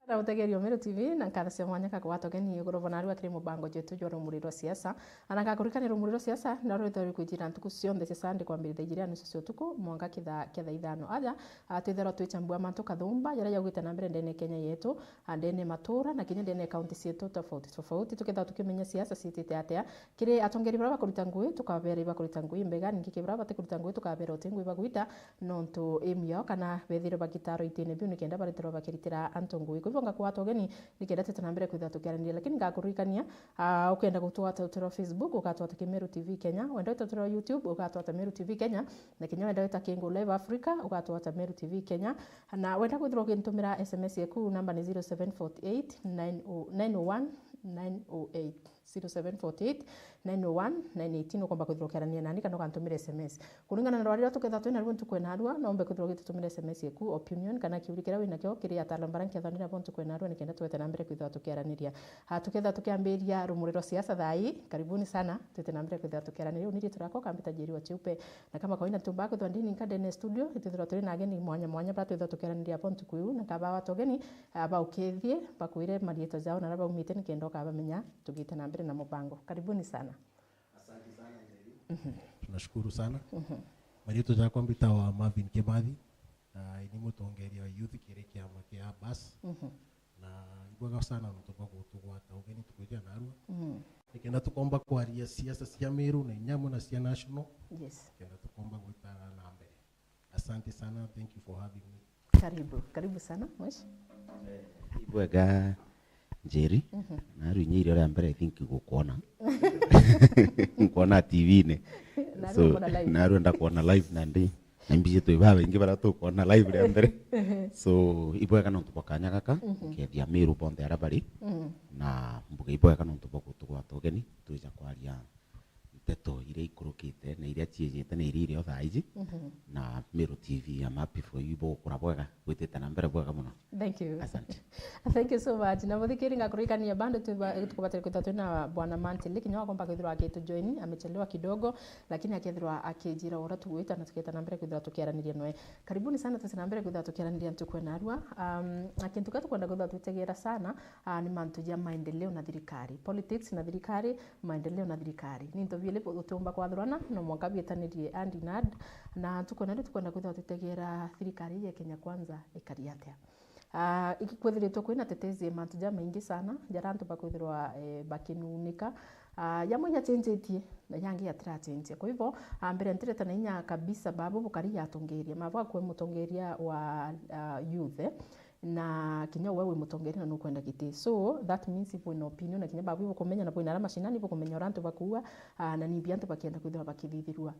Na utegerio Meru TV na nkathacia mwanya kakwatogeni iguru bonaru akiri mubango jetu jwa rumuri rwa siasa anagakurikani rumuri rwa siasa na rwetho kwijira ntuku cionthe cia sande kwambirira ijira nusu cia tuku mwanga kitha ithano aja twithero twichambua mantu kathumba yara yagwite na mbere ndene Kenya yetu ndene matura na kinya ndene county cietu tofauti tukitha tukimenya siasa citite atia kiri atongeri bara bakuruta ngui tukabera bakuruta ngui mbega ningi kibara bakuruta ngui tukabera otingui bagwita nontu emio kana bethire bagitaro itine biu nikenda baritero bakiritira antu ngui nga kwatogeni nikenda tete mbere kwitha tukiaranira lakini ngakurikania ukenda gutwata utero Facebook ukatwata Meru TV Kenya wenda utero YouTube ukatwata Meru TV Kenya na kinya wenda weta Kingo Live Africa ukatwata Meru TV Kenya na wenda kwithira ukintumira SMS yaku namba ni 0748 901 908 0748 901 918 ukomba kwithira ukiarania nani kana ukantumira SMS kuringana na rwarira tuketha twina rwo tukwena arua nombe kwithira ugitumira SMS yaku opinion kana kiurikira wina kyo kiri atalambara nkethanira bo tukwena arua nikenda twete na mbere kwithira tukiaraniria tuketha tukiambiria rumuri rwa siasa thai karibuni sana twete na mbere kwithira tukiaraniria uniri turako kambita jeri wa cheupe na kama kawaida tumbako twandini nkadene studio twithira turi na ageni mwanya bara twithira tukiaraniria bo tukuyu na kaba watogeni aba ukethie bakwire marieto zao na raba umite nikenda kabamenya tugite na mbere na mubango karibuni sana. Asante sana Njeri. Tunashukuru sana. Marieto zako mbita wa Marvin Kimathi ni mutongeria wa youth kire kiama kia bus na igwaga sana ntuko gutugwata ugeni tukujia na arua nikenda tukomba kwaria siasa cia Meru na inyamo na cia national. Yes. Kenda tukomba gwita na mbere. Asante sana, thank you for having me. Karibu sana mwesh. Ibwega Njeri na runyiri ora mbere I think gukuona kuona TV ne so naru nda kuona live na ndi mbije to ibabe ingi bara to kuona live re mbere so ibwega no tupakanya kaka kethia Meru bonde arabari na mbuga ibwega no tupaku tugeni tuja kwaria teto ire ikurukite na iria ciejete na iria ire othaiji na Meru TV I'm happy for you bo kurabwega gwitete na mbere bwega muno. Thank you. Asante. Thank you so much. Na muthikiri ngakurikania bando tukubatira kwitatu na bwana Mantili kinyo akomba kwithirwa akitu join amechelewa kidogo lakini akithirwa akijira ora tuwita na tuketa na mbere kwithirwa tukiaraniria noe. Karibuni sana tete na mbere kwithirwa tukiaraniria ntukwe arua akintu katu kwenda kwithirwa tutegera sana ni mantu ya maendeleo na thirikari politics na thirikari maendeleo na thirikari ni ntovile utumba kwathurana no mwaka bietanirie andinad na tukwenda kwithirwa tutegera thirikari ya Kenya kwanza ikariatea ikikwithiritwo kwina tetezi mantu ja maingi sana jarantu bakwithirwa bakinunika yamwe ya changetie na yangi ya change kwa hivyo mbere ntireta na inya kabisa babu bukari yatongeria mabwa kwa mutongeria wa youth na kinya wewe mutongeria no kwenda kiti so that means ipo in opinion na kinya babu kumenya na boina mashinani ipo kumenya orantu bakuwa na ni biantu bakienda kwithirwa bakithithirwa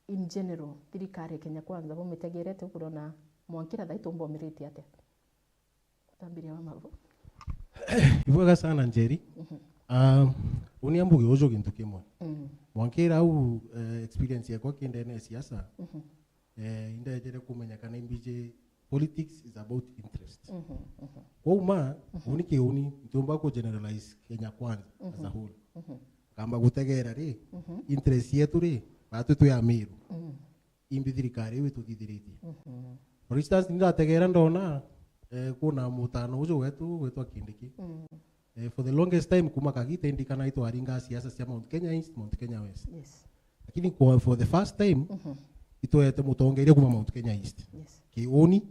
in general thirikari Kenya kwanza bo mitegerete kurona mwankira thaitombo miriti ate tambiria wa mago ibwega sana Njeri uniambuge ojo gintu kimwe mwankira au experience yako kindene siasa indejere kumenya kana imbije politics is about interest uma unike uni ntomba ko generalize Kenya kwanza as a whole kamba gutegera ri interest yetu ri batu tu ya Meru imbi thirikari wetu thithiriti for instance ndategera ndona kuna mutano ujo wetu akindiki for the longest time kuma kagite indikana ito aringa siasa cia Mount Kenya East Mount Kenya West lakini for the first time ito yete mutongeria kuma Mount Kenya East kioni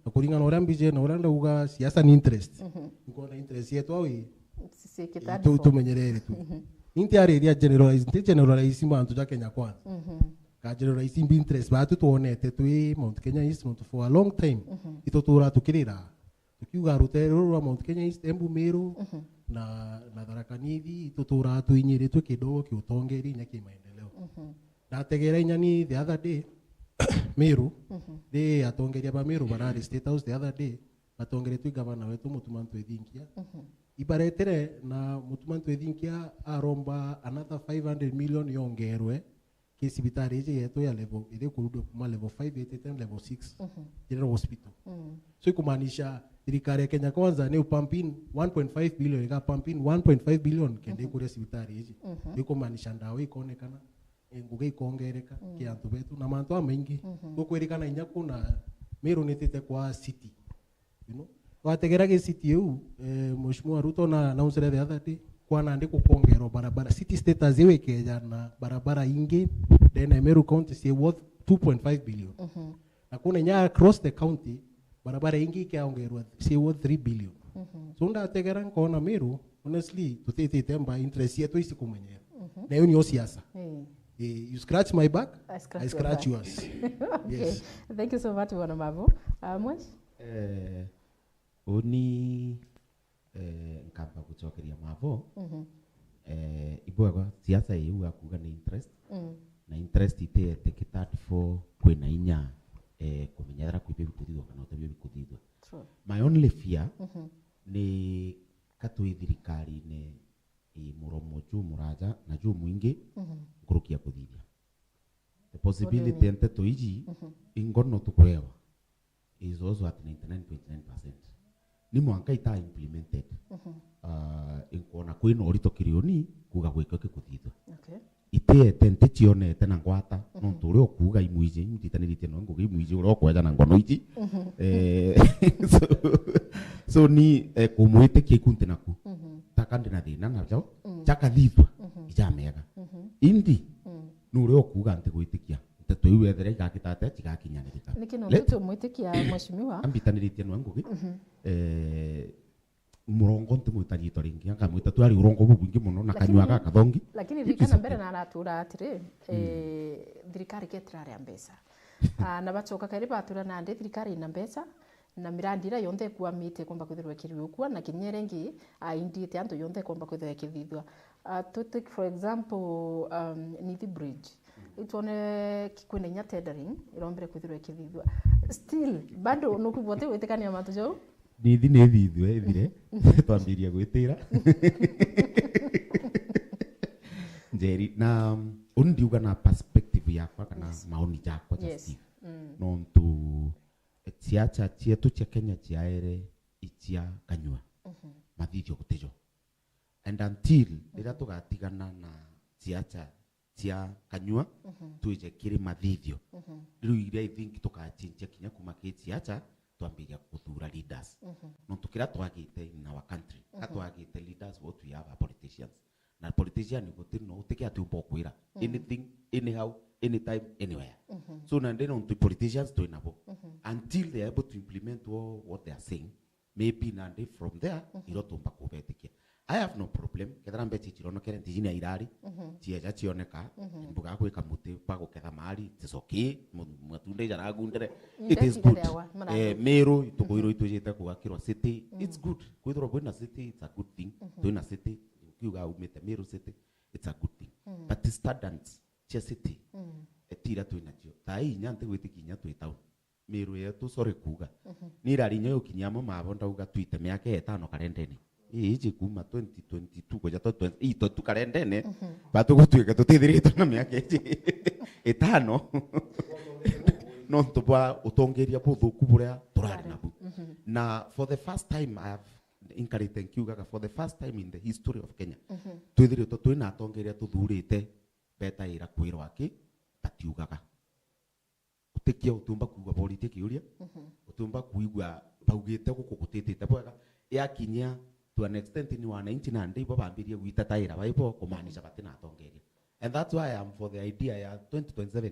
na kuringa no rambije no randa uga siasa ni interest ngona interest yetu awi sisekitani tumenyerere tu inti area generalize mantu ja Kenya kwanza ka generalize interest batu tuonete tu Mount Kenya East Mount for a long time ito tura tukirira tukiuga rutero rwa Mount Kenya East Embu Meru na Tharaka Nithi ito tura tu inyire tu kidogo kiutongeri nyaki maendeleo na tegera inyani the other day Meru de atongeria ba Meru barari State House the other day atongere tu gavana wetu Mutumantu Ethinkia ibaretere na Mutumantu Ethinkia aromba another 500 million yongerwe kisibitari yetu ya level ile kurudu kuma level 5 yete level 6 general hospital so kumaanisha thirikari ya Kenya kwanza ni upampin 1.5 billion ika pampin 1.5 billion kende kure sibitari hizi iko maanisha ndawa ikonekana nguge ikongereka kiantu betu na mantu mengi gukwerikana inya kuna Meru nitete kwa city you know wategera ge city eu Mheshimiwa Ruto na announce the other day kwa naandiko kuongerwa barabara city status yewe keja na barabara ingi then Meru County say worth 2.5 billion. Na kuna nya across the county barabara ingi ikaongerwa say worth 3 billion. So ndategera nkona Meru honestly tutete temba interest yetu isikumenyera. Na hiyo ni siasa. You scratch my back, I scratch yours. Okay. Yes. Thank you so much, Bwana Mavu. Mwash? Oni nkamba kuchokeria Mavu. Ibwaga siasa yeu akuga ni interest. Na interest ite tekitatu for kwena inya kumenyera kwibe bikuthithwa kana utabye bikuthithwa. My only fear ni katui thirikari ne muromo juu muraja na juu mwingi kurukia kuthithia. The possibility ente toiji ingono tukurewa is also at 99.9%. Ni mwanka ita implemented. Inkona kwina orito kirioni kuga gweka kuthithwa. Okay. Ite tente tione tena ngwata no turi okuga imuije mutitanirite no ngugi imuije uro kwaja na ngono iji so ni kumwite kikunte naku takande na thina na jo chaka thithwa ijamega indi nuri okuga ante gwitikia teto iwe there gakitate tigakinyanirika nikino ndutu mwitikia Mheshimiwa ambitanirite no ngugi murongo ntimwitanyito ringi ngamwita twari urongo bubingi muno na kanywa gakathongi lakini rikana mbere na aratura atire thirikari ketrare ambesa na bachoka kairi batura na ndi thirikari ina mbesa na mirandi ira yonthe kwamite komba kwithirwa kiriukwa na kinyerengi indite antu yonthe komba kwithirwa kithithwa to take for example Nithi Bridge itone kikwene nya tendering irombere kwithirwa kithithwa still bado nukubote witikania matu jo Nithi ne thithwe ethire twambiria gwitira Njeri na undiuga na perspective yakwa kana maoni yakwa just no ntu siacha chietu cha Kenya chiaere ichia kanywa mathithio gutejo and until rira tugatigana na siacha chia kanywa tuije kiri mathithio riu iria I think tukachinja kinya kuma siacha tuambiria kuthura leaders no tukira twagite in our country atwagite leaders what we have politicians na politician gutiri no utike ati ubokwira anything anyhow anytime anywhere so na ndeno to politicians to inabo until they are able to implement what they are saying maybe na they from there irotumba kubetikia I have no problem kethara mbeti chirono kere ndijini irari chieja chioneka mbuga gwika muti pa guketha mari it's okay matunde jara gundere it is good Meru tukuiro itujite kugakirwa city it's good kwithirwa kwina city it's a good thing twina city kiuga umete Meru city it's a good thing but the standards cha city etira twina cio tai nyante gwitikinya twi town Meru yetu sorry kuga ni rari nyo kinyamo mabonda uga twite miaka 5 karendeni iji kuma 2022 koja 20 tu karendene batu gutwika tutithirite na miaka iji 5 no ntubwa utongeria buthuku buria turari nabu na for the first time I have encouraged thank you gaga for the first time in the history of Kenya twithirite twina atongeria tuthurite beta ira kwirwa ki batiugaga utikia utumba kuga politiki uria utumba kuigwa baugite gukugutitite bwega yakinya to an extent ni wananchi na ndipo bambirie gwita taira baibo kumaanisha batina atongeria and that's why I am for the idea ya 2027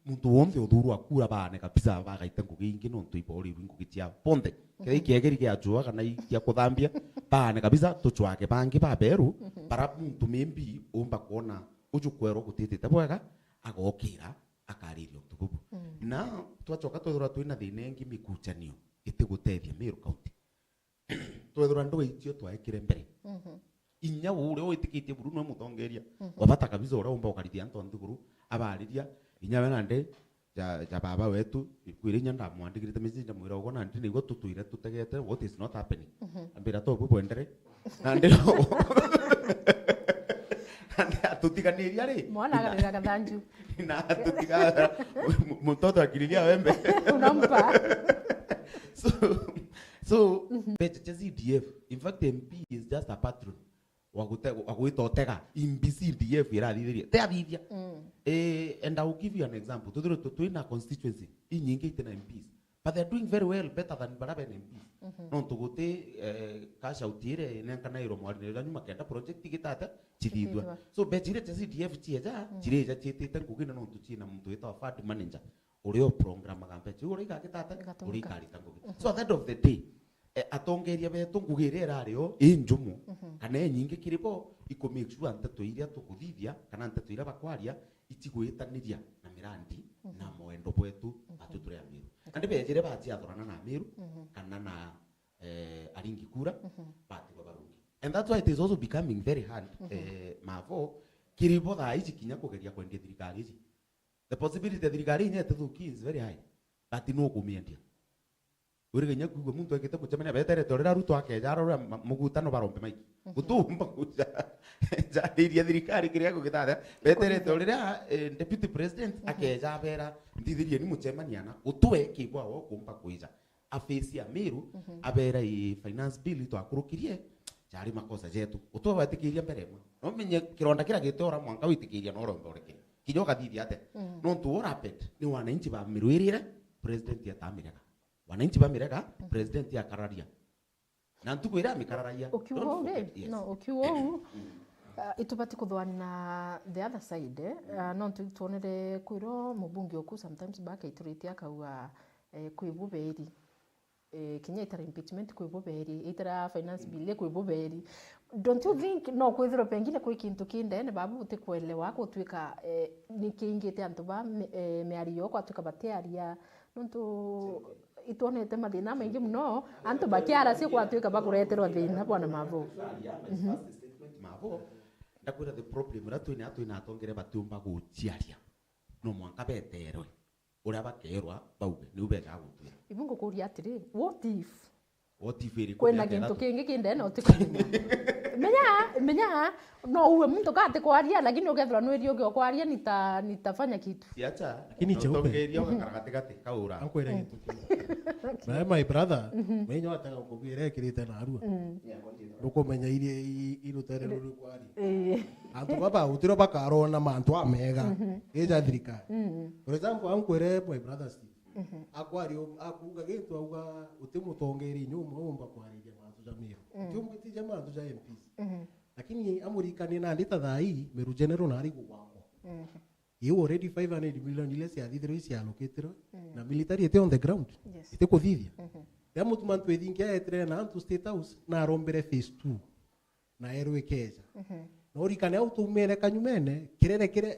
muntu wonde uthuru akura bane kabisa bagaite ngugingi no ntu ibori wingugitia ponde kei kiegeri kia jua kana kia kuthambia bane kabisa tuchwake bangi baberu para muntu membi umba kuona ujukwero gutitite bwega agokira akaririo tukubu na twachoka twethura twina thinengi mikuchanio itigutethia Meru County twethura ndo itio twaekire mbere inya ure oitikitie buru no mutongeria wabata kabisa ora umba ukarithia antu nthuguru abariria inya wenande ja baba wetu kwirinya ndamwandikirite message mwira ugona ndi nigo tutuire tutegete what is not happening ambira to bwendere nande tutiganiria ri mwana agarira gathanju na tutiga mtoto akililia wembe unampa so beche CDF in fact MP is just a patron wagwitotega CDF irathithiria teathithia and I will give you an example twina constituency inyingi itena MPs but they're doing very well, better than baraba MPs. No tuguti kasha utire nenkana iro mwari nyuma kenda project gitata chithithwa. So bejire CDF chieja chireja chitite ngugina no tuchina muntu witwa fund manager urio program agambe uri gagitata uri karita ngugi. So at the end of the day atongeria betu ngugire rario injumu kana nyingi kiripo iko make sure anteto iria tukuthithia kana anteto iria bakwaria itigwitaniria na mirandi na moendo bwetu atuture amiru andi bejire bachiathorana na amiru kana na aringi kura bati babarungi. And that's why it is also becoming very hard mavo kiripo tha ici kinya kugeria kwendia thirikari ici. The possibility thirikari nyete thuki is very high, but no kumiendia urigenya kugo muntu akite mucemania betere torera ruto akejara mugutano barombe maiki gutumba kuja jariria thirikari kiria gugithatha betere torera deputy president akeja bera ndithirie ni mucemania na utwe kigwa wo kumpa kuija afisi ya miru abera I finance bill to akurukirie jari makosa jetu utwe watikiria mbere mwe no menye kironda kira gitora mwanka witikiria no rondoreke kijoka thithi ate no tu rapid ni wananchi ba miru irire president ya tamireka wananchi bamireka president ya kararia na ntukwira mikararaia ukiuo no ukiuo itubati kuthwana na the other side no tuonere kwiro mubungi oku sometimes back ituriti akaua kwibuberi kinya itara impeachment kwibuberi itara finance bill kwibuberi. Don't you think no kwithiro pengine kwi kintu kinde ne babu utikuelewa gutwika nikingite antu ba meario kwa tuka batiaria nontu ituonete mathina maingi muno antu bakiara si kwatuika bakureterwa thina bwana mavo mavo ndakwira the problem ratu ni atu ina atongere batiumba guchiaria no mwanka beterwe uria bakerwa bauge ni ubega gutwira ibungo kuria atiri what if iri kwena kintu kingi kinde no tikumenya menya no uwe mtu kate kwaria lakini ukethwa no irio gyo kwaria nitafanya kitu siacha lakini cheupe ngerio karagate gate kaura ankwera kitu na my brother menyo ataka kukwira kirite na arua rukomenya irie irutere ruri kwari antu baba utiro bakarona mantu amega eja thirikari for example ankwere my brother Steve akwari akuga gitu auga utimutongeri nyuma umba kwariria mantu jamiro cyumwiti jamantu ja MPs lakini amurikani na ndita thai meru general na arigo wako you already 500 million ile cia thithiro cia allocated na military ete on the ground ete kuthithia ya mutu mantu ethingia etre na antu state house na arombere phase 2 na erwe keja no rikane autumere kanyumene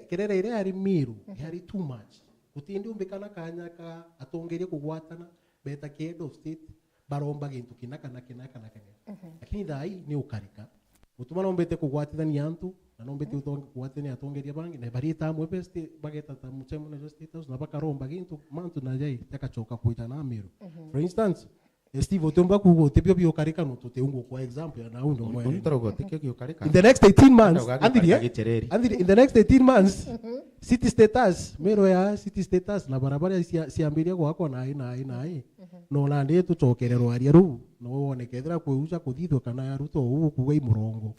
kirere ire ari miru yari too much utindi umbikana kanyaka atongerie kugwatana beta head of state baromba gintu kinaka lakini thai ni ukarika utuma nombete kugwatithania antu na nombete kugwatithania atongeria bangi na barita amwe beste bageta ta muchemo na state house na bakaromba gintu mantu na jai takachoka kuita na miru for instance Steve utomba kugo tepio bio karika no tuteungo kwa example ya naundo mwe ntarogo tekio karika in the next 18 months andiri in the next 18 months city status mero ya city status na barabara siambiria gwako na ai no nandi tucokererwo aria ru no wonekethera kweuca kuthithwo kana ya ruto ugu kugai murongo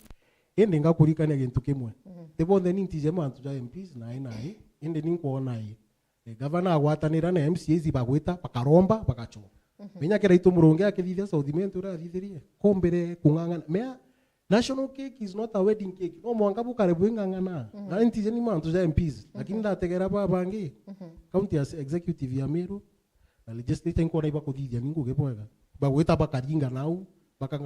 indi ngakurikania gintu kimwe tebonde nintije mantu ja MPs na ai indi ninkuona ai governor agwatanira na MCAs bagwita bakaromba bakachoka menya kera itu murungi akithithia South Mento ura thithirie kombere kungangana mea national cake is not a wedding cake no mwanga bukare bwingangana na ntije ni mantu ja MPs lakini ndategera babangi county executive ya Meru na legislature nkona iba kuthithia ninguge bwega bagwita bakaringa nau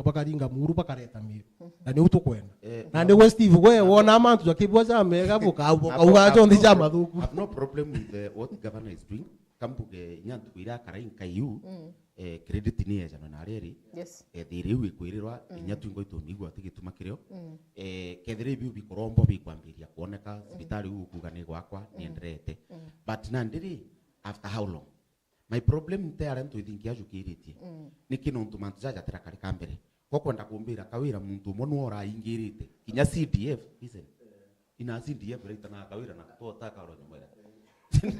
bakaringa muru bakareta Meru na ni utukwenda na ndi Steve gwe wona mantu ja kibwa ja mega buka ugacho ndi ja mathuku no problem with what the governor is doing kambuge nyantu ira karainka yu credit ni eja na reri thiri wi kwirirwa nyatu ngo itumigwa atigituma kirio kethire biu bikorombo bikwambiria kuoneka hospitali ukuga ni gwakwa ni enderete but na ndiri after how long my problem there nto ithingia jukiritie niki no ntumantu jaja tira kari kambere ko kwenda kumbira kawira muntu monu ora ingirite kinya CDF listen ina CDF rita na kawira na kutoa ka ro nyumera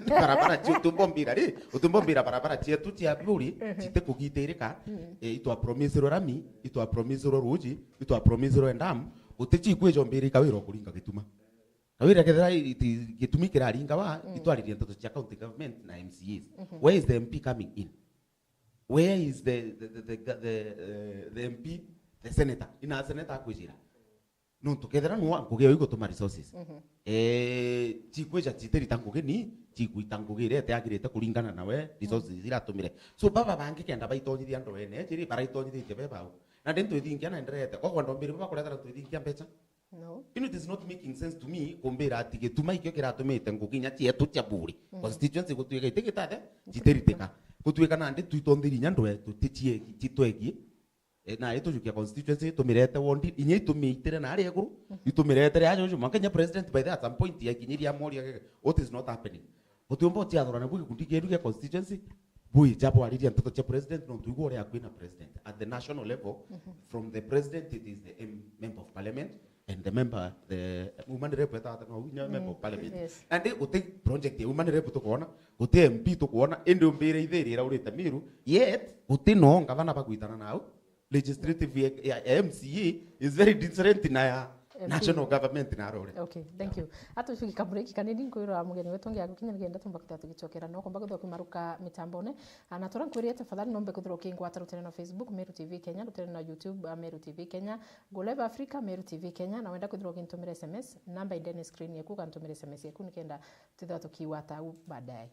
barabara utumbombira barabara chetu cia buri chite kugitirika itwa promise rami itwa promise ruji itwa promise endam utichi kwejo mbiri kawira kuringa gituma kawira kethira gitumi kiraringa wa itwaririe ntoto cia county government na MCAs where is the MP coming in where is the MP, the senator? Ina senator akwizira. No tukethera no ngugeo igotuma resources. Chikweja chiteri tanguge ni chikuitangugire te agirete kuringana nawe resources iratumire. So baba bangi kenda baitonyithia ndo ene chiri baraitonyithie bebao. Na ndento ithingia na nderete kwa ndo mbiri baba kuretera twithingia mbeca. No. You know, it is not making sense to me kumbira ati gituma ikyo kiratumite nguginya chietu tia buri. Constituency gutuika itikitade chiteriteka. Gutuika na ndi tuitondirinya ndo etu tichie chitwegi. Na ito jukia constituency tumirete wondi inye itumitire na ari eguru itumirete ya jojo makanya president by that at some point ya kinyiria mori what is not happening. Otumbo tia thora na bugi kundigeru ya constituency bui japo ariria ntoto cha president no tuigo ore akwina president at the national level. From the president it is the member of parliament and the member, the woman rep at member of parliament. Yes. And they would take project the woman rep to corner, would take MP to corner, and do be there around the miru. Yet, would they know Gavana Baguitana now? Legislative MCA is very different in our national government in our. Okay, thank you. Atu fika break kanini nkuiro mugeni wetu ngia gukinya ngenda tumba kutatu gichokera no komba guthoki maruka mitambone anatora nkwiri tafadhali nombe kuthiroki ngwata rutene na Facebook Meru TV Kenya rutene na YouTube Meru TV Kenya Go Live Africa Meru TV Kenya na wenda kuthiroki ntumire SMS namba inde screen yeku kantumire SMS yeku nikenda tutha tukiwata baadaye.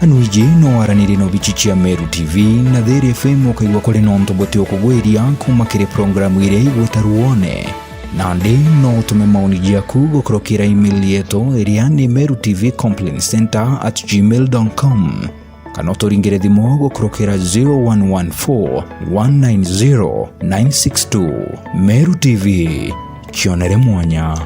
Anuije no aranire no bichichia Meru TV na Theri FM okaigwa kuri nonto bote okugwiria kumakire programu ire igutaruone nandi no tume maoni jaku gukrokira email yetu iria ni merutvcomplaincenter@gmail.com kana turingire thimo gukrokira 0114 190 962 Meru TV kionere mwanya.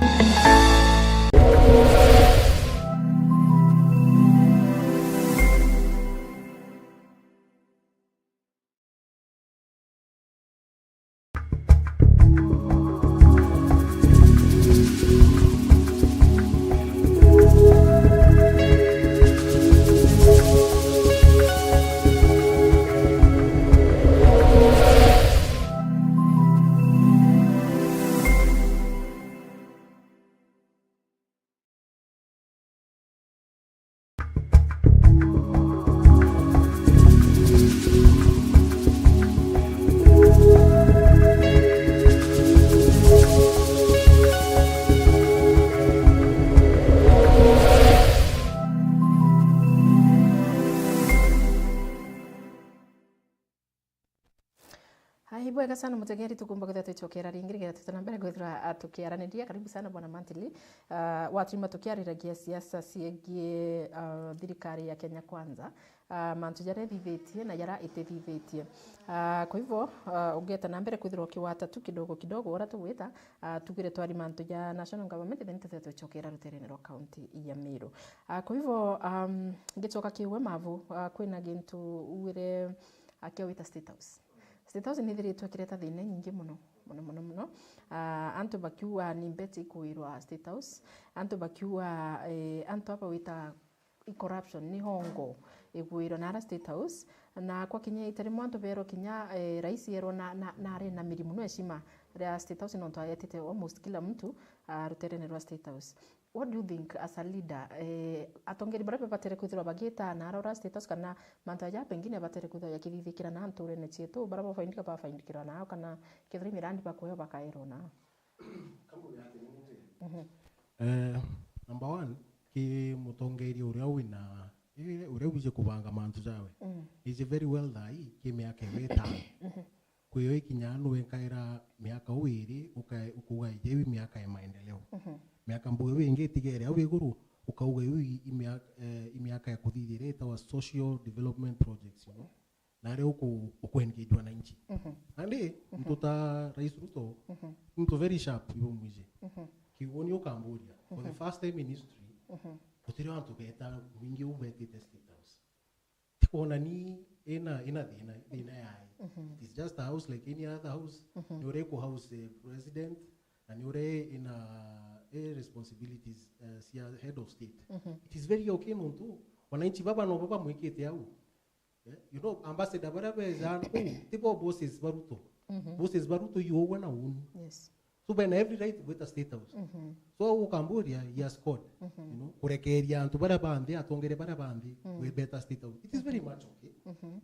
Bwega sana mutegeri tukumba kwa tuchokera ringirira tutanambere gwithira tukiaraniria karibu sana bwana Mantili watu matukiariragia siasa ciegie thirikari ya Kenya Kwanza mantu jare thithitie na jara itithithitie kwa hivyo ungeta nambere kwithira kiwata tu kidogo kidogo ora tuwita tugire twari mantu ja national government then tuchokera ruterene ro county ya Meru kwa hivyo ngichoka kiwe mavu kwina gintu uire akiwita State House. State House ni thiritwe kireta thine nyingi muno antu bakiwa ni mbeti kuirwa State House antu bakiwa antu hapa wita corruption ni hongo iguiro na State House na kwa kinya itari mwanto bero kinya rais yero na are na mirimu no heshima ya State House no twayetete almost kila mtu ruterene rwa State House. What do you think as a leader atongeri bara batere kuthira bagita na arora State House kana mantaja pengine batere kuthira yakithithikira na anture ne chietu bara ba faindika ba faindikira na kana kithiri mirandi bakoyo bakairo na number 1 ki mutongeri uria wina uria wije kubanga mantu jawe is very well dai ki miaka weta kuyo ikinya anu enkaira miaka uiri ukuga jewi miaka ya maendeleo miaka mbuwe wingi tigere au iguru ukauga imiaka ya kuthithireta wa social development projects you know na leo ukuengejwa na nchi ande mtuta Rais Ruto mtu very sharp yo mwije kiwoni Cambodia for the first time in history kutiri wantu beta wingi ubetite State House tikona ni ina dina yai It's just a house like any other house. Nyore ko house president na nyore ina responsibilities sia head of state. It is very okay nontu wananchi baba no baba mwekete au. You know, ambassador barabeza tipo bosses baruto. Bosses baruto you wana unu. Yes. So when every right with a state house. So Cambodia he has scored. You know, kurekeria antu barabande atongere barabande with better state house. It is very much okay.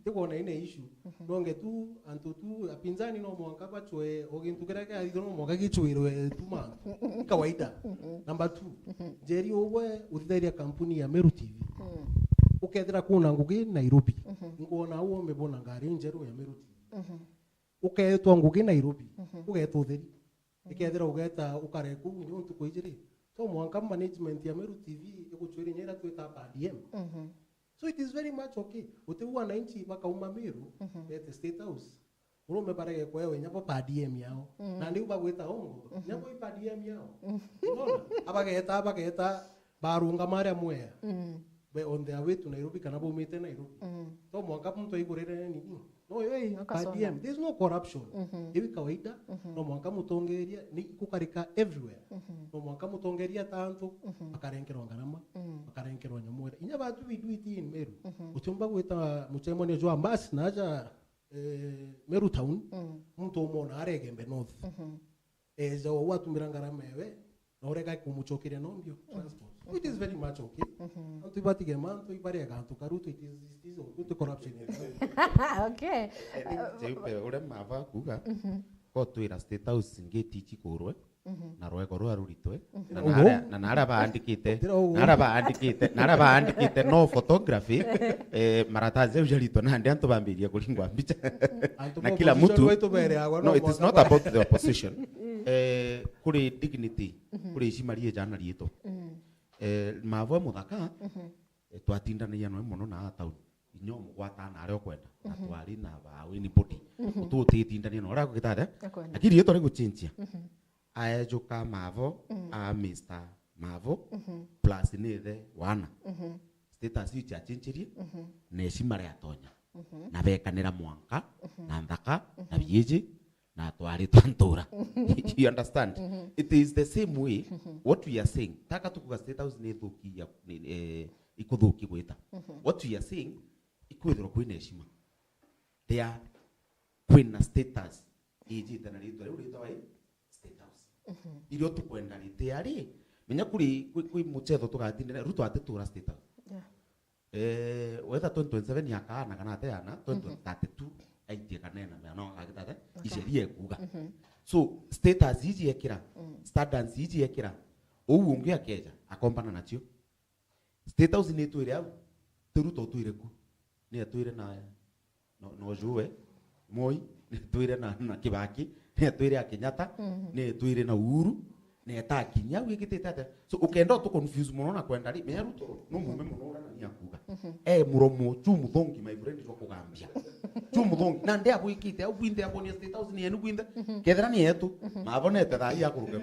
Tiko na ine issue. Nonge tu antu tu apinzani no mwanga bachwe ogintu kereka idono mwanga kichwiro tuma. Kawaida. Number 2. Jerry owe uthiria kampuni ya Meru TV. Ukethira kuna ngugi Nairobi. Ngona uo mebona ngari njeru ya Meru TV. Uketwa ngugi Nairobi. Ugetwa utheri. Ikethira ugeta ukareku nyuntu kuijiri. So mwanka management ya Meru TV iguchwiri nyera tweta PDM. So it is very much okay. Uteua wananchi bakauma Meru at the state house. Urume barege kwa wewe nyapo PDM yao. Na ndio bagweta ongo. Nyapo PDM yao. Unaona? Abageta barunga mara mwea. On their way to Nairobi kanabo umete Nairobi. So mwanka mtu igurere nini? No, hey, PDM. There's no corruption. Hivi kawaida, no mwanka mutongeria ni kukarika everywhere. No mwanka mutongeria tanto, akarenkero ngarama, akarenkero nyamwera. Inya batu we do it in Meru. Utumba gweta muchemoni jo ambas naja Meru town, mtu omona aregembe north. Ezo watu mirangarama ewe, no rega kumuchokire nombio transport. It is very much okay. Antu ibatige manto ibare gantu karuto it is good corruption. Okay. Jeupe ure mava kuga. Ko tuira state house ngeti chikurwe. Na roe korwa ruritwe. Na nara bandikite no photography marataze ujarito na ndi antu bambiria kulingwa mbicha. Na kila mtu. No, it is not about the opposition. Kuri dignity, kuri ishimarie jana rieto. Mavo muthaka twatindania no muno na town inyo mugwata na ario kwenda atwari na ba anybody utu utitindania no ra gitare akiri yeto rego chinchia aejuka Mavo a Mr Mavo plus nethe wana status yu cha chinchiri neshimare atonya na bekanira mwanka na ndaka na bieji na twari twantura. You understand? It is the same way what we are saying. Taka tukuga state house ne thuki ya ikuthuki gwita. What we are saying ikwithiro kwina heshima. There kwina status iji tana ritwa riu ritwa state house. Irio tukwenda rite ari menya kuri muchetho tugatindira ruto atetura state house. Whether 2027 yakana kana ateana 2032 aitie kanena me no agitata icerie kuga. So status iji ekira standards iji ekira ou ungi akeja akompana nacio status ni tuire au turuto tuire ku ni tuire na no juwe moi ni tuire na Kibaki ni tuire Kenyatta ni tuire na Uhuru ni atakinya wigitete. So ukenda to confuse muno na kwenda ri me ruto no mume muno na nya kuga muromo chu muthongi my friend ro kugambia chu muthongi na ndia gwikite au bwinde aboni state house ni enu bwinde kethera ni yetu mabonete thai akuruge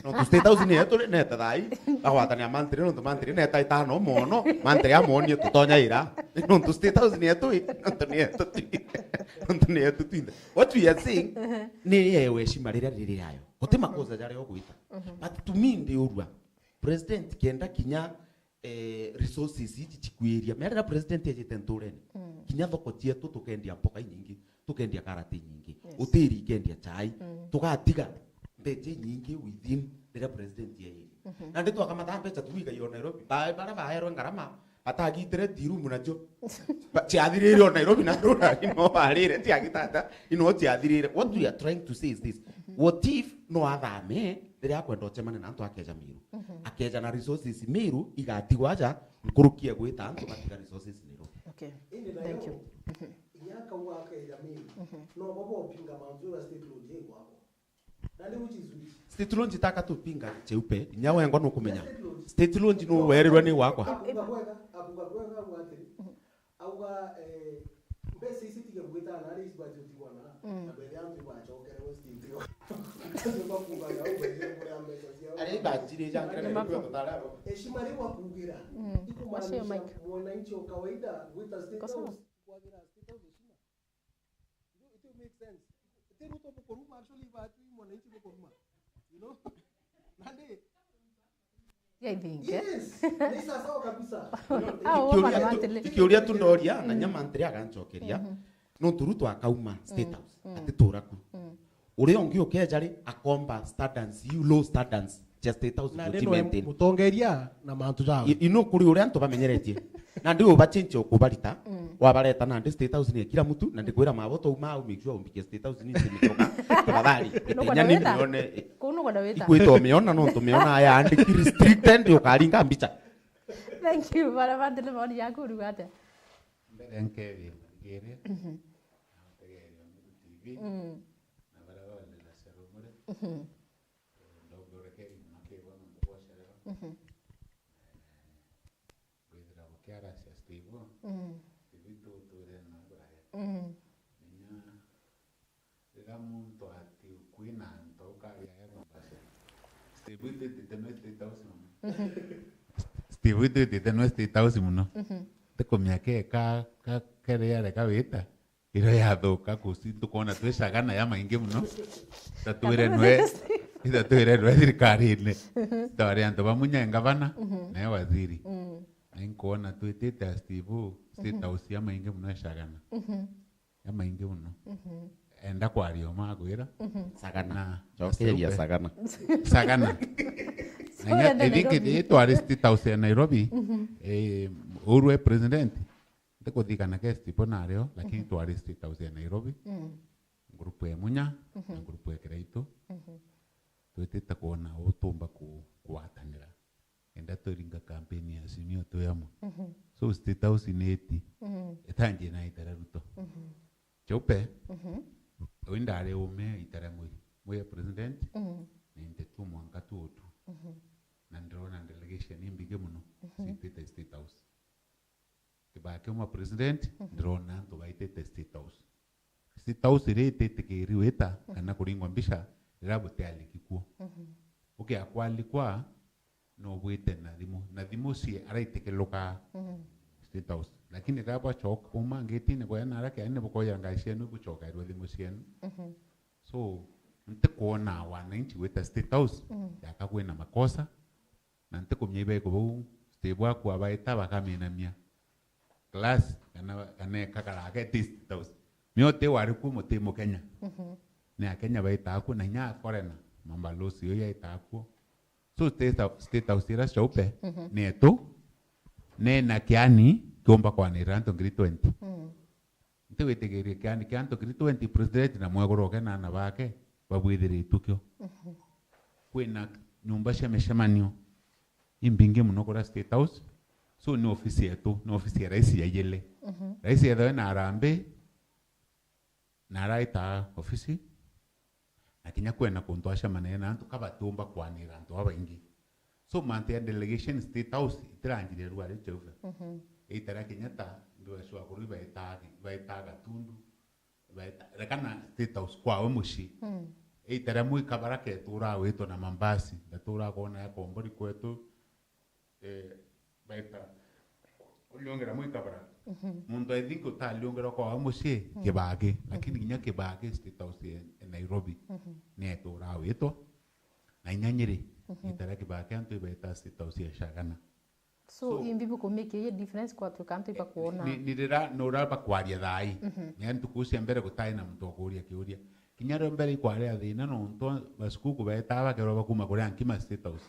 no tu state house ni yetu ne thai awatania mantri no mantri ne tai tano mono mantri amoni tutonya ira no tu state house ni yetu no ni yetu twinde. What we are saying ni yewe shimarira rirayo otima koza jare ogwita but to me ndi urwa president kenda kinya resources iji chikwiria mera president yeje tentureni kinya thoko tietu tukendia mboka nyingi tukendia karati nyingi utiri kendia chai tukatiga mbeje nyingi within the president yeje na nditu akamata mbecha tuiga yo Nairobi bara baero ngarama atagitire tiru munacho chiathirire Nairobi na rura ino barire tiagitata ino chiathirire. What we are trying to say is this: what if no athame rire akwenda ochemane na antu akeja Meru akeja na resources Meru igatigwa aja nkurukie gwita antu matiga resources Meru. Okay, thank you. Yaka akeja Meru no babo opinga manzura state loje wako nani uchizuri state loan taka tupinga cheupe nyawe ngono kumenya state loan no wererwa ni wako abuga wateri auga mbese isi tige gwita na ari budget wana na bele yangu kwa chokere westi ndio kwa kuga ya ubeze kwa mbesa sia ari bajiri jangere ni kwa totala heshima ni wa kugira iko mwananchi wa kawaida gwita state house kugira state house heshima make sense. Tena uto bukoruma actually watu mwananchi bukoruma. You know? Nande. I think. Yes. Ni sawa kabisa. Kiuria tu ndoria na nyama ntria ganchokeria. No turutu akauma state house. Atiturako. Uri ongi ukejari akomba standards, you low standards. Just state house to maintain. Mutongeria na mantu jao. Ino kuri uri antu bamenyeretie. Na ndio bachinche okubarita. Wabareta na state house ni kila mtu na ndikwira maboto uma make sure umbike state house ni simitoka. Tafadhali. Nyani nione. Kuno kwa weta. Ikuito meona no tumeona aya and restricted ukaringa mbicha. Thank you. Para vandele maoni yako rugate. Mbere nkevi ngere. TV. Na barabara la seromore. Ndogo rekeri makebo mbo shere. Bidra bokiara sia stivo. Vitu tore na bra. Ninya era muntu ati kuina ntoka ya base. Stivo te no este tausi. Stivo te no este tausi muno. Te comia que ka quería de cabita. Ira ya doka kusitu kona tu sagana ya maingi muno. Tatuire noe. Tatuire noe dirikari ne. Tawarianto bamunya ngavana na waziri. Nkuona tu tete Steve sitausia maingi muno sagana. Ya maingi muno. Enda kwa rio magwira. Sagana. Chokeria sagana. Sagana. Nanya edike twari sitausia Nairobi. Urwe president. Teko dikana ke tipo nario lakini twari sitausia Nairobi. Grupo ya munya, grupo ya kreito. Tueteta kuona otomba kuatanira. Enda toringa kampeni ya simio toyamo. So sitausi neti. Etanje na itararuto. Chope. Oindare ome itaramui. Moya president. Ninte tu mwanga tu otu. Nandrona delegation imbige muno. Siteta state house. Kibake uma president drona to baitete state house. State house irete tekeriweta kana kuringwa mbisha rabote alikikuo. Okay akwali kwa no bwete na dimo si araitekeloka state house. Lakini rabo chok uma ngeti ne boya nara ke ane bokoya ngaishia no buchoka ro dimo sien. So nte kuona wana inchi weta state house yakakwena makosa na nte kumnyebe ko stebwa kwa baita bakamena mia. Class kana kakala ke state house. Miote wari ku motemo Kenya. Ne Kenya baita ku na nya foreigner. Mambalosi yo yaita ku. So state house ira shope. Neto ne na kiani kiomba kwa ni ranto ngiri 20. Nte wetegere kiani kianto ngiri 20 president na mwagoro kana na bake babwidire tukyo. Kwena nyumba shemeshemanyo. Imbinge munokora state house. So ni ofisi yetu, ni ofisi ya rais ya yele. Rais ya na arambe na raita ofisi. Na kinya kwena kuntoasha manena antu kabatumba kwanira antu abaingi. So mantea delegation state house itiranjire ruari cheufe. Itara kinyata ndo shwa kuri baitaga tundu. Rekana state house kwa mushi. Itara mui kabarake tura weto na mambasi, datura kona ya kombori kwetu. Baita uliongera muy cabra mundo edinko ta uliongera kwa amosie kebage lakini kinya kebage state house en Nairobi neto rawo eto na nyanyire itara kebage anto baita state house ya shagana so imbibu ko make a difference kwa tukanto ipa kuona ni dira no raba kwaria dai nyantu kusia mbere kutai na mtokoria kiuria kinyaro mbere kwaria thina no nto baskuku baita bakero bakuma kuria nkima state house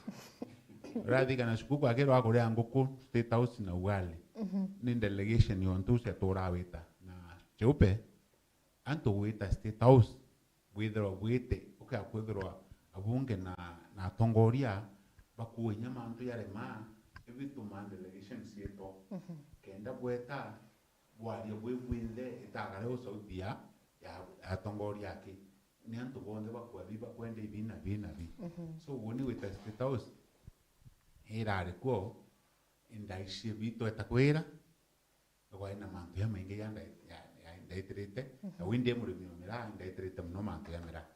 Radi kana shukuku akero akorea nguku state house na ugali. Ni delegation yontu se tora weta na cheupe anto weta state house withero wete okay akwithero abunge na tongoria bakuenya mantu yare ma evitu man delegation sieto kenda bweta bwali bwebwinde itagare usaudia ya tongoria yake ni anto bonde bakwabiba kwende bina bi so woni weta state house era rekuo indaishie vito etakwera kwa ina mantu ya maingi ya ndaitrete na winde muri mira ndaitrete mno mantu ya mira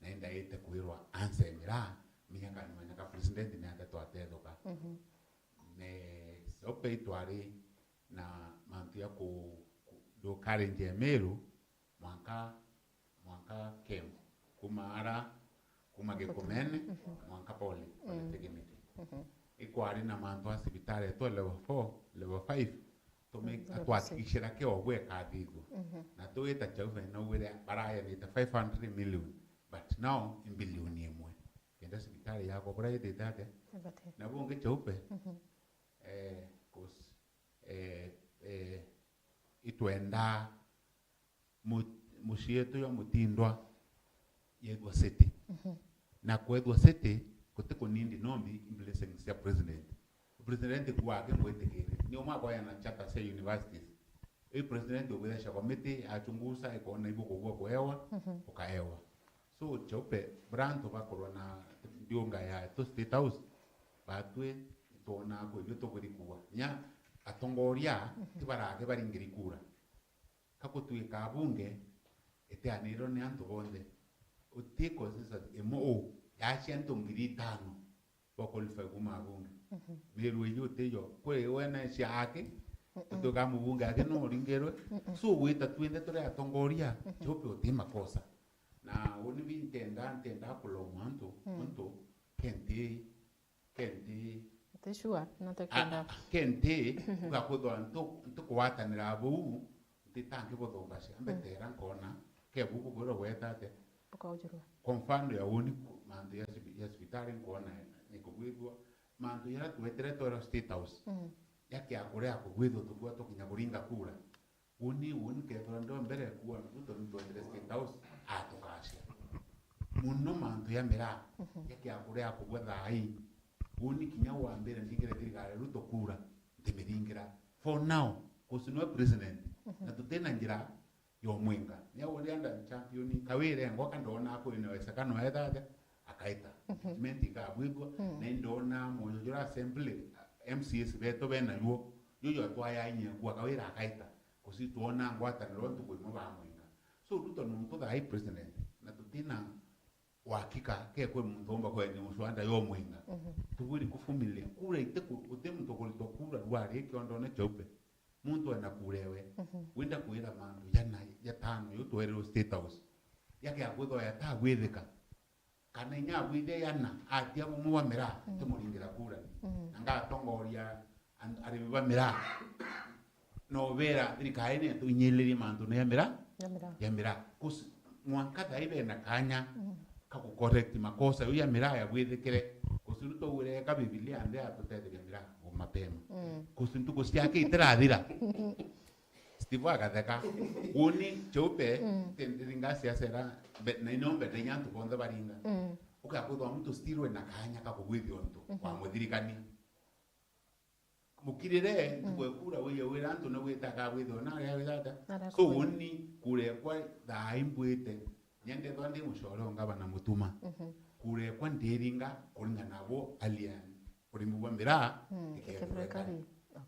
na ndaite kwirwa anse mira minyaka ni manyaka president ni anda to atedoka ne sope twari na mantu ya ku do karenje meru manka mwaka Kemu kumara kuma Gikomene mwaka Poli Polytechnic ikwari na mantu asibitari to level 4 level 5 to make atwakishira ke ogwe kadhigo na to eta chauve no were baraya ni 500 million but now in billion imwe kenda sibitari yako bora de date na bunge chaupe kus itwenda musietu ya mutindwa yedwa city na kwedwa city kutiko nindi nombi blessings ya president kwake mwetekere ni omako yana chata sa universities president obedesha committee achunguza ikaona ibuko kwa hewa ukaewa so chope branto bakorona bionga ya to state house batwe tona ko ibyo kurikuwa nya atongoria tibarage baringirikura kakutwika abunge eteaniro ni antu bonde utiko sasa emo yacia ntongiri 5 bakolifa kuma abunge meru yote yo kwe wena ciake tutoka mubunge ake no ringero so weta twende tore atongoria chope utima kosa na woni bintenda kulomanto manto kente teshua natakenda kente ugakodwa nto kwatanira abu titange bodongasha ambetera nkona ke buku boro wetate ukaujurwa konfando ya woni mandu ya hospitali nkona nikugwidwa mandu ya twetere toro state house yake akore akugwidwa tukwa tokinyaburinga kura woni ke tondo mbere kuwa uto ndo state house atukasha muno mandu ya mera yake akore akugwetha ai woni kinya wa mbere ndingire thirikari ruto kura ndimiringira for now kusinwa president na tutena njira yo mwenga nya wori anda champion kawire ngoka ndona ko inaweza kano ethate akaita menti ka bwibwa na ndona moyo jura assembly MCS beto bena yo atwaya nya kwa kawira akaita kusituona ngwata nronto ko mo ba mwenga so ruto no the high president na tutena wakika ke kwe mthomba kwa ni muswanda yo mwenga tuburi kufumilia kura ite mtu kulitokura rwari kiondo chope muntu anakurewe wenda kuira mandu yana ya tano yotwerero state house yake agwetho ya ta gwithika kana nya gwithe yana atia mu wamera tumuringira kura anga tongoria ari bamera no vera thirikari ne tunyeliri mandu ne yamera kus mwankatha ibe na kanya kaku correct makosa yo yamera ya gwithikire kusuruto ure ka biblia ande atutetheria mira mapema kusuntu kusiake itirathira Steve akatheka uni chope tendiringa siasera na inombe nyantu konza baringa ukakuthwa mtu stirwe na kanya kakugwithio ntu kwa muthirikani mukirire kwekura wira ntu no gwitaka gwithio na ya withata so uni kure kwa thaimbwite nyende twandi mushoro ngabana mutuma kure kwa ndiringa kuringa nabo alian kurimbuwa mira ikefrekari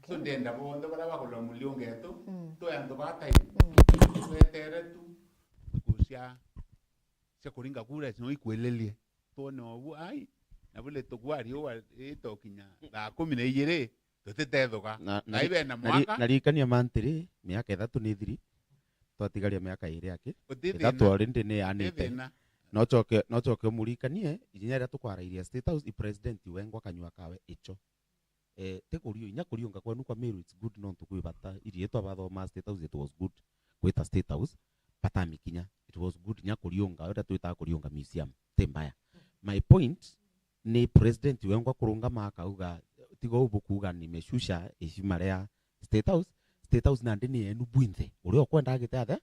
so ndenda bondo bara bakola muliongeto to yando batai wetere tu kusia se kuringa kura no ikwelelie to no ai na bule to gwari o to kinya da 12 to tetethoka na ibe na mwaka na rikania mantiri miaka 3 ni thiri twatigaria miaka 2 yake 3 already ni anite no choke murikanie inya ria tukwarairia state house president wengwa kanywa kawe icho tekurio inya kurionga kwanu kwa Meru it's good not to kwibata irie to bathoma state house it was good kwita state house pata mikinya it was good nya kurionga ora twita kurionga museum tembaya my point ni president wengwa kurunga makauga tigo ubukuga ni meshusha ishimaria state house na ndini enu bwinthe uri okwenda agitathe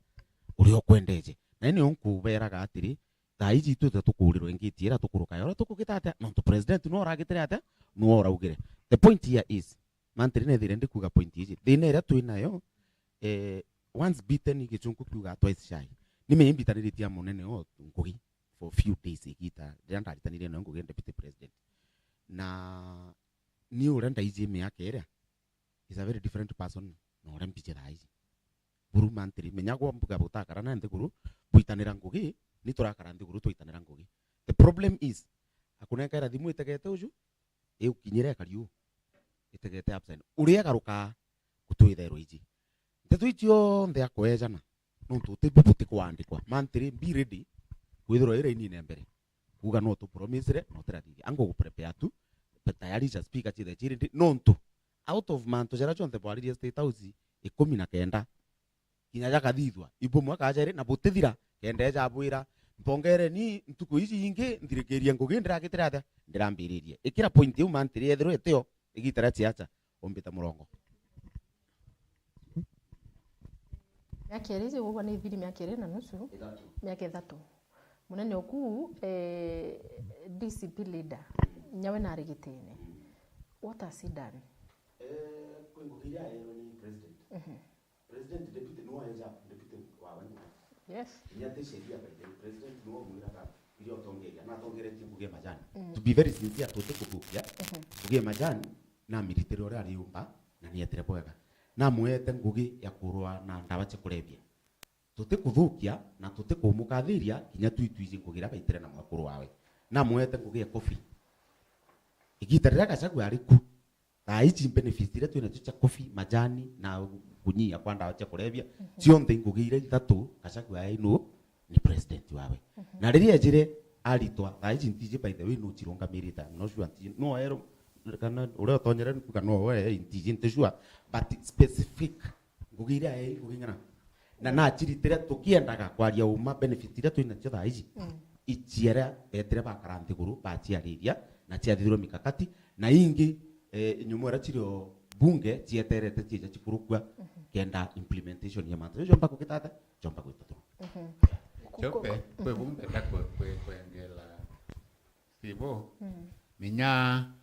uri okwendeje na ni onkuberaga atiri taiji tu tukurirwo ngitiira tukuruka yora tukugitata no to president no ragitire ate no raugire the point here is mantri ne thire ndikuga point iji thine ira twinayo once beaten igichunku kuga twice shy ni me imbitaniritia munene o ngugi for few days igita ndanda ritanire no ngugi deputy president na ni urenda iji me yake is a very different person no rempiche raiji buru mantri menyagwa mbuga butakara na ndikuru buitanira ngugi ni turakara ndiguru twitanira ngugi the problem is akuna kaira thimu itegete uju kinyire kariu itegete absent uria garuka gutwitherwo iji ntetu icio nthe akwejana no tuti bubuti kwandikwa mantiri be ready kwithirwo ira inine mbere kuga no tu promise no tirathi ango prepare tu tayari ja speaker chithe chiri no ntu out of manto jara chonte bwari State House 19 kinya jakathithwa ibo mwaka ajere na butithira kende ja bwira mbongere ni ntuku ici ingi nthirikiria ngugi ndirakitira atha ndirambiririe ikira point yu mantiri ethirwo etio igitara chiacha ombita murongo miaka iri igwa ni thiri miaka iri na nusu miaka 3 munene oku DCP leader nyawe na rigitine what has he done kwingukiria yero ni president president deputy no aja deputy wa wanyu yes yate sheria by the president no mwira ka iyo tongeria na tongere tinguge majani to be very sincere to take kubukia kuge majani na military ora ariumba na ni etere bwega na mwete ngugi ya kurwa na ndawa che kulebia tuti kuthukia na tuti kumukathiria kinya tuituije ngugira baitere na mwakuru wawe na mwete ngugi ya coffee igitarira gacagu ariku ta ichi benefits ire twina tucha coffee majani na kunyia kwa ndawa che kulebia cionthe ngugire ithatu gacagu ainu ni president wawe na riria jire aritwa ta ichi ntije by the way no chirunga mirita no sure no ero kana ure tonyere kuka no we ntije ntejua but specific ngugire ai ngugingana na chiritire tukiendaga kwaria uma benefit ira twina cio tha ici ichiera betere bakaranthi guru bachiariria na chiathirwo mikakati na ingi nyumwera chirio bunge chieterete chija chikurukwa kenda implementation ya mantra jomba kukitata jomba kwitatu chope kwe bunge ndako kwengela sibo minya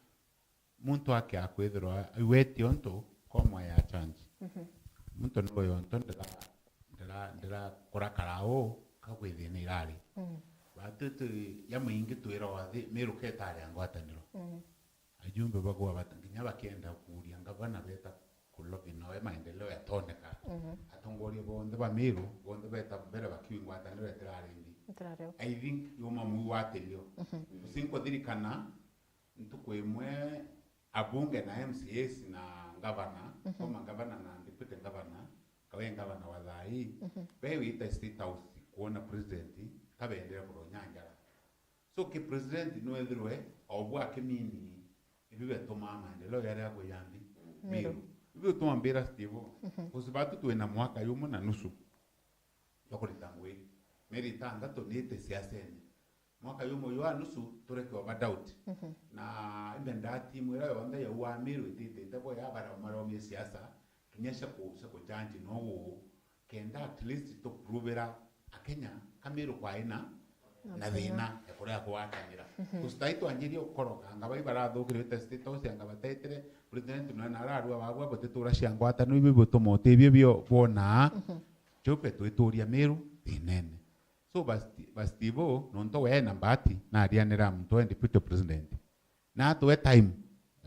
muntu ake akwithirwa iweti onto komwa ya change muntu no yonto ndira kurakarao kagwithini irari batutu ya mwingi twira wathi miruketa ari angwataniro ajumbe bagwa batanginya bakenda kuria ngabana beta kulobi no maendeleo ya toneka atongoria bonde ba miru bonde beta bere bakiungwataniro etirari ndi I think yoma muwatelio usinko dirikana ntuko imwe abunge na MCS na governor kama governor na deputy governor kawe governor wa thai wewe ita State House kuona president kabendera bro nyangara so ki president no ethirwe obwa kimini ibibe toma maendeleo yale yako yambi miru ibibe toma mbera stivo kusibatu tuena mwaka yumo na nusu yokulitangwe meri tandatu nite siasene mwaka yumo yo nusu tureke over doubt na ibenda timu ira yonda ya uamiru itite tebo ya bara maro mi siasa tunyesha ko se ko janji no kenda at least to provera akenya kamiru kwa ina na thina ekore akwakanira kustaito anjiri okoroka ngaba ibara thukire State House ngaba tetere president no na ararua bagwa botetura ciangwata no ibibo tomote ibyo bona chope tuituria miru inene so bastivo nonto we na mbati na arianira mtu deputy president na tuwe time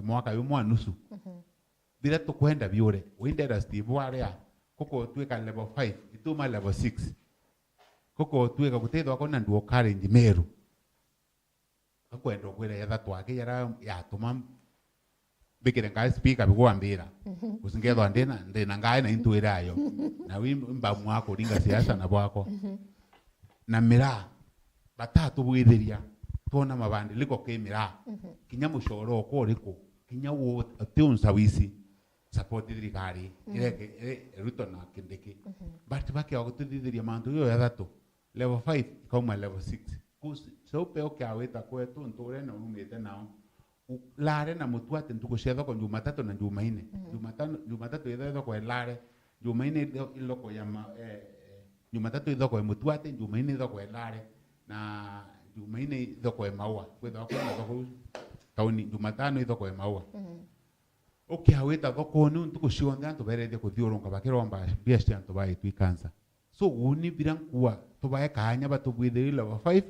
mwaka yumo nusu bila tukwenda biure windera stivo area koko tuweka level 5 ituma level 6 koko tuweka kutethwa kona nduo challenge meru akwenda kwira yatha twake yara yatuma bikire ngai speaker bigwambira usingethwa ndina ngai na intuira ayo na wimba mwako ringa siasa na bwako na mira batatu bwithiria tona mabandiliko ke mira kinya mushoro ko riko kinya wo tionsa wisi support thirikari ireke ruto na kindiki but baki agutithithiria mantu yo ya thatu level 5 koma level 6 kus so pe okay aweta kwetu ntore na umete nao lare na mutuate ntuko shedho ko Jumatatu na Jumaine Jumatatu yedho ko lare Jumaine iloko ya Jumatatu ithoko mutuate Jumaine ithoko elare na Jumaine ithoko maua kwetha ko ithoko tauni Jumatano ithoko maua okay aweta thoko nu ntuko cionthe antu berede kuthiurunga bakiromba biashara antu bai twikansa so uni birankuwa tubae kanya batubwithiri level 5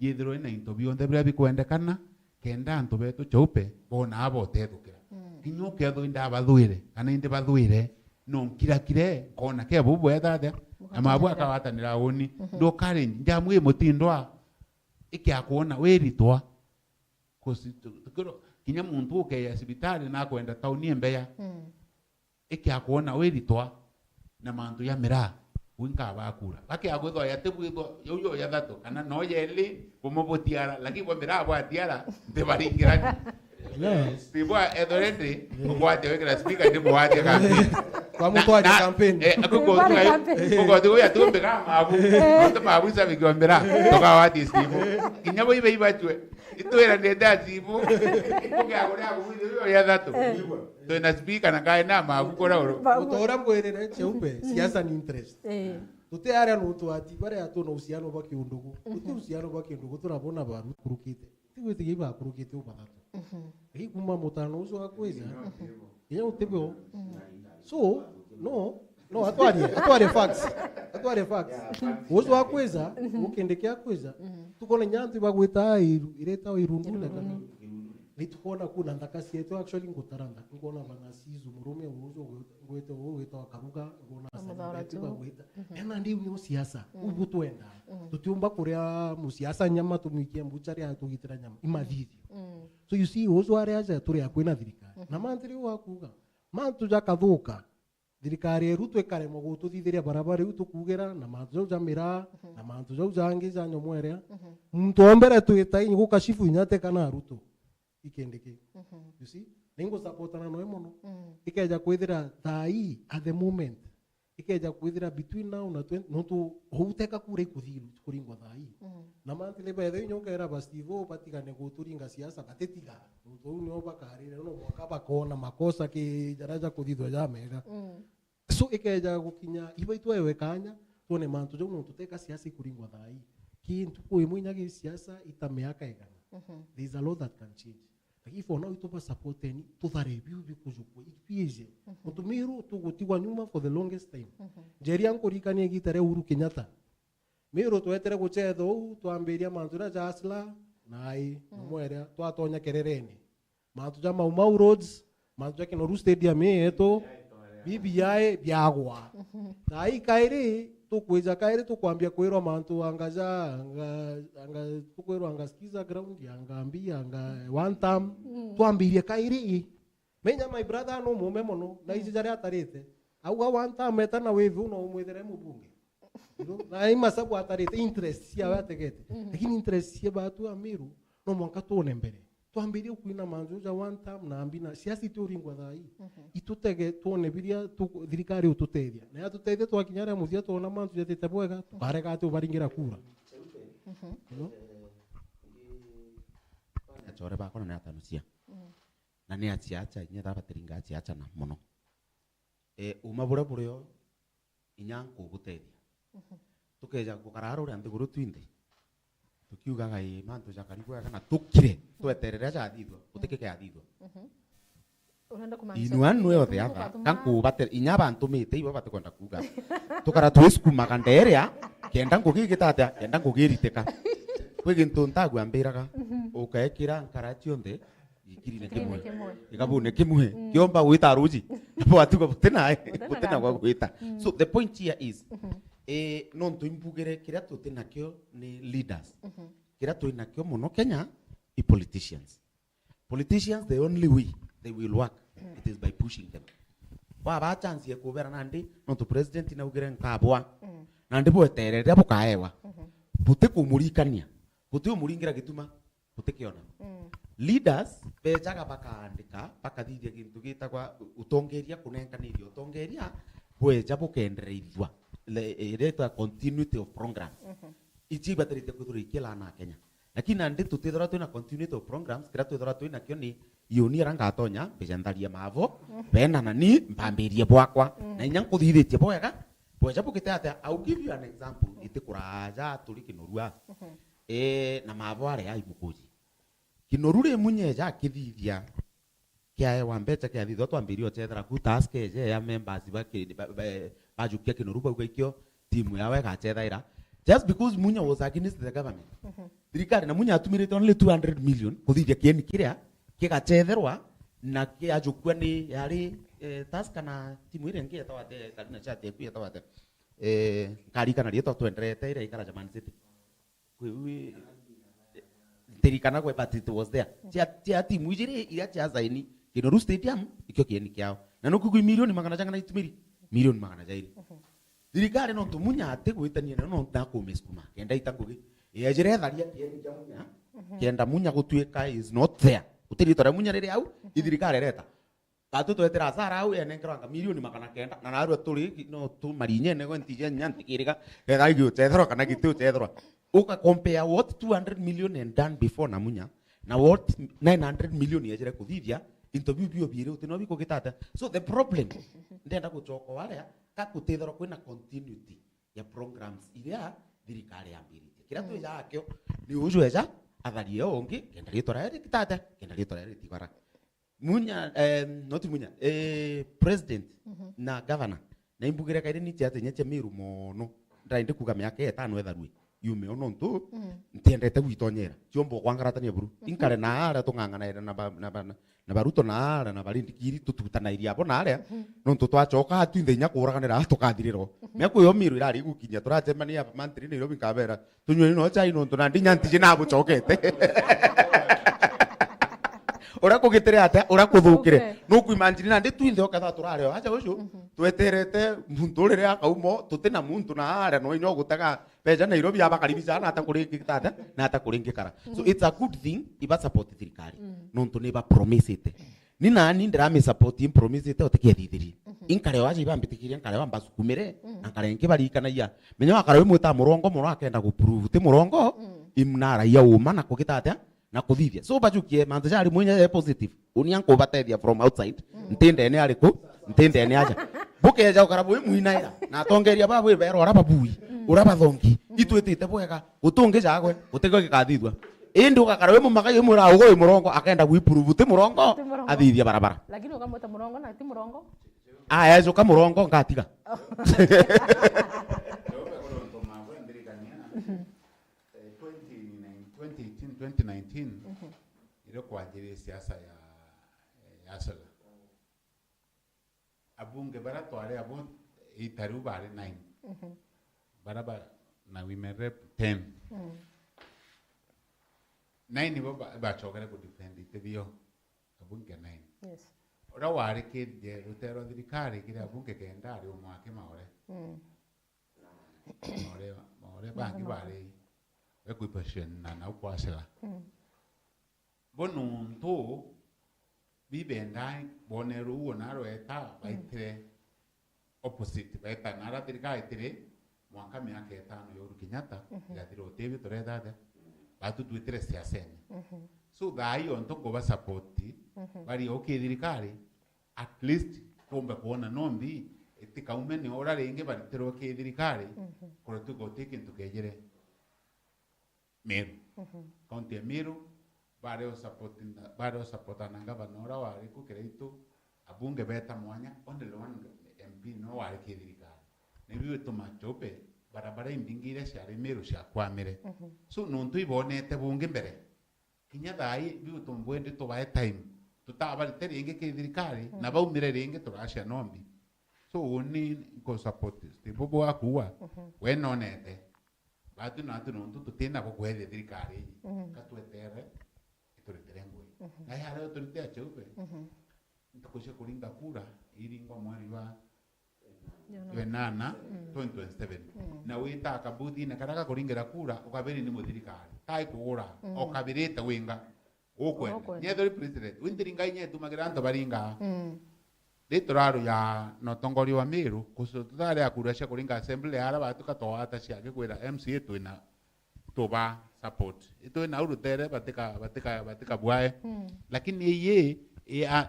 yithiro ina into bionde bira bikwendekana kenda antu betu chaupe bona abo tethukira kinyo ketho inda bathuire kana inde bathuire no nkira kona ke bubu ethathe amabu akawatanira uni ndo kare njamwe mutindwa ikia kuona weritwa kosi tukiro kinya muntu ke ya sibitari na kwenda tauni Mbeya ikia kuona weritwa na mantu ya mira winka bakura baki agutho ya tebwitho yo ya thatu kana no yeli kumubutiara lakini kwambira abwatiara ndebaringirani sibwa edorende kwate wekera speaker ndi mwate kambi kwa mtu wa campaign kuko tu ya tu mbega mabu ndo mabu sabe kwambira toka wati sibu inyabo ibe ibachwe itwera ndenda sibu kugagoria kuwizo ya thatu to na speaker na kaina mabu kora oro utora mwerere cheupe siasa ni interest tute area no twati bare atu no usiano ba kiundugu tute usiano ba kiundugu turabona baru kurukite tigwete giba kurukite ubatatu kuma mutano uso akweza iya utebeo so no atware facts uso akweza ukendekea kweza tukona nyanzi bagweta ireta irundunda kana nituona kuna ndakasi yetu actually ngotaranda ngona banasizu murume uzo gwete weta wakaruga ngona sasa gweta ena ndi ni siasa ubutwenda tutiumba kuria musiasa nyama tumikie mbuchari atugitira nyama imathithio so you see uzo area za turi akwena thirikari na mantiri wakuga mantu jakathuka thirikari erutwe kare mogo tuthithiria barabara yu tukugera na mantu jamira na mantu jangi za nyomwerea muntu ombere tuitai gukashifu inyate kana ruto ikendeke you see ningo supportana no emono ikeja kwithira thai at the moment ikeja kwithira between now na 20 no tu houteka kure kuthiru kuringwa thai na mantile bethe nyongera bastivo patikane guturinga siasa batetiga to unyo bakarire no mwaka bakona makosa ki jaraja kuthithwa ja mega so ikeja gukinya ibaitwa ewe kanya tuone mantu jo no tuteka siasa kuringwa thai kintu kuimunya gi siasa itameaka egana there is a lot that can change. Lakini for now itoba supporteni tutharebiu bikujukwa ipieze mutumiru tugutigwa nyuma for the longest time jeria nkurikanie gitare Uhuru Kenyatta miro twetere guchetho twambiria mantura jasla nai nomweria twatonya kerereni mantu ja Mau roads mantu ja Kinoru stadium yeto BBI byagwa nai kairi tukwiza kairi tukwambia kwirwa mantu anga tukwirwa anga skiza ground anga ambia anga one time tuambirie kairi menya my brother no mume mono na izi jari atarite au one time etana wevi uno umwethere mubunge na ima sabu atarite interest sia wategete lakini interest sia batu amiru no mwanka tuone mbere tuambirie kuina manzu ja one time na ambina siasi turingwa thai itutege tuone biria thirikari ututethia na yatutethia twakinyara muthia tuona manzu yatete bwega tukareka tu baringira kura chore bakona na tanusia na ni achiacha inyetha batiringa achiacha na muno uma bure buryo inyanku gutethia tukeja gukarara uri anthiguru twinde tukiuga gai mantu jakaribwa kana tukire tweterera jathithwa utikike athithwa Unaenda kumaanisha inuanu yothe ava kanku bate inya bantu mite ibo bate kwenda kuga tukara twiskuma kanderia kenda ngugigitatia kenda ngugiriteka kwi gintu ntagwa mbiraga ukaekira nkarachi onthe ikirine kimwe ikabune kimwe kiomba gwita ruji hapo atuko butena kwa gwita so the point here is no ntuimbugire kiria tutina kio ni leaders kiria tuina kio muno Kenya i politicians the only way they will work it is by pushing them wa ba chance ye kubera nandi no to president na ugire nkabwa nandi bweterere bukaewa bute kumurikania bute umuringira gituma bute kiona leaders bejaga bakaandika bakathithia gintu gitagwa utongeria kunenganirio utongeria bweja bukendereithwa le continuity of programs ichi baterite kuthura ikela na Kenya lakini andi tutithora twina continuity of programs kira twithora twina kio ni yoni ranga atonya bejandaria mavo bena nani mbambirie bwakwa na inya kuthithitie bwega bweja bukite ata I'll give you an example itikuraja turi Kinorua na mavo are ai mukuji Kinorure munyeja kithithia kia wambecha kia thitho twambirio chethera ku task eje ya members bajukia Kinoru baugikio timu yawe gachethaira just because munya was against the government thirikari na munya atumirite only 200 million kuthithia kieni kiria kigachetherwa na kiajukua ni yari task na timu ile ngie tawate kana chate ku tawate kari kana rieto twenderete ire ikara jamani city kwi thirikana kwa but it was there tia timu ijire ira cha zaini Kinoru stadium ikyo kieni kiao na nukugu milioni magana janga na itumiri milioni magana jairi thirikari no tumunya ate gwitania no ndakumesukuma kenda itangugi yejire tharia kiendi munya kenda munya gutuika is not there utiri tore munya riri au ithirikari reta batu twetera sara au ene nkranga milioni makana kenda na naru turi no tu marinye ne go ntije nyanti kiriga ega igyo tethro kana gitu tethro uka compare what 200 million and done before na munya na what 900 million yejire kuthithia interview bio bire utino biko gitata so the problem ndenda guchoko wale kakutethero kwina continuity ya programs iria thirikari yambiritie kira tu yakyo ni ujweja atharie ongi kenda ritora ri kitata kenda ritora ri tigara munya not munya president na governor na imbugire kaire ni tiate nyeche miru mono ndainde kuga miaka 5 etharui yume ono ntu ntendete gwitonyera ciombo kwangaratania buru inkare na ara tungangana na baruto na ara na barindi kiri tututanairia abo na ara no ntu twachoka atu ndenya kuraganira tukathiriro meko yo miru irari gukinya turacemania mantri ni robi kabera tunywe no chai no ntu na ndinyanti na buchokete ora kugitere ate ora kuthukire no kuimanjiri na ndi twinthe okatha turare acha ucio tweterete muntu rire akaumo tutina muntu na ara no inyo gutaga peja Nairobi abakaribisha na atakuringi tata na atakuringi kara so it's a good thing iba support thirikari no ntu ne ba promise ite ni nani ndira me support in promise ite otekia thithiri inkare waje ibambitikiria nkare wamba sukumire ankare nki bari kana ya menyo akare we muta murongo muno akenda ku prove te murongo imnara ya uma na kugitata na kuthithia so bajukie manzari mwenye positive unianko batethia from outside ntinde ene ariku ntinde ene aja bukeja ukarabu muinaira na tongeria babu ibero araba bui uraba thongi itwetite bwega utunge jagwe utego gikathithwa indi ukakarawe mumagai mura ugo murongo akenda guiprove te murongo athithia barabara lakini ukamweta murongo na ti murongo ejo ka murongo ngatiga 2019 ile kuanjiria siasa ya Asala abunge bara tware abo itaru bare 9 baraba na women rep 10 9 bo ba chokere ku defend ite bio abunge 9 yes ora ware ke je rutero thirikari kire abunge kenda ari umwake maore maore bangi bare equipation na ukwasela bonuntu bibendai boneru wonaro eta baitire opposite baita nara thirikari tire mwaka miaka 5 yoru Kenyatta gatire otebi torethate batu twitire siaseni so thai onto go ba support bari okithirikari at least tombe kuona nombi etikaume ni ora renge bari tiro okithirikari kore tu go take into kejere Meru county ya Meru bare supporta na gavana wari ku kireitu abunge beta mwanya onde one MP no wari kithirikari ne biwe tumachope barabara imbingire shari Meru sha kwamire so nuntu ibonete bunge mbere kinya thai biwe tumbwende to by time tutaba ringe kithirikari na baumire ringe turasha nombi so oni ko support stibobo akuwa we nonete batu na tu nuntu tutena ko kwethe thirikari katwetere itureterengwe na yale turite achope ntakusha kulinga kura iringo mwari wa wenana 2027 na wita kabuthi na karaka kuringira kura ukabiri ni muthirikari tai kugura okabirite winga okwe nyethori president windiringa nye tumagira ndo baringa Litoraro ya notongori wa Meru kusutare akura sha kuringa assembly ara batu katoata cia gikwira MCA twina toba support ito na urutere batika bwae lakini ye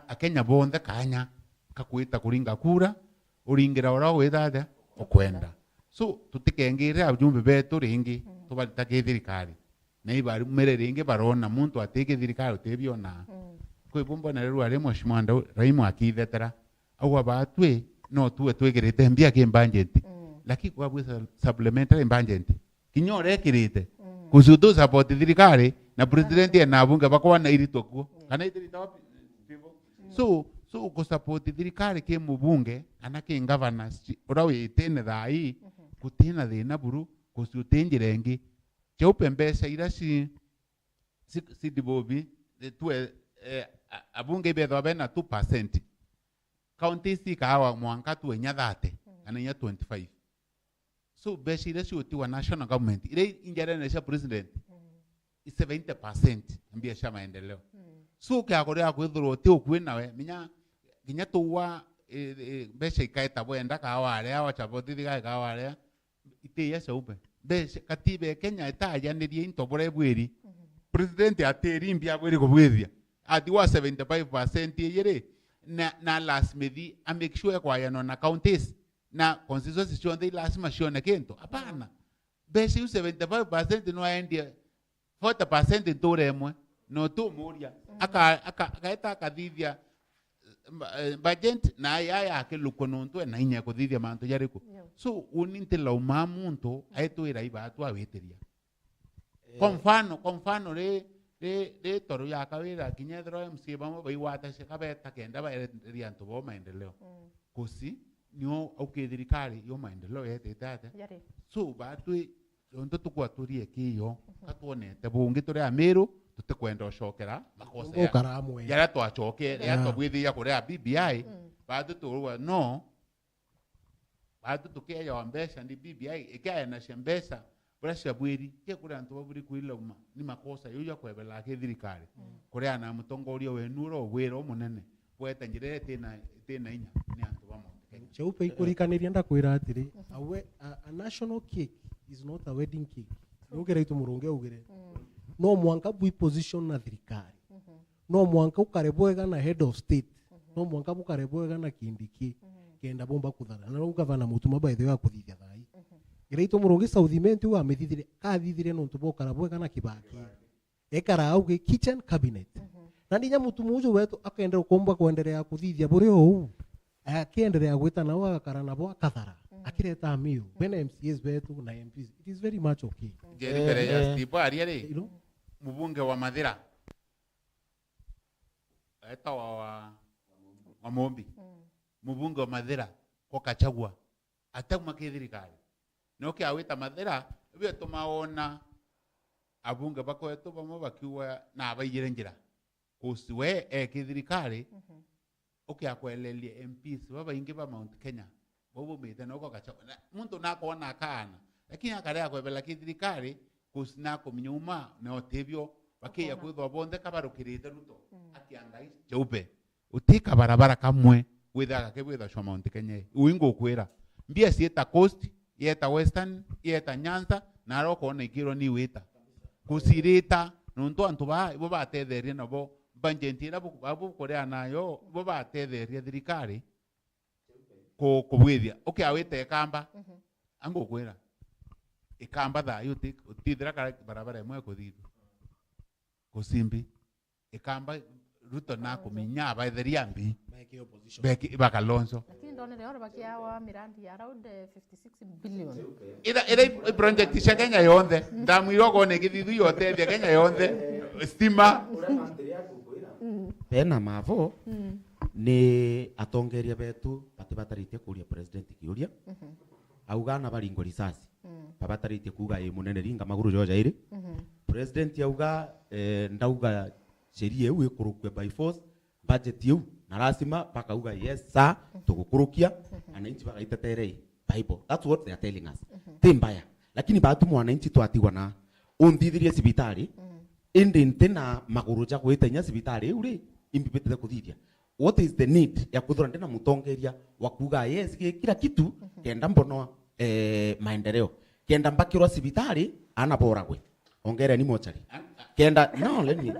akenya bonde kanya kakwita kuringa kura uringira ora wethada okwenda so tutikengire abjumbe betu ringi tubalita thirikari na ibari mere ringi barona muntu ateke thirikari utebiona kwe bomba na rero ari mwashimanda raimu akithetera au abatwe no tuwe twegirite mbia ke budget lakini kwa bwisa supplementary budget kinyore kirite kuzudo support thirikari na president na bunge bakwa na irito ko kana itirita wapi so ko support thirikari ke mubunge anake governors urawe itene thai kutina thina buru kusutenjirengi cheupe mbesa ira si dibobi tuwe abunge betho bena 2% county si kawa mwanka tu enya 30 kana nya 25 So beshi ile shuti wa national government ile injara na president is 70% ambia sha maendeleo. So kia korea kwithuro ti ukwe nawe minya tuwa beshi ikaita bwenda kawale awa chaboti diga kawale ite ya saupe beshi katibe Kenya itajaniriye intobore bwiri president ateri mbia bwiri kubwithia ati wa 75% yere na last methi a make sure kwa yano na counties na constituency chonde lazima shione kento hapana beshi 75% no aendie 40% ntoremwe no tu muria akaita akathithia budget na ya ke lukononto na inya kuthithia manto yariko so uninte la umamuntu aitwira ibatu awitiria kwa mfano le toru ya kawira kinyedro MC bamo baiwata shikabeta kenda ba rianto bo maendeleo kusi nyo ukithirikari yo maendeleo yete tata so batwi onto tukwa turie kiyo katwonete bungi turi amiru tutikwenda ucokera makosa yara twacoke ya twithia kuria BBI bado turuwa no bado tukeya wa mbesha ndi BBI ikaya na shembesa brasha bwiri ke kuria ntu baburi kuila uma ni makosa yo yakwebela kithirikari kuria na mutongoria wenuro wero munene weta njire tena inya ni antu bamo cheupe ikurikaniria ndakwira atiri a national cake is not a wedding cake yogera itu murunge ugire no mwanka bui position na thirikari no mwanka ukarebwega na head of state no mwanka ukarebwega na kindiki kenda bomba kuthara na gavana mutuma by the way akuthithia thai gira itu murunge southiment wa mithithire kathithire no ntubo karabwega na kibaki ekara auge kitchen cabinet na ndinya mutumu ujo wetu akaenda kuomba kuendelea kuthithia bure ou akiendelea gwita na wakara nabo akathara akireta amio bena MCAs betu na MPs it is very much okay jeri bere ya stipo ariere mubunge wa Mathira eta wa Mombi mubunge wa Mathira ko Kachagua atakuma kithirikari no kia wita Mathira byo tumaona abunge bako eto bamo bakiwa na abayire njira kusiwe kithirikari okay akwelelie MPs baba ingi ba Mount Kenya bobo mete noko Kachagua muntu nakona kana lakini akarea kwebela kithirikari kusina kumnyuma na otebyo bakiya kwithwa bonde kabarukirite ruto akiangai cheupe utika barabara kamwe witha kebwitha shwa Mount Kenya uingo kwira mbia sieta coast yeta western yeta Nyanza na roko na ikiro ni wita kusirita nuntu antu bo batetheria nabo banjentira babu korea nayo bo batetheria thirikari ko kubwithia okay awite kamba ango kwira ikamba tha yutik utithira barabara imwe kuthithu kusimbi ikamba ruto na kuminya batheria mbi beki bakalonzo lakini ndone leo bakiawa mirandi ya around 56 billion ida project ya Kenya yonde ndamwiro gone githithu yote ya Kenya yonde stima pena mavo ni atongeria betu batibatarite kuria president kiuria augana baringo risasi babatarite kuga munene ringa maguru joja iri president yauga ndauga sheria eu ikurukwe by force budget eu na lazima bakauga yes sir tugukurukia ananchi bagaiteterei bible that's what they are telling us timbaya lakini batu mwananchi twatiwa na undithirie sibitari indi ntena maguru ja gwitenya sibitari uri imbipete kuthithia what is the need ya kuthura ndena mutongeria wa kuga yes kila kitu kenda mbono maendeleo kenda mbakirwa sibitari anaboragwe ongera ni mochari kenda no let me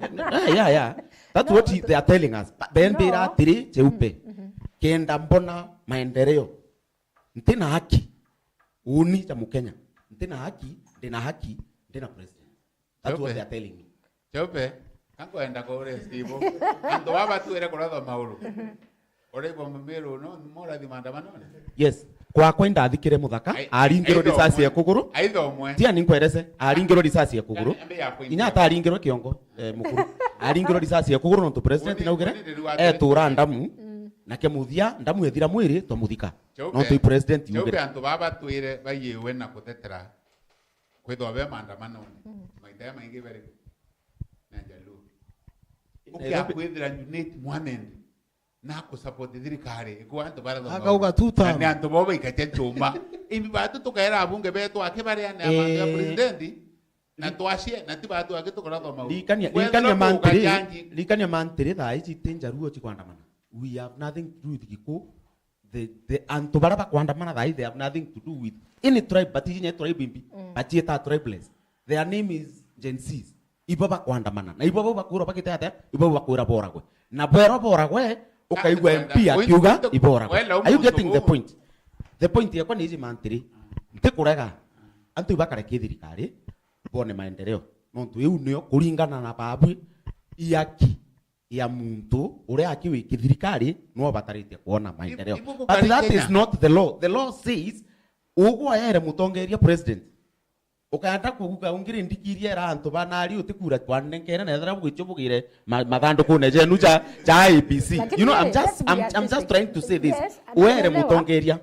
yeah that's what they are telling us then bira tiri cheupe kenda mbona maendeleo ntena haki uni cha mukenya ntena haki ndena president that's what they are telling me cheupe kango enda kore stivo ando baba tu era korado mauru ore bombero no mora di mandamano yes kwa kwenda athikire muthaka aringiro risasi ya kuguru aithomwe tia ninkwerese aringiro risasi ya kuguru inya ta aringiro kiongo mukuru aringiro risasi ya kuguru no to president naugire tura ndamu na kemuthia ndamu ethira mwiri to muthika no to president yugire cheupe antu baba tuire bayewe na kutetera kwithwa be mandamano maitaya maingi bere na jalu ukia kwithira unit mwanende na ku support thirikari ku antu bara thoma Akauga tuta. ni antu bobo ikache chuma imbi batu tukaera abunge betu akibare na ya president na twashie na ti batu akitukora thoma likania mantiri tha ici tinjaruo chikwandamana. We have nothing to do with Gikuyu. The antu bara bakwandamana tha they have nothing to do with any tribe, but ici tribe imbi but yeta tribeless. Their name is Gen Zs. Ibo bakwandamana na ibo bakura bakite ate ibo bakwira boragwe na boragwe ukaigwa MP akiuga iboragwe. Are you getting the point? The point yakwa ni ici mantiri ntikurega antu ibakare kithirikari bone maendeleo nontu iu nio kuringana na babu iaki ya muntu uria akiwi kithirikari no bataritie kuona maendeleo. But that is not the law. The law says ugwa ere mutongeria president ukanda kuguka ungiri ndikirie ra antu banari utikura twanengera na thara bugicubugire mathandu kuneje nuja cha ABC. You know, I'm just trying to say this. Were mutongeria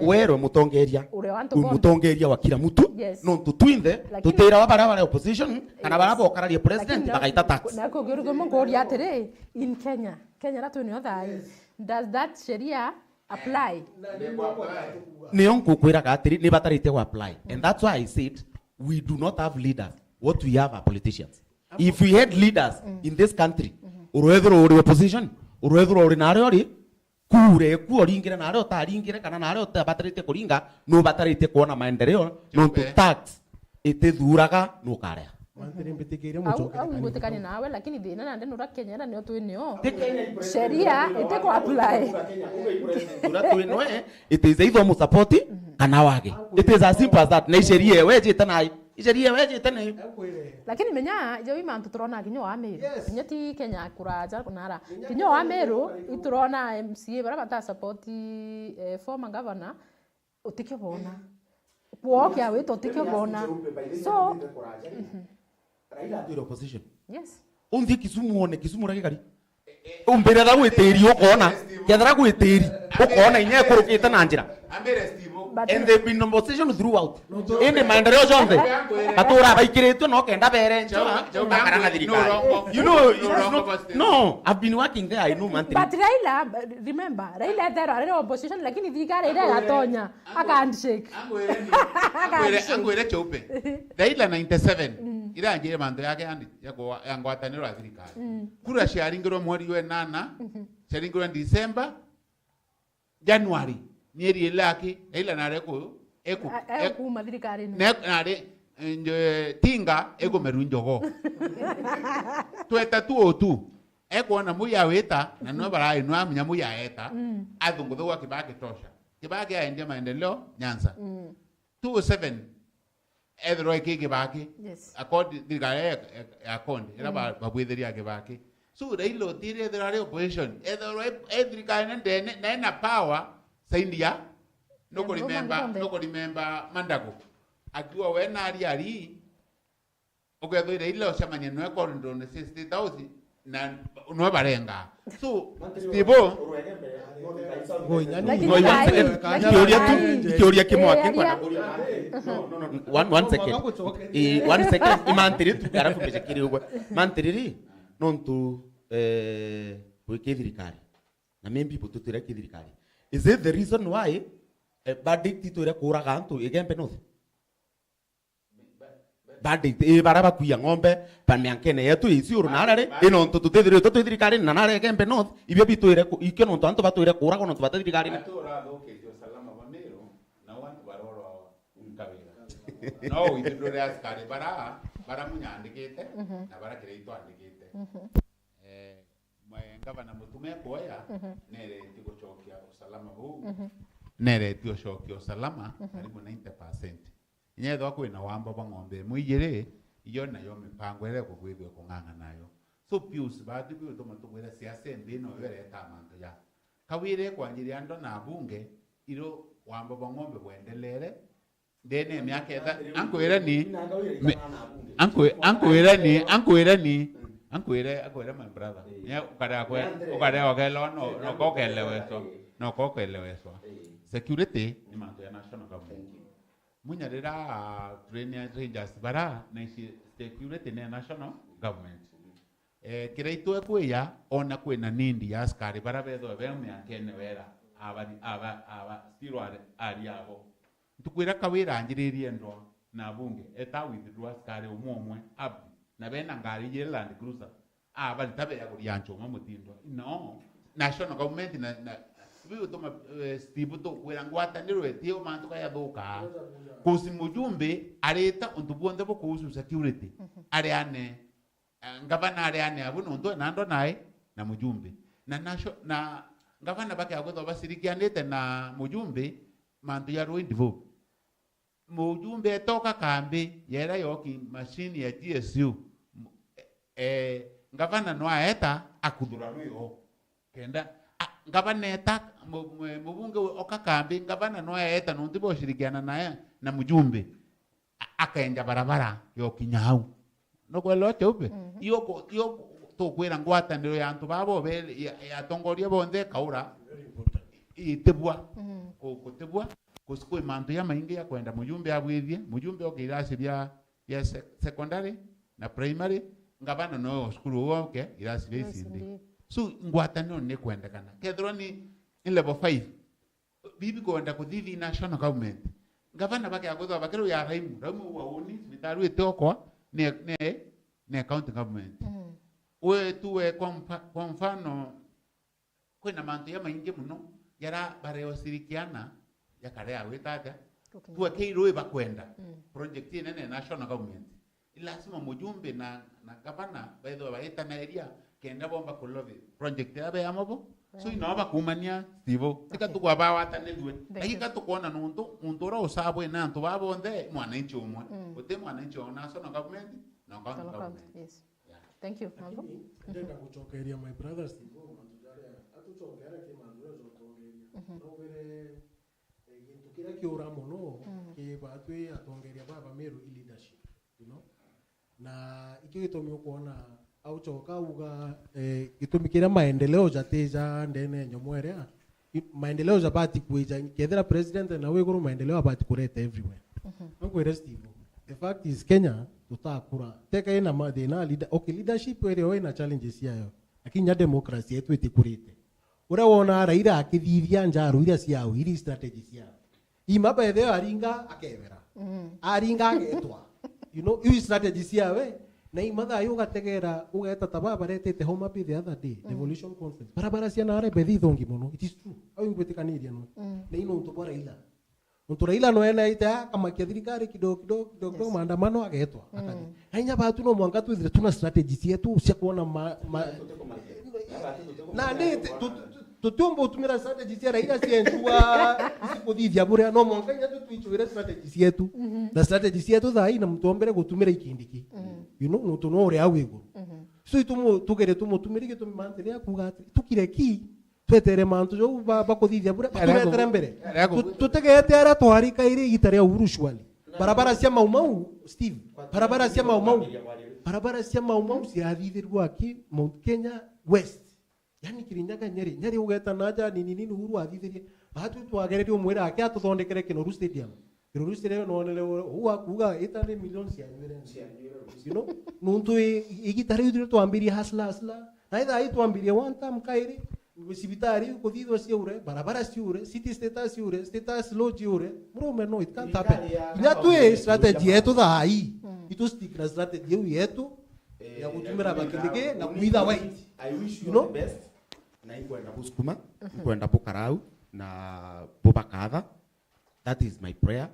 were mutongeria wa kila mtu no tutwinde tutira wa bara opposition kana bara bokararia president bagaita tax na kugirugo mongoria atiri in Kenya ratu ni othai. Does that sharia apply? Neon kukwira atiri ni batarite wa apply, and that's why I said we do not have leaders. What we have are politicians. If we had leaders in this country, urwethro uri opposition, urwethro uri nare ori kure kuoringire nare otaringire kana nare otabatarite kuringa no batarite kuona maendeleo no to tax itethuraga no kare. Au ngutikani nawe lakini thina na ndeno ra Kenya na nio twinio sheria iteko apply. It is either mu support kana wage. It is as simple as that. Na sheria weje tanai sheria weje tanai lakini menya jo imantu turona kinyo wa Meru nyeti Kenya kuraja kunara kinyo wa Meru iturona MCA bara bata support former governor utikyo bona kuokia wetu utikyo bona so Raila ndio opposition. Yes. Undi Kisumu one Kisumu ragikari. Umbere da gweteri ukona. Kethara gweteri ukona inye kurukite na njira. ambere Steve And they've been in opposition throughout. Indi maendeleo jonde. Atura baikiretwe no kenda bere njora. Makarana thirikari. You know, no, I've been working there, I know mantri. But Raila, remember, Raila there are opposition lakini thirikari ile gatonya aka handshake. Angwere chope. Raila 97 ira njire manto yake ya ngwataniro ya thirikari. Kura ciaringirwo mweri wa 8, ciaringirwo December, January. Mieri ilaki ila nareko eku mathirikari nare tinga ego merunjogo tweta tu eko na muya weta na no bara ino amnya muya eta athungu thwa Kibaki tosha Kibaki aende maendeleo Nyanza 27 edro eke Kibaki according thirikari account ira babwitheria Kibaki so Raila tire thirare opposition edro thirikari ndene na power Saindia no remember Mandago akiwa wena ari ogetho Raila ocamania no ekondo ne 60,000 na no barenga so Steve Kioria kimwake kwa one second imantiri tukarafu meshakiri ugo mantiri nontu wikithirikari na membi potutira kithirikari. Is it the reason why verdict itore kuraga antu igembe noth? Verdict baraba kuya ngombe pamiankene yetu isi urunarare ino ntu tutethire tutethirikari na nare igembe noth ibyo bitore ikeno ntu antu batore kuraga ntu batethirikari na salama bonero na wantu baroro unkabira no itore askari bara munyandikite na bara kireito andikite ngavana mutume kuoya nere tigucokia usalama huu nere tigucokia usalama karibu 90%. Nyetho kwina wamba bangombe muigire iyo nayo mipango ere kugwithio kunganga nayo so pius badu bi utomatukwira siasa ndino were tamanto ya kawire kwanjiri ando na bunge iro wamba bangombe bwendelere ndene myaka etha ankwira my brother ya ukada okelo no kokeleweso security ni manto ya national government munyarira train rangers bara na security ni national government kira itwe kwiya ona kwina nindi ya askari bara betho beme akene wera aba stiro ari abo tukwira kawira anjiririe ndo na bunge eta withdraw askari umwe ab na bena ngari ye Land Cruiser aba tabe ya kuriancho mamutindo no national government na biu toma Steve to kwira ngwata ndiro etio mantu kaya thuka kusi mujumbe areta untubonde bo kuhusu security ariane ngavana ariane abu ndo nando nae na mujumbe na ngavana bake agotho basirikianite na mujumbe mantu ya ruindivo mujumbe toka kambi yera yoki machine ya GSU ngavana no aeta akudura ruyo kenda ngavana eta mubunge okakambi ngavana no aeta nundibo shirikiana naye na mujumbe akaenja barabara yoki nyau no kwelo chope yo to kwera ngwata ndiro ya antu babo be ya tongoria bonde kaura itebwa ko tebwa kusikwe mantu ya maingi ya kwenda mujumbe abwithie mujumbe okirasi bya secondary na primary ngabana no skulu woke irasi besindi so ngwata no ne kwenda kana kedro ni in level 5 bibi kwenda kudhivi national government ngabana bake agodho bakero ya raimu wa uni mitaru etoko ne county government we tuwe kwa mfano kwena mantu ya maingi muno yara bare osirikiana yakarea wetaga tuwe keiro bakwenda project nene national government lazima mujumbe na gavana baitho baita na area kenda bomba kulovi project yabe amobo so inaba kumania stivo tika tukwa bawa tanelwe akika tukona nuntu ra usabwe na ntu babonde mwananchi umwe ute mwananchi ona national government na county government. Yes. Thank you. Ndenda kuchokeria my brothers stivo mantujaria atuchokera ke manzura zotongeria nobere kira kiura muno ke batwe atongeria baba meru leadership you know na ikyo gitumi kuona auchoka uga gitumi kira maendeleo jateja ndene nyomwerea maendeleo jabati kuija kethera president na we guru maendeleo abati kureta everywhere ngo restivo the fact is Kenya tutakura teka ina madena leadership area ina challenges yayo lakini ya democracy yetu itikurite ura wona Raila akithithia njaru ira ciao iri strategies yao imaba etheo aringa akevera aringa agetwa you know hii strategies yawe na imatha yo gategera ugeta tababa retete Homa Bay the other day devolution conference barabara cia nare bethi thongi muno it is true au ingwetikaniria no na ino ntu Raila ntu Raila no ena ita kama thirikari kidogo maandamano agetwa akani hainya batu no mwanga tu thire tuna strategies yetu cia kuona na ndi tutumbo tumira strategies ya Raila cienjua isikuthithia bure no mwanga nya tuichwira strategies yetu na strategies yetu thai na mtombere gutumira ikindiki you know no no uri awego so itumo tugere tumutumirige tumimanteria kuga tukire ki twetere mantu jo bakuthithia bure turetere mbere tutegete ara twarika iri gitare urushwali barabara cia maumau Steve barabara cia maumau ciathithirwa ki Mount Kenya West yani Kirinyaga Nyeri ugeta naja nini uhuru athithirie batu twagererio mwira ake atuthondekere Kinoru Stadium no onele uga 800 million cia you know nuntu igitare yutire twambirie hasla na ida itwambirie one time kairi sibitari kuthithwa ciure barabara ciure city status law ciure bro no it can't happen ina tu strategy yetu thai itu stick na strategy yetu ya kutumira bakindike na kuitha white I wish you the best na ikwenda busukuma ikwenda bukarau na bubakatha that is my prayer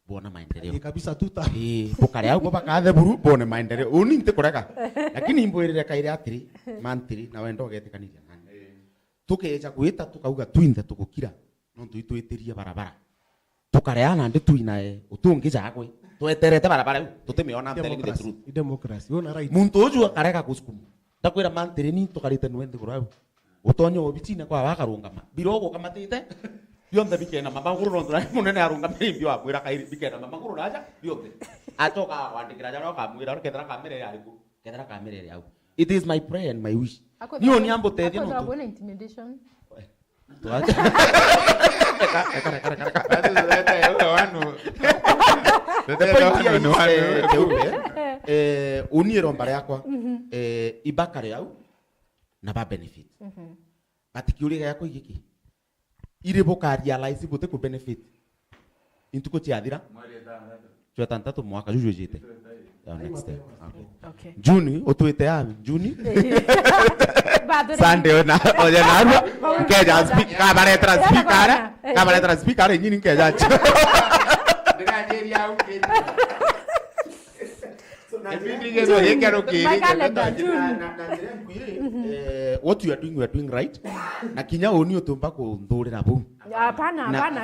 bona maendeleo kabisa tuta bukarau bubakatha buru bona maendeleo uni ntikureka lakini imboerere kaire atiri mantiri na wendo getikaniria tukeja gwita tukauga twinthe tukukira no twitwitirie barabara tukareana ndi twinae utungi jagwe tweterete barabara tutimiona mbele the truth democracy ona right muntu uju akareka kusukuma takwira mantiri ni tukarite nwende kurau utonyo obichine kwa wakarungama birogo kamatite bionthe bikena mamanguru no ndra munene arungama mbio akwira kairi bikena mamanguru naja bionthe atoka wandikira jano kamwira ketara kamere yau it is my prayer and my wish niyo ni ambo tedi no to intimidation tuacha Uni romba yakwa ibakare au na ba benefit. Batikiuri yakwa igiki. Ire boka realize bote ku benefit. Intuko chiadira. Chwa tantatu mwaka juju jite. Next day. Okay. Juni otuite ami Juni. Sunday na oje na keja speak kabare speaker nyini keja. Nigeria uke. What you are doing right. Na kinya oni otumba ko ndurira bu. Hapana.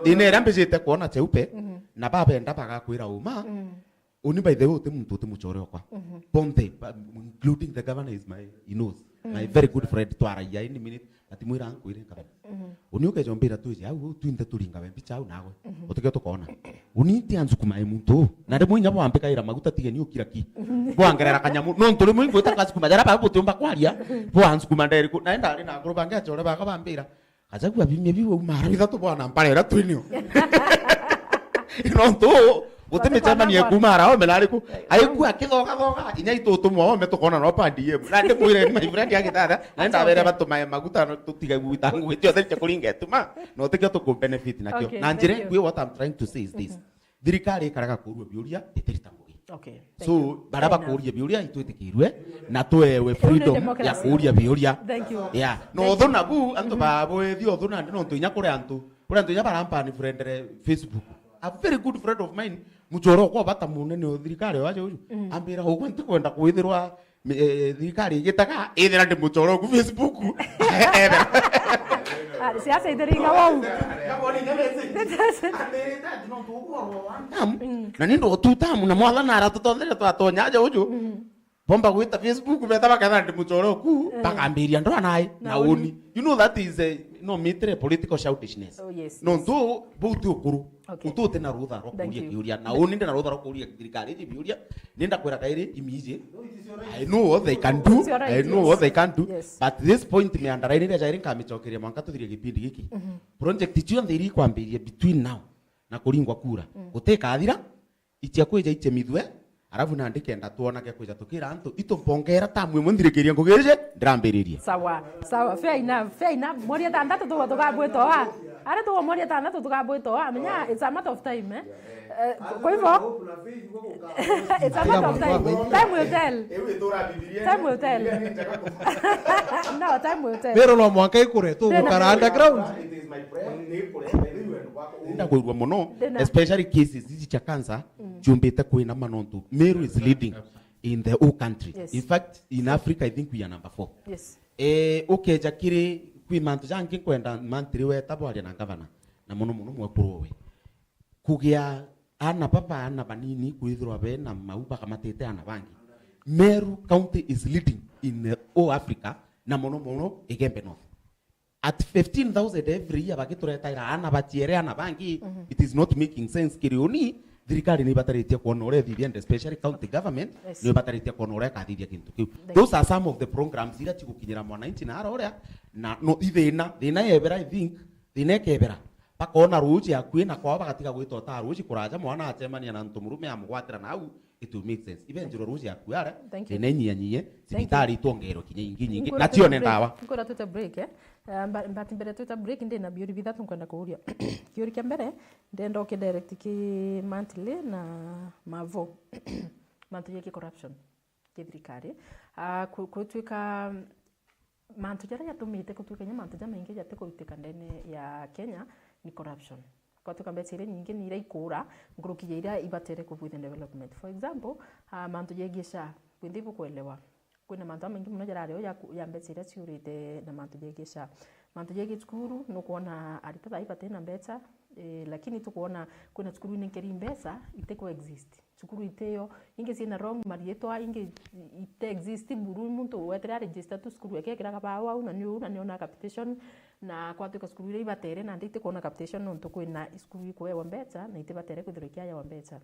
Dinera mbejete kuona cheupe na baba enda bagakwira uma. Oni by the way muntu muchore okwa. Ponte including the governor is my very good friend twara ya in minute ati mwira ankwire kaba. Oni ukejombira tuje au tuinde turinga bembi chau nawe. Otike tukona. Oni tianzu kumae muntu. Na ndemo nyabo ampeka ira maguta tigeni ukira ki. Bwangerera kanyamu no ntuli mwingi utakasi kumajara baba butumba kwaria. Bwanzu kumandere ku naenda ari na grupa ngia chore baka bambira. Kaza kwa bimye biwo mara bitatu bwana mparera twinio. Nonto Gutime chama ni kumara o melariku aiku akithoga inya itutumwa o metukona no pandie na ndi kwire my friend agitara na ndabere batuma maguta no tutiga gwitangu gwitio thete kuringa tuma no tikio tuku benefit nakio na njire kwi what I'm trying to say is this thirikari karaga kurua biuria itirita ngugi. Okay. So baraba kuria biuria itwitikirwe na twewe freedom ya kuria biuria. Thank you. Yeah. No thona bu antu babo ethio thona no ntunya kure antu nya barampa ni friend Facebook. A very good friend of mine muchoro kwa bata munene o thirikari waje uyu ambira ho kwantu kwenda kwithirwa thirikari gitaka ithira ndi muchoro ku Facebook siasa ithiringa wau na nindo tutamu na mwala na ratu tondere twatonya aje uyu bomba gwita Facebook beta bakatha ndi muchoro ku bakambiria ndo anai na uni you know that is no mitre political shoutishness. Oh, yes, no ndo butu ukuru okay. Utu tena rutha ro kuria kiuria na uni ndena rutha ro kuria thirikari ji biuria ninda kwira kairi imije I know what they can do. I know what they can do. Yes. But this point me underline ile jairi kamichokeria mwanka tuthirie gipindi giki project cio ndiri kwambiria between now na kuringwa kura guteka athira itia kwija iche mithwe arafu na ndikenda tuonake kwija tukira antu itumpongera tamwe munthirikiria ngugirije ndirambiririe sawa fair enough moria tandatu tugabwito wa ari tu moria tandatu tugabwito wa menya it's a matter of time kwa hivyo it's a matter of time will tell no time will tell pero no mwanka ikure tu gukara underground nda kuirwa muno especially cases hizi cha cancer jumbete kwina manontu Meru is leading in the whole country. Yes. In fact in Africa I think we are number 4. Yes. Okay jakiri kwi mantu jangi kwenda mantri we tabwaria na governor na muno mwekurowe kugia ana papa ana banini kwithirwa be na mauba kamatete ana bangi Meru county is leading in all Africa na muno Igembe North at 15,000 every year bagituretaira ana batiere ana bangi it is not making sense kirioni thirikari ni bataritie kuona ore thithia especially county government ni bataritie kuona ore kathithia kintu kiu those are some of the programs ira chigukinyira mwananchi na ore na no ithina yebera I think thina kebera bakona ruji akwi na kwa bagatiga gwito ta ruji kuraja mwana acemania na ntumurume amugwatira na au it will make sense even jiro ruji akwi ara thina nyinyi thibitari itongero kinyi nyingi na tione ndawa ngora tuta break mbati mbere tuta break ndi na biuri bithatu kwenda kuuria kiuri kia mbere ndenda direct ki monthly na mavo mantu yake corruption kithirikari kutuika mantu jara yatumite kutuika mantu jama ingi jate kuitika ndene ya Kenya ni corruption kwa tukambetire nyingi ni iraikura nguruki ira ibatere ku with development for example mantu yegesha kwindibu kuelewa kuna mantu mengi muno jara ryo ya mbetire ciurite na mantu yegesha mantu yegitsukuru no kuona arita ibate na mbeta lakini tukuona kuna skuru ninkeri mbesa ite coexist skuru iteyo inge sina wrong marieto inge ite exist buru muntu wetra register tu skuru yake kira kabawa una niona capitation na kwa tuka skuru ile batere na ndite kuona capitation no tuko na skuru iko wa mbeta na ite batere kuthirikia ya mbeta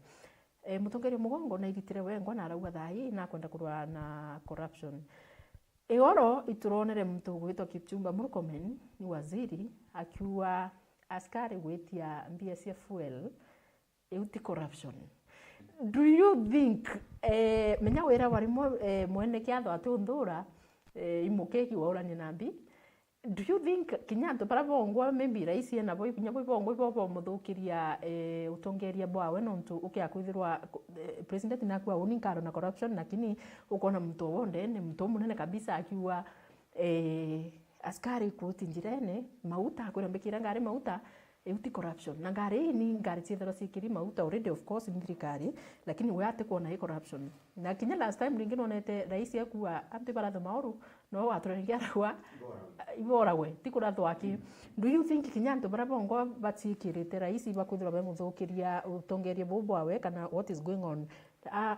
mutongeri mugongo na iritire wengwa na arauga thai na kwenda kurwa na corruption Eoro ituronere mtu gwitwa Kipchumba Murkomen ni waziri akiwa askari gwetia mbia cia fuel euti corruption do you think menya wira warimo mwene kiatho atundura imukeki wa urani nambi, do you think kinyanto para bongwa maybe raisi na boy kinya boy bongwa muthukiria utongeria bwawe nontu ukiakwithirwa president nakwa uninkaro na corruption, lakini ukona mtu wonde ni mtu munene kabisa akiwa askari kuti njirene mauta kwira mbikira ngari mauta euti corruption na ngari ni ngari chithero sikiri mauta already of course ni thirikari, lakini we ate kuona hii corruption na kinya last time ringine onete raisi akuwa ampe baratho mauru no aturengia kwa ibora we tikurathwa aki. Do you think kinyanto bara bongo batikirite raisi bakuthira be muthukiria utongerie bubwawe kana what is going on?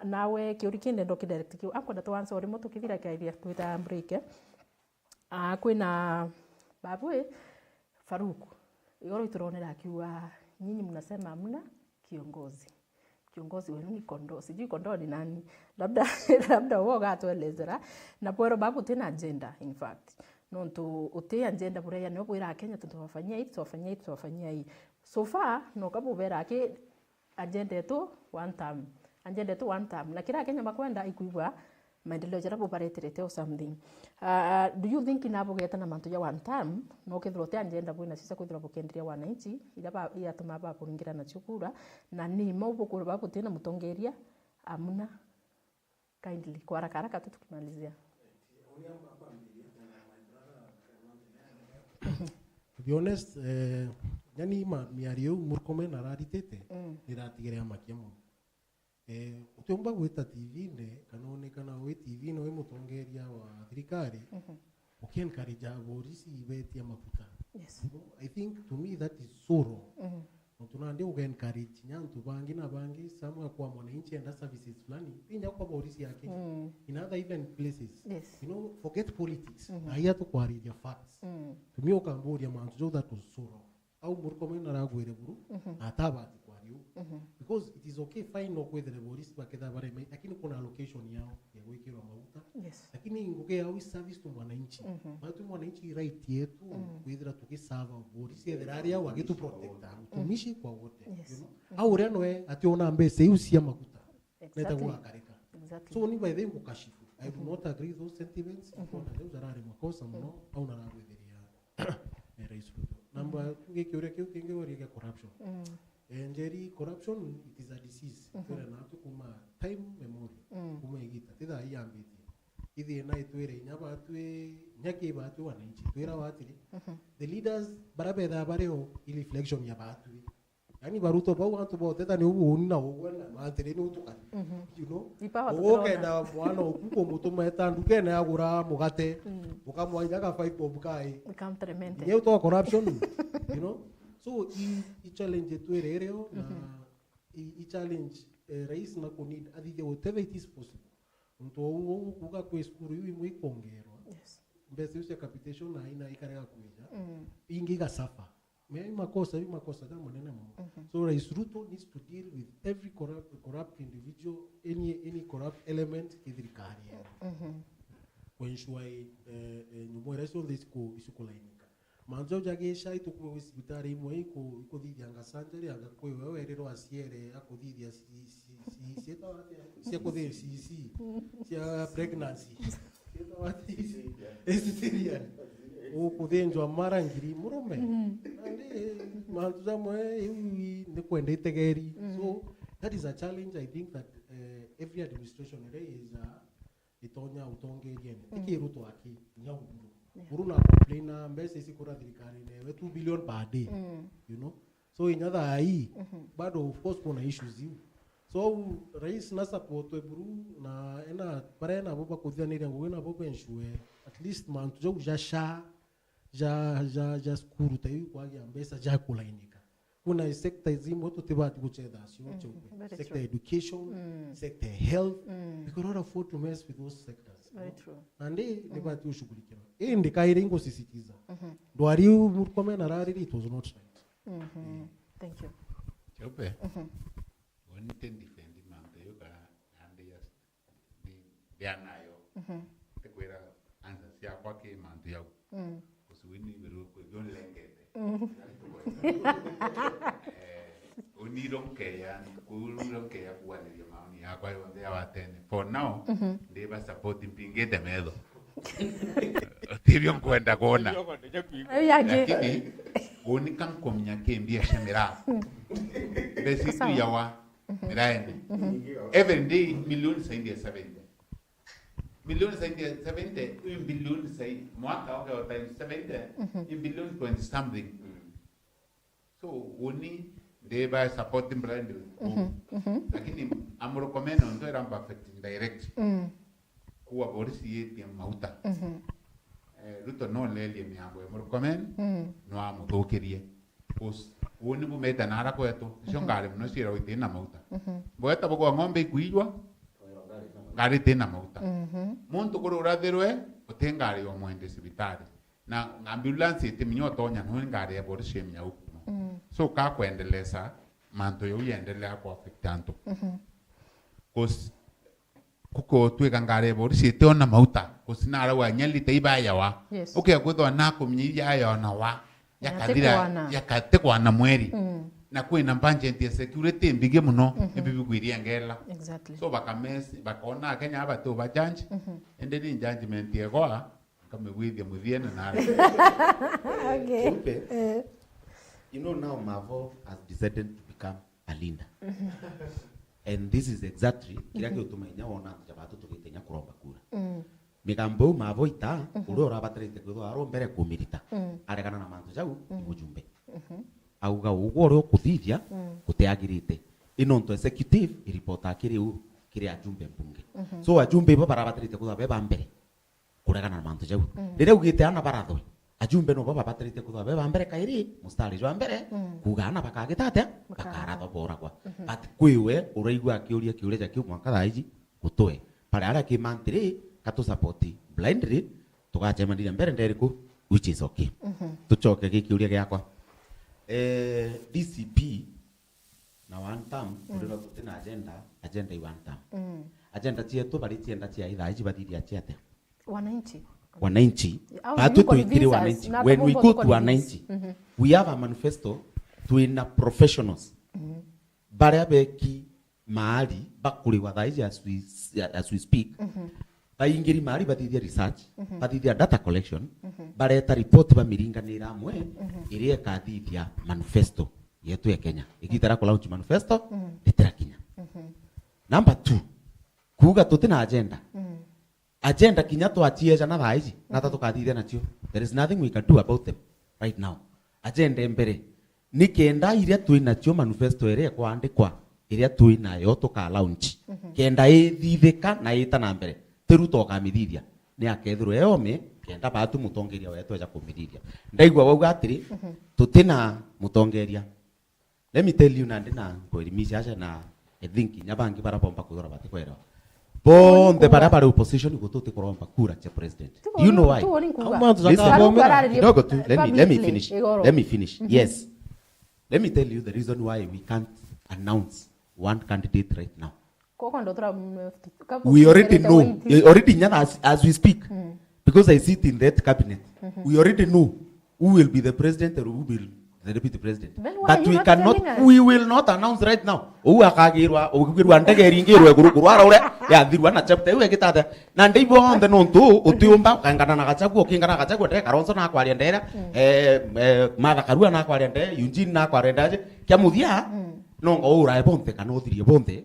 Nawe kiurikinde ndo kidirect kiu akwenda to answer rimo tukithira kairia twita break kwina babwe Faruku igoro ituronera akiwa nyinyi mnasema hamna kiongozi wenu ni Kondoo, sijui Kondoo ni nani, labda woga atuelezera na pwero babu tena agenda. In fact nontu uti agenda bureya no bwira Kenya tutawafanyia hii so far no kabu bera ki agenda yetu one term na kila Kenya makwenda ikuibwa maendeleo jarabu pareterete or something. Do you think inabogeta na mantu ya one term no kithrote agenda bwina sisa kwithira bukendria wananchi ila ya tumaba kuringira na chukura na ni maubo kwa babu tena mutongeria amuna kindly kwa haraka tu tukimalizia. To be honest, yani miario murkome na raritete niratigerea makiamu. Utomba gweta TV ne kana we TV no mutongeria wa thirikari ukiencourage aborisi ibetia makuta. Yes. I think to me that is so wrong. Tunande ugencourage nyantu bangi na bangi samwa kwa mwananchi and services fulani pinya kwa borisi yake in other even places. Yes. You know, forget politics. Aya to kwariria facts. To me okamboria mantu that was so wrong. Au murkome na ragwere buru ataba kwariu because it is okay fine no kwethera borisi baketha bare lakini kuna allocation yao ya gwekirwa mauta. Yes. Lakini nguge au service to mwananchi batu mwananchi right yetu kwethera tukisava borisi etheraria wagitu protecta tumishi kwa wote. Yes. You know au reno ationa mbese yusia makuta neta kwa kareka. Exactly. So ni by them kukashifu. I do not agree those sentiments. Kuna leo zarare makosa mno au na ragwetheria rais Ruto. Namba tungekiuria kiu kingeoria corruption. Njeri corruption it is a disease. Twera na tukuma time memory. Kuma igita titha iyambiti. Ithi na itwere nyaba twe nyaki batu wananchi. Twera watiri. The leaders barabetha bareo ili reflection ya batu. Yani baruto bau wantu bote tani ubu na uwana matire ni utukani. You know. Oke na mwana okuko mutuma etanduke na agura mugate. Ukamwanya ka 5 bob kai. Ukamtremente. Yeu to corruption. You know. So I challenge to ereo na I challenge rais na kunid adide whatever it is possible. Mtu uka kwa skuru yu imwe kongero. Yes. Mbese usia capitation na ina ikarega kuija. Ingiga safa. Mimi makosa da monene mama. So Rais Ruto needs to deal with every corrupt individual, any corrupt element in the career. When shuai nyumwereso ndisiko isikulainika. Manzo jagesha itukuwe hospitali imwe iko dhidi anga sanjari anga kwa wewe rero asiere akodhidi ya si pregnancy. Sieta wati esithirian. Ukuthenjwa mara ngiri murume. Andi manzo zamwe ni kwenda itegeri. So that is a challenge I think that every administration is itonya utongeria. Ikiruto aki nyanguru. Uruna complain mbese sikura thirikari ne 2 billion per day. You know. So inyatha ai bado of course kuna issues you. So rais na support buru na ena parena boba kuthianira ngwena boba ensure at least man to jasha ja skuru tayi kwa ya mbesa ja kulainika. Kuna sector zimo to tibati kucheda sio chope. Sector education, sector health. We cannot afford to mess with those sectors. Very true. Ande tibati ushughulikiwa. Ndikaire ngo sisitiza. Ndo ari murkome na rari it was not right. Thank you. Chope. Oni ten defend mante yoga ande ya dia nayo. Te kwera anza sia kwa ke mante yao. Kusuini beru ko don lengete. Oni sironkea kururonkea kuaniria maoni yakwa yothe ya watene for now ndiba support mpingite metho tirio kwenda kuona lakini unika nkomnya kembia shamira besi tu yawa miraende every day milioni zaidi ya 70 milioni zaidi ya 70 bilioni zaidi mwaka wa times 70 bilioni 20 something so uni deba supporting brand lakini amrokomeno ndo era affecting direct kuwa polisi yeti mauta ruto no leli miambo amrokomeno no amutokerie us uni bumeta nara kwetu shongale no sira witina mauta boeta boko ngombe kuijwa ngari tena mauta muntu kuri urathirwe utengari yo mwende sibitari na ambulance itiminyo tonya no ngari ya polisi mnya huko so ka kuendeleza manto yo yendelea kwa afectanto kos kuko tweka ngare polisi tiona mauta kosinara wa nyali teiba yawa okay kwetho na kumnyia ya na wa yakadira yakate kwa na mweri na kwina mbanje security mbige muno ebibi kwiria ngela so bakamesi bakona Kenya abatu bajanje ende ni judgment yego kama withia muthiene na okay you know now Mavo has decided to become a leader and this is exactly kila kitu tumenya ona jabatu tukitenya kuromba kura migambo Mavo ita urora batrete kwitho arombere kumirita aregana na mantu jau mujumbe auga ugoro kuthithia kuteagirite ino nto executive iripota kiri ajumbe mbunge so ajumbe bo barabatrite kwitho beba mbere kuregana na mantu jau rire ugite ana baratho ajumbe no baba batrite kwitho beba mbere kairi mustari jwa mbere kugana bakagitate bakaratho bora kwa but kwiwe uraigwa akiuria kiuria kiu mwaka thaiji gutwe pare ara ki mantri katu support blindly tugachemania mbere nderiku which is okay tuchoke kiuria giakwa DCP na one term uriro tutina agenda i one term agenda chietu bari chienda chia ithaiji bathiria chiate wananchi batu tuikiri wananchi when we go to wananchi we have a manifesto to in professionals bare abeki maali bakuri wa thaiji as we speak baingiri mari bathithia research bathithia data collection bareta report ba miringanira amwe iria kathithia manifesto yetu ya Kenya igitara ko launch manifesto itira Kenya number 2 kuga tutina agenda kinya to achieja na thaiji na tatu kathithia nacio there is nothing we can do about them right now agenda mbere nikenda iria twinacio manifesto iria kwandikwa iria twinayo tuka launch kenda ithithika na ita na mbere teruto kamithithia ni akethirwo eome kenda batu mutongeria wetu aja kumithithia ndaigwa wauga atiri tutina mutongeria let me tell you nandina kwelimisha acha na I think nyabangi barabomba kuthora bati kwera bonde barabara opposition gututi kuromba kura cha president you know why let me finish yes let me tell you the reason why we can't announce one candidate right now. We already know, as we speak, because I sit in that cabinet, we already know who will be the president or who will be the deputy president. But we will not announce right now. Who akagirwa, ukirwa ndege ringirwe kurukuru ure ya dirwa na chapter we kitata. Na ndivyo onde nontu utiumba kangana na gachagu okingana gachagu te karonso na kwali ndera mara karua na kwali ndera Eugene na kwali ndera kya muthia no ura bonte kanothirie bonte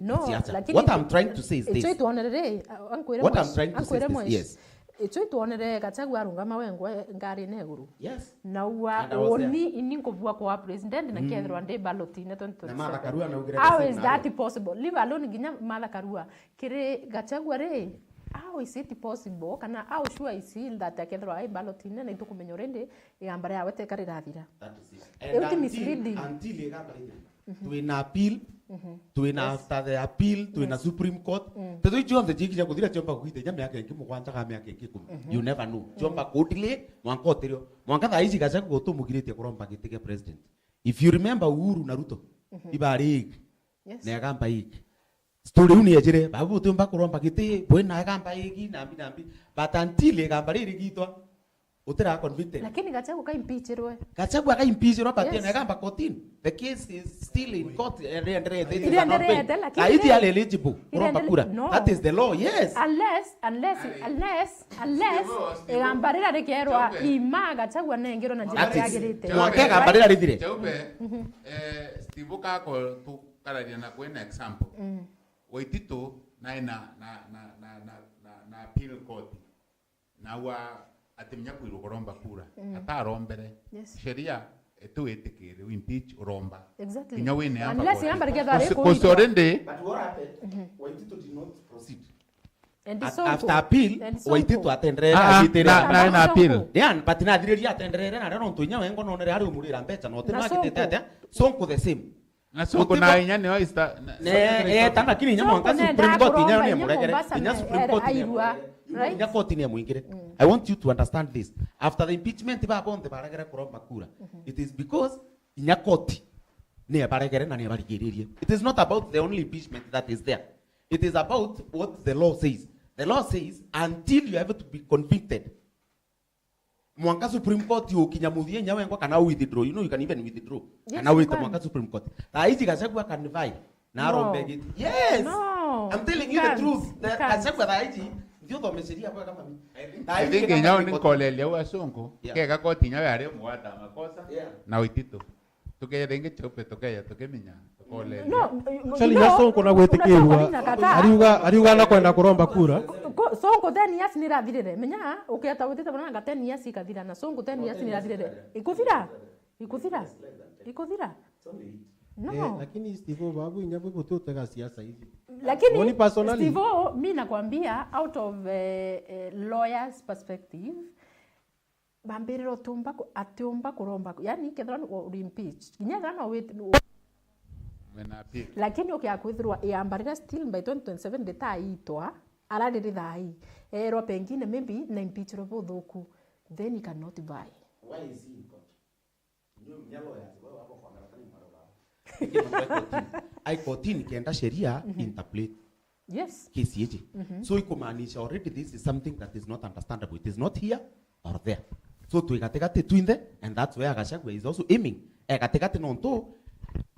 what I'm trying to say is this what I'm trying to say is this yes Icho tuonere Gachagua arungama wengwe ngari neguru. Yes. Na wa oni ininkovua kwa president na kethirwa ndi ballot ine 2027. Na Martha Karua na ugire. How is that possible? Leave alone ginya Martha Karua. Kire Gachagua re. How is it possible? Kana how sure is he that akethirwa ai ballot ine na itukumenya rende igambara yawe tekarira thira. That is it. Until igambara to in appeal to in after the appeal to in a Supreme Court teto ichonde chikija kuthira chomba kuite nyame yake ngi mugwanja kama yake ngi you never know chomba kudile mwankoterio mwanka thaici gacha gutumugiritie kuromba gitike president if you remember Uhuru na Ruto ibari ne agamba iki story uni ejire babu tumba kuromba giti bwena agamba iki nambi but until igamba riri gitwa utira convicted. Lakini Gachagua kaimpeachirwe. Gachagua akaimpeachirwa but Yes. yagamba kotini. The case is still in court. Iliendelea, lakini Haiti are eligible kuromba kura. No. That is the law, yes. Unless igambarira rikerwa ima Gachagua nengero na njira yagirite. Mwake gambarira rithire. Chaupe, Steve kako tu kararia na kwena example. Waitito na appeal court. Na wa atemnya kuromba kura. Atarombere. Yes. Sheria etu etikire impeach uromba. Exactly. Kinya wene hapa. Unless igambarira gari ko. Kusorende. But what happened? Waitito did not proceed. After After appeal, Waitito atendere na appeal. Yan patina diriri atendere na rero ntunya wengo no nere ari umurira mbecha no tena kitete sonko the same. Na sonko na inya ne oista. Tanga kini nya mwanga Supreme Court nya ne muregere. Nya Supreme Court right? Nya court ni muingire. I want you to understand this. After the impeachment ba bonde baragere kuromba kura. It is because nya court ni baragere na ni barigiririe. It is not about the only impeachment that is there. It is about what the law says. The law says until you have to be convicted. Mwanga Supreme Court yo kinyamuthie nyawe ngwa kana withdraw. You know you can even withdraw. Yes, Kana wait can. mwanga Supreme Court. Ta hizi Gachagua can divide. Na rombe git. Yes. No. I'm telling you the truth. The Gachagua ta hizi ndio domesheria kwa kama mimi. I think nyao ni kolele wa sonko. Yeah. Kega koti nyawe ari mwata makosa. Yeah. Na Waitito. Tukeyenge Chaupe tukemenya. Kolele. No, Actually Sonko na gwetikirwa ariuga na kwenda kuromba kura. Sonko 10 years ni rathirire. Menya ukiata witite bana nga 10 years ikathira na Sonko 10 years ni rathirire. Ikuthira. No. Lakini Steve babu inyapo kutotega siasa hizi. Lakini Oni personally. Steve, mimi nakwambia out of lawyer's perspective bambiriro atiumba kuromba. Yani kethira uri impeached. Kinya no wait. Wena appeal. Lakini ukiakwithirwa iambarira still by 2027 ndetaitwa arariri thai ero pengine maybe na impeachment buthuku then he cannot buy. Why is he in court? Ndio mnyalo ya sababu hapo kwa ngarakani maro. Ai kotini kienda sheria interpret Yes. kesi yeje. So ikumaanisha already this is something that is not understandable. It is not here or there. So tuikatekate twinde and that's where Gachagua is also aiming. Ekatekate nonto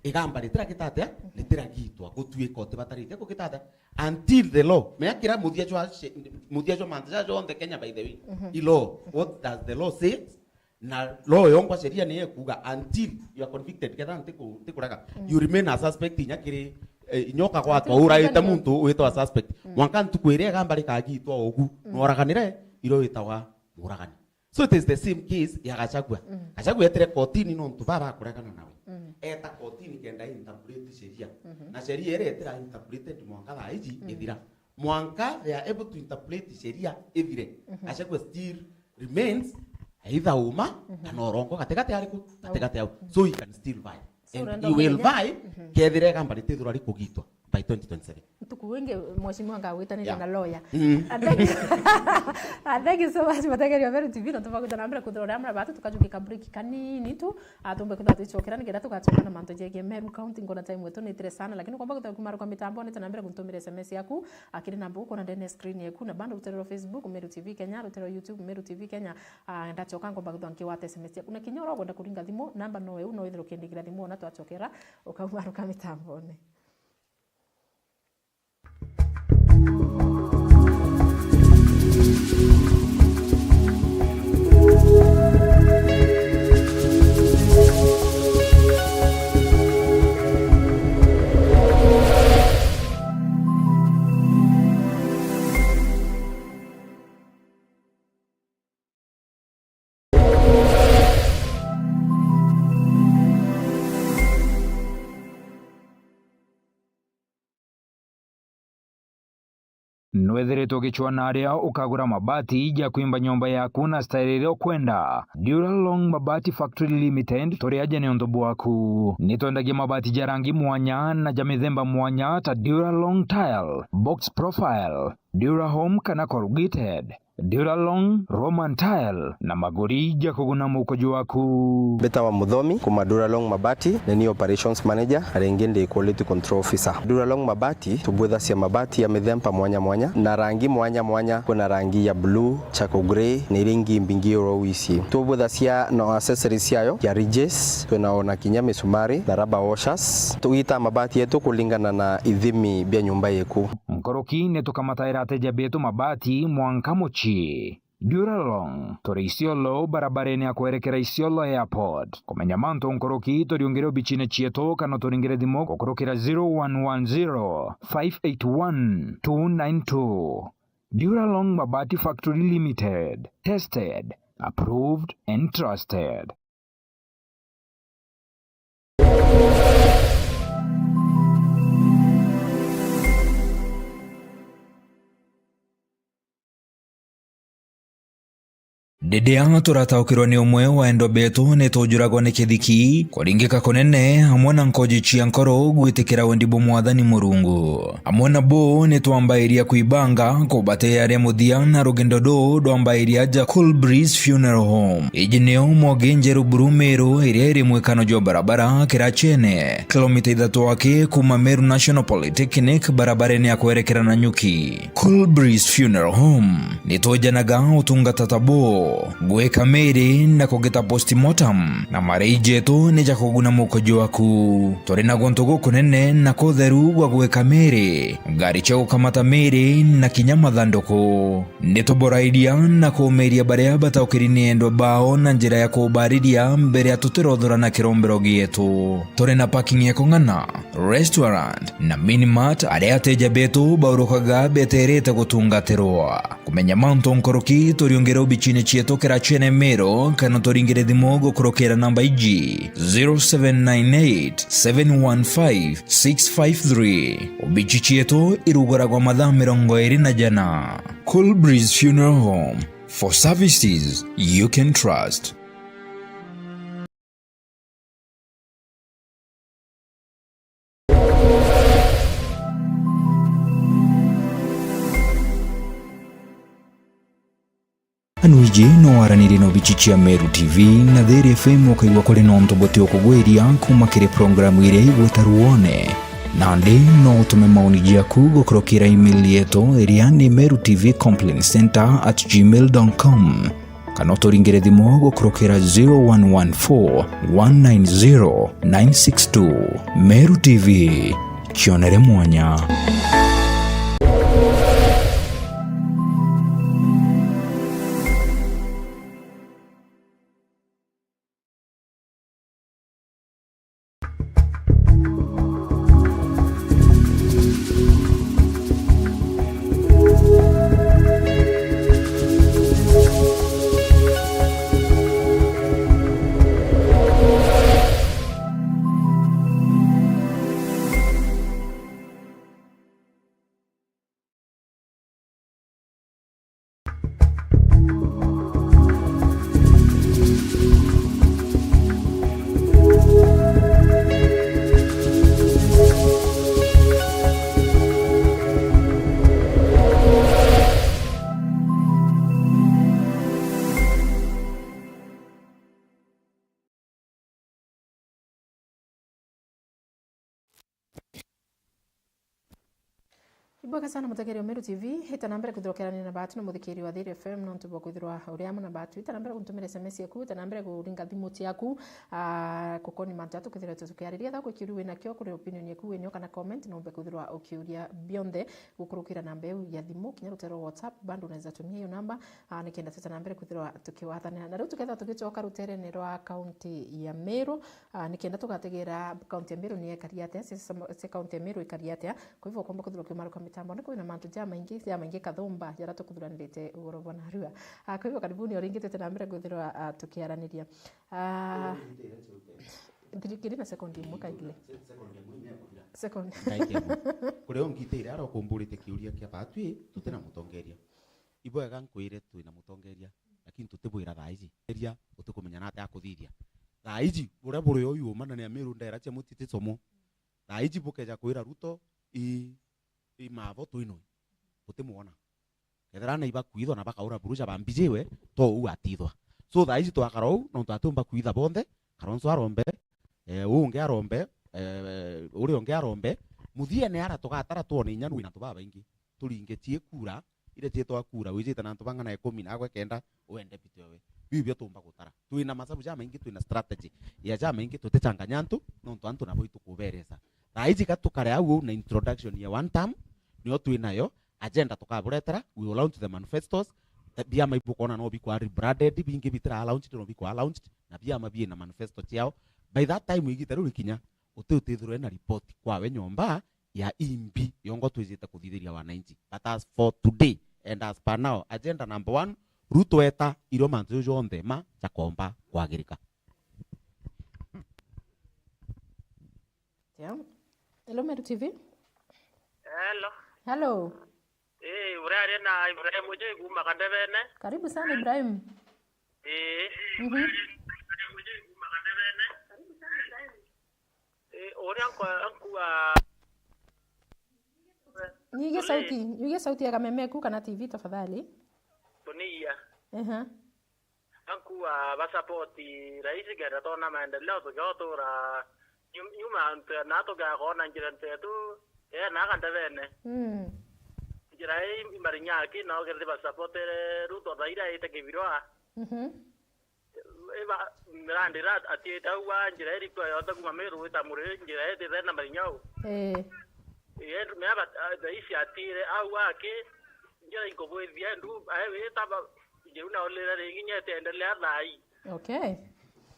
igamba litira kitate litira gitwa gutue kote batarite ko kitate until the law mekira mudiajo manzajo on the Kenya by the way ilo what does the law say na law yongwa sheria ni kuga until you are convicted ketha ntikuraga you remain a suspect nyakiri nyoka kwa twaura ita muntu witwa suspect mwanka ntukwire gamba likagitwa ogu noraganire iro witawa muragani. So it is the same case ya Gachagua. Gachagua etere kotini no ntu baba kuregana nawe. Eta kotini kenda interpret sheria. Na sheria ere etera interpreted mwanka haiji ethira. Mwanka they are able to interpret sheria ethire. Gachagua still remains either uma kana orongo katekate ariku katekate au. So he can still vie. And he will vie kethire gamba litithura rikugitwa by 2027. Tuku wengi mheshimiwa ngawitana na lawyer. Thank you so much Mategeri Meru TV no tuvakuta nambira kuthora amra batu tukajuka break kanini tu atumbe kuthatu ichokera nigera tugachoka na manto jege Meru County ngona time wetu ni tire sana lakini kwamba kutakumara kwa mitambo ni tanambira kuntumira SMS yaku akiri namba uko na ndene screen yaku na bando utero Facebook Meru TV Kenya utero YouTube Meru TV Kenya ndachoka ngomba kuthwanki wate SMS yaku na kinyoro gonda kuringa thimo namba no eu no ithiro kendigira thimo na twachokera ukaumara kwa mitambo ni Nwethiritwo gichwana aria ukagura mabati ja kuimba nyomba yaku na style ile ukwenda. Duralong Mabati Factory Limited turi aje ni ondobu waku. Nitwendagia mabati ja rangi mwanya na ja mithemba mwanya ta Duralong Tile, Box Profile, Durahome kana corrugated, Duralong, Roman Tile na magorija kuguna mukojo waku. Beta wa Muthomi kuma Duralong Mabati ni operations manager arengende quality control officer. Duralong Mabati tubwetha cia mabati ya mithemba mwanya mwanya na rangi mwanya mwanya. Kuna rangi ya blue, charcoal grey na rangi mbingi rowisi. Tubwetha cia no accessories yayo ya ridges, tunaona kinya misumari na rubber washers. Tuita mabati yetu kulingana na ithimi bya nyumba yeku. Nkoroki netukamataira ateja betu mabati mwanka mochi. Duralong tore Isiolo barabareni ya kuerekera Isiolo Airport. Kumenya manto nkoroki toriongere bichine chieto kana toringere dimo kukorokera 0110 581 292. Duralong Mabati Factory Limited. Tested, approved and trusted. Dedea turataukirwa ni umwe wa endo betu netujuragwa ni kithiki kuringika kunene hamwe na nkoji cia nkoro gwitikira wendibo mwathani Murungu. Hamwe na bo nitwambairia kuibanga kubate aria muthia na rugendo do ndwambairia ja Cool Breeze Funeral Home. Iji nio mogenjeru Brumeru iria iri mwekano jo barabara Kirachene kilomita 3 wake kuma Meru National Polytechnic barabareni ya kuerekera na Nyuki. Cool Breeze Funeral Home nitujanaga utungata tabo gweka meri na kugeta postmortem na mareijetu nija kuguna mukojo waku. Tore na gontogo kunene na kotheru gwa gweka meri ngari cha ukamata meri na kinyama thandoko nitoboraidia na kumeria baria bataukirini endo bao na njira ya kubariria mbere ya tutirothora na kirombero gietu. Tore na parking ya kongana, restaurant na minimart aria ateja betu baurukaga beterete gutungatirwa. Kumenya manto nkoroki toriongera ubichine chieto Kirachene Meru kana toringere thimo gukurokera namba iji 0798 715 653. Ubichi chieto irugoragwa mathaa 24. Cool Breeze Funeral Home, for services you can trust. Anuije no araniri no bichichia Meru TV na Dhere FM okaigwa kuri nonto bote okugweria kuma kire programu ire igwetaruone. Nande no tume maoni jaku gukurokira email yetu iria ni merutvcomplaincenter@gmail.com. Kana toringere thimo gukurokira 0114 190 962. Meru TV, kionere mwanya. Iboka sana muthikiri wa Meru TV hita nambere kuthirokera na batu na muthikiri wa Dhere FM no tubo kuthirwa uria na batu hita nambere kuntumira SMS yaku hita nambere kuringa thimu yaku kukoni mantu atu kuthira tukiariria tha kukiuri wina kio kuri opinion yaku wenyo kana comment no be kuthirwa ukiuria bionde gukurukira namba ya thimu kinya rutero WhatsApp bando unaweza tumia hiyo namba nikienda hita nambere kuthirwa tukiwathana na riu tuketha tugicoka rutere ni rwa county ya Meru nikienda tugategera county ya Meru ni ekariate se county ya Meru ekariate kwa hivyo komba kuthirwa kimaruka mitambo niko ina mantu maingi kathumba jara tukuthuranirite ugorobo na rua kwa hivyo karibuni oringite tena mbere guthirwa tukiaraniria ndikiri na sekondi muka ile sekondi kureo ngiteire aro kumburite kiuria kia batwi tutena mutongeria iboega nkwire twina mutongeria lakini tutibwira thaizi eria utukumenya nate akuthithia thaizi ura buru uyu mana ne Meru ndera cia mutite somo thaizi bukeja kwira Ruto i mavo tuino utimuona ethera na ibakuithwa na bakaura buruja bambijiwe to u atithwa so tha ici twakarau no twatumba kuitha bonde karonso arombe unge arombe uri unge arombe muthiene ara tugatara tuone inyanu na tubaba ingi turingetie kura ile tietwa kura wijita na tubanga na 10 na gwe kenda uende bitewe bibio tumba gutara tuina masabu jama ingi tuina strategy ya jama ingi tutechanganya ntu no ntu na boitu kuberesa tha ici gatukare au na introduction ya one term nio tuinayo agenda tukaburetera we will launch the manifestos bia maibukona no bikwa rebranded bingi bitira launch no bikwa launched na bia mabie na manifesto ciao by that time igiteru ikinya ututithirwe na report kwa we nyomba ya imbi yongo twizite kuthithiria wananchi but as for today and as per now agenda number 1 Ruto eta iro manzo jonde ma chakomba kwagirika. Yeah. Hello Meru TV. Hello. Hello. Urare na Ibrahim uje guma kadebene. Karibu sana Ibrahim. Ore anku Nyige sauti ya Kamemeku kana TV tafadhali. Bonia. Anku basapoti rais gara tona maendeleo tugotora nyuma na to ga kona njirante tu na kadebene. Jirai marinyaki na ogerde basapote Ruto daira ite kivirwa. Eba mirandira ati tawa jirai ko yoda kuma meru ita mure jirai de na marinyau. Yeye me aba daisi atire au ake jirai ko boi viendu ai taba jeuna olera ringinya tendelea dai. Okay.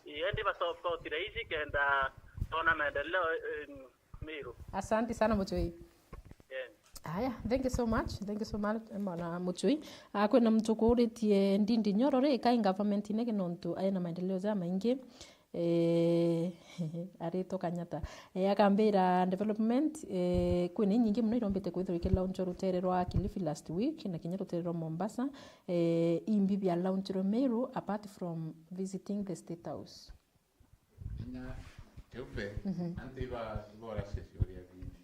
Yeye ndi basapote daisi kenda tona maendeleo meru. Asante sana Mutui. Aya, thank you so much mwana Mutui. Kwina mtuko uritie Ndindi Nyoro ri kai government ine kinontu ayena maendeleo za maingi arito kanyata akambira development kwina nyingi muno irombete kwithira ke launch rutere rwa Kilifi last week na kinya rutere rwa Mombasa imbi bya launch ro Meru apart from visiting the state house. Eupe, antiba bora sesiori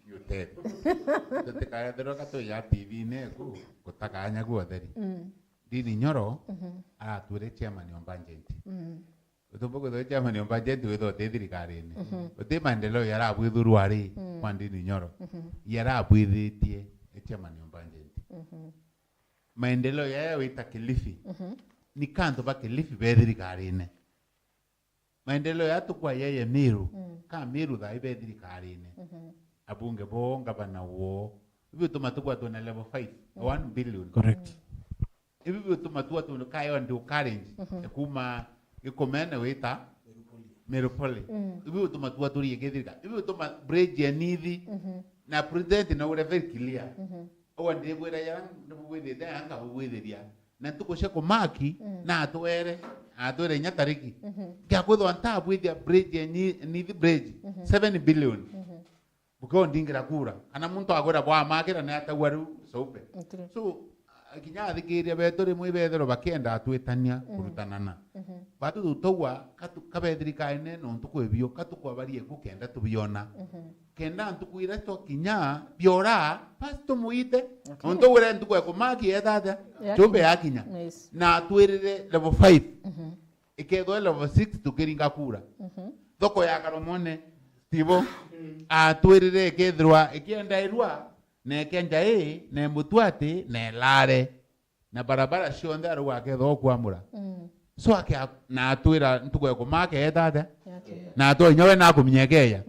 yote. Te kaya dero kato ya TV ne ku kutakanya ku aderi. Ndindi Nyoro ara tuere chairman wa Banjenti. Utobogo do chairman wa Banjenti we do te thirikari ni. Uti maendeleo yara abwithuru ari kwa Ndindi Nyoro. Yara abwithitie chairman wa Banjenti. Maendeleo ya wita Kilifi. Ni kanto ba Kilifi be thirikari ni. Maendeleo yatu kwa yeye Meru ka Meru dha ibe thirikari ni. Abunge bo ngabana wo ibi tumatukwa tu na level 5 1 billion. Correct. Ibi tumatukwa tu kayo ndio current kuma ikomene wita Meropoli. Ibi tumatukwa tu yegethirika. Ibi tuma bridge ya nithi na president na ure very clear. Owa ndibwera ya ndibwire da anga bwithiria na tukushe ko maki na atwere nyatariki. Kya kwetho antabwithia bridge ya nithi bridge 7 billion. Buko ndingira kura ana muntu agora bwa makira na atawaru sope so kinya thikiria betore mwe bethero bakenda atwetania kurutanana batu tutwa kabethirikaine no ntukwebio katukwabarie kukenda tubiona kenda ntukwira to kinya biora pasto muite onto wera ntukwe kumaki ethatha chombe yakinya na atwirire level 5 iketho level 6 tukiringa kura thoko ya karomone tibo atwirire kethirwa ikienda irwa na ikenja na mutwati na lare na barabara cionthe arwa ketho kwamura so akia na atwira ntukwe kumake ethatha na atwo nyowe na kumnyekeya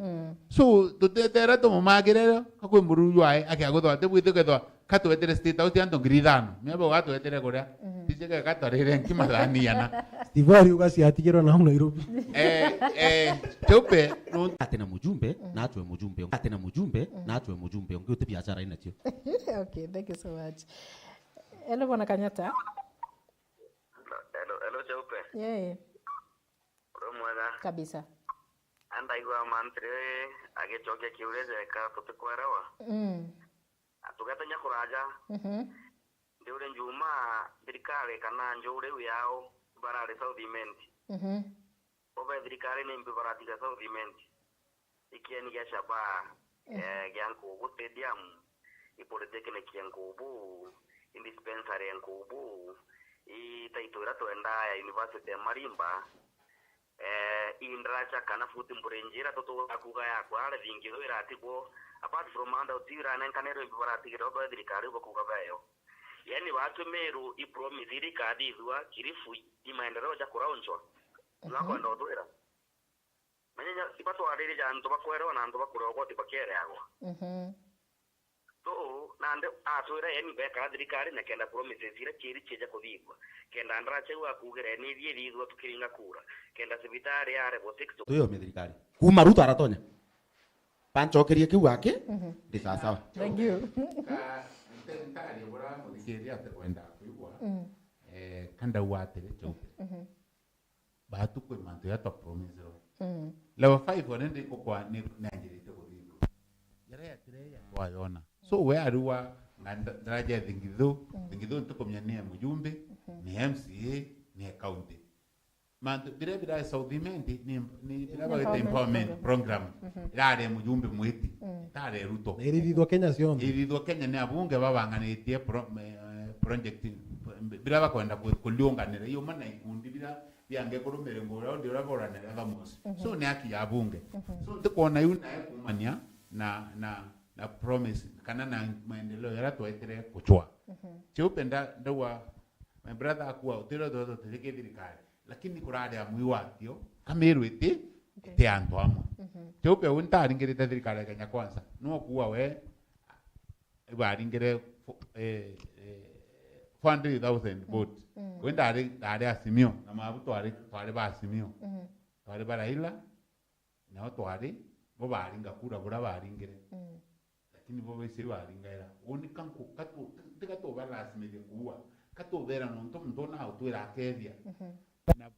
so tutetera tumumagirero kakwe muruywa akia guthwate bwithikethwa katwetere state house anto ngirithano mebe watwetere kuria tijeke katwarire nkimathaniana Stivari ugasiatigirwa na Nairobi. Cheupe atena mujumbe na atwe mujumbe atena mujumbe na atwe mujumbe ngiote biashara ina tio. Okay, thank you so much. Hello bwana Kanyata. Hello Cheupe. Yeah. Romwega. Kabisa. Anda igwa mantre agechoke kiureze ka tutekwarawa. Atugatanya kuraja. Ndiure njuma thirikari kana njure yao barare Southiment. Oba thirikari ni mbibaratiga Southiment. Ikieni gya shaba gyanku stadium ipolitekne kyankubu indispensary nkubu itaitwira twenda ya University ya Marimba indracha kana futi mburenjira toto akuga yakwa ala vingizo iratigo apart from handout irana nkanero ibaratigiro kwa thirikari bokuga bayo yani watu Meru ipromise irikadi izwa kirifu imaendeleo ja kuraonchwa nako ndo twira manya ipato arire ja ndo bakwero na ndo bakuro ti bakere yago so nande atwira yani beka thirikari na kenda promises ira kiri cheja kuthigwa kenda ndrache wa kugere ni thie thigwa tukiringa kura kenda sibitari yare bo 6 tuyo me thirikari kuma Ruto aratonya panchokerie kiu wake ndi sawa. Thank you. Thirikari bora muthikiria kwenda kuigwa kanda watere chope batu kwe manto ya to promise level 5 onende ko kwa ni nanjirite kuthigwa yara ya tire ya twayona so we aruwa daraja thingithu ntukomya ni mujumbe ni MCA ni county manto bila Southimenti ni bila empowerment program yare mujumbe mwiti tare Ruto irithithwa Kenya cionthe irithithwa Kenya ni abunge babanganitie project bila bakwenda kuliunganira iyo mana ikundi bila yange kurumire ngora ndio raboranira thamusi so ni aki ya abunge so ndikuona yuna kumania na promise kana na maendeleo yara twetere kuchwa cheupenda ndawa my brother akuwa utiro dodo tulike thirikari lakini kurade amwi watio Kameru ite antu amwe cheupe untaringirite thirikari Kenya Kwanza no kuwa we ibaringire 400,000 vote wenda ari asimio na mabuto ari ba asimio ari ba Raila na twari bo baringa kura bura baringire lakini bo bese baringaira oni kanku katu tikato balasmile kuwa katu vera nonto na utwira akethia na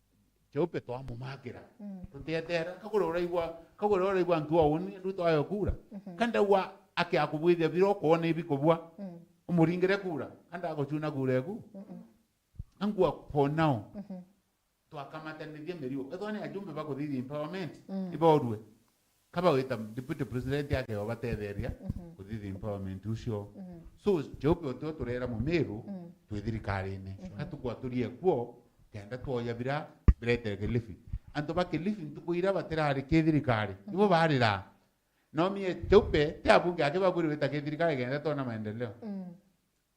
cheupe to amumagira tutietera kagurora igwa ntuwa oni Ruto ayo kura kanda wa ake akubwithia biro kuona ibikubwa umuringire kura kanda agochuna kureku angwa for now twakamatanithia merio ethone ajumbe bakuthithia empowerment iborwe kaba wita deputy president yake wabatetheria kuthithia empowerment ucio so cheupe to turera mu Meru twithirikari-ine katukwaturie kuo kenda twoya bira birete Kilifi anto ba Kilifi ntukuira baterari kithirikari ibo barira no mie cheupe te abunge ake baburi wita kithirikari kenda tona maendeleo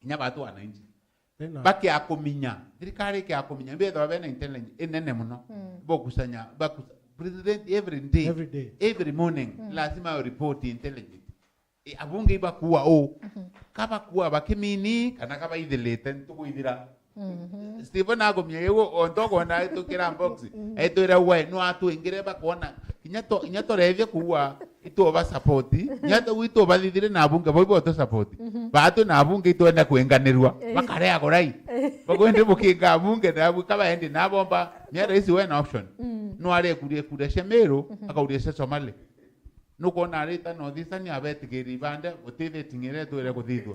inya batu wananchi baki akuminya thirikari ke akuminya betho bena intelligence enene muno bokusanya president every morning lazima report intelligence abunge bakuwa kaba kuwa bakimini kana kaba ithelete ntukuithira Stephen agomye yego ontoko na tukira box etwira we no atu ingire bakona kinyato revye kuwa ito ba support nyato wito balithire na abunge bo to support batu na abunge ito enda kuenganirwa bakare agorai bakwende bukinga abunge na kaba endi na bomba nyara isi we na option no are kurie Meru akaurie Somali nuko na rita no thisani abetigiri bande utithe tingire twire kuthithwa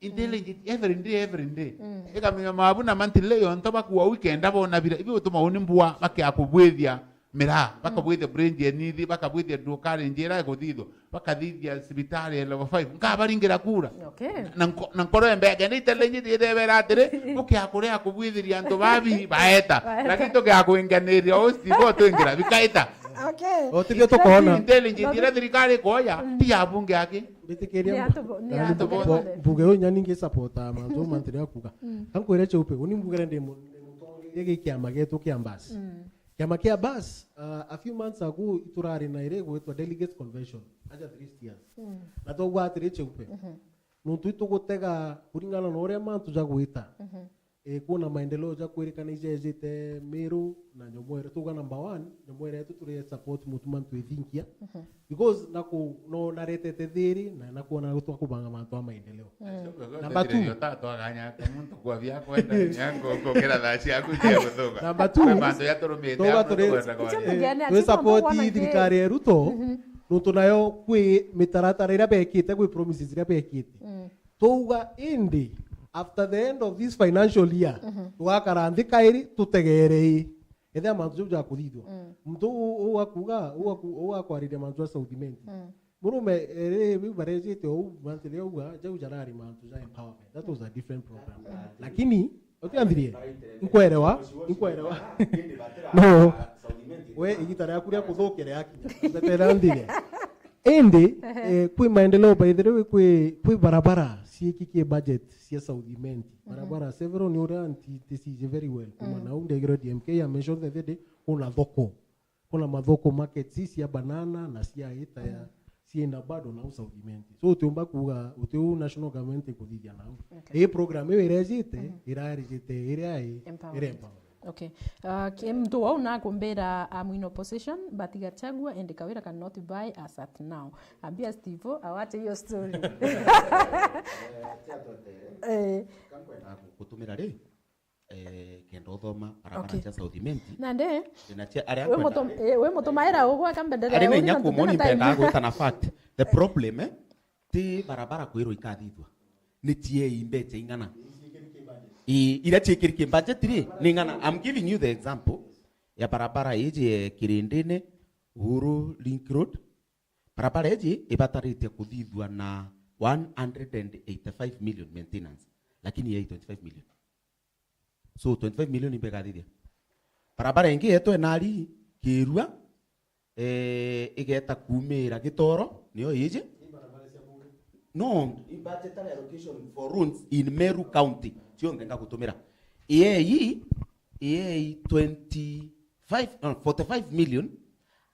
intelligent every day ekamenya mabu na mantile yo ntoba kuwa weekend abona bira ibi utuma unimbwa bake akubwithia mira bakabwithia brain nithi bakabwithia ndukari njira kuthithwa bakathithia sibitari level 5 ngabaringira kura na nkoro embege ni intelligent yethebera atire buke akure akubwithiria nto babi baeta lakini toke akuenganiria ostigo twingira bikaita otithio tukona intelligent ira thirikari koya ti abunge ake bitikiria mbuge yo nyaningi supporta manzo mantire akuga kankwire cheupe uni mbugere ndi mutongerie gikiama getu kia mbasi kiama kia bas a few months ago iturari na ire gwetwa delegates convention aja 3 years na to gwatire cheupe nuntu itugutega kuringana na uria mantu ja gwita kuna maendeleo ja kwirikana ijejete Meru na Nyomwere tuga number 1 Nyomwere yetu turi support mutuman twithinkia because no naretete thiri na nakuona gutwa kubanga mantu ama maendeleo number 2 tatu aganya muntu kwa vya kwenda yango kokera dashi yaku je guthuga number 2 mantu ya turumite twe support thirikari ya Ruto nuntu nayo kwi mitaratara ira bekite kwi promises ira bekite tuga indi after the end of this financial year tugakara kairi tutegerei ethe mantu ja kuthithwa mtu ugakuga ugakwarire mantu Southimenti murume bibarejete au mantile au jau jarari mantu za empowerment. That was a different program. Lakini otiandrie inkuelewa no we igitara yakuria kuthokere yaki beterandire ende kwi maendeleo by the way kwi barabara sikikie budget cia Southiment barabara several ni oranti this is very well kuma na unde gero DMK ya mention the day kuna mathoko markets cia banana na cia ita ya sienda bado na Southiment so tuomba kuga utiu national government kuthithia nao program iyo irejite irae Okay. Mtu wao na kumbera I'm in opposition but Gachagua and Kawira cannot buy as at now. Ambia Steve awache hiyo story. Kutumira ri kendo thoma barabara cia Southiment. Nande. Ndinache aria we mutumaira ugwa kambendera. Ari nenya kumoni mpenda gwita fact. The problem ti barabara kwiro ikathithwa. Ni tie imbete ingana. Ira chekirike budget ri ningana. I'm giving you the example ya barabara iji Kirindini Uhuru Link Road. Barabara iji ibatarite kuthithwa na 185 million maintenance lakini yai 25 million. So 25 million ibegathithia. Barabara ingi yeto enari Kirua igeta kumira Gitoro niyo iji. No, in budgetary allocation for roads in Meru County. Sio ngenga kutumira. EAE 45 million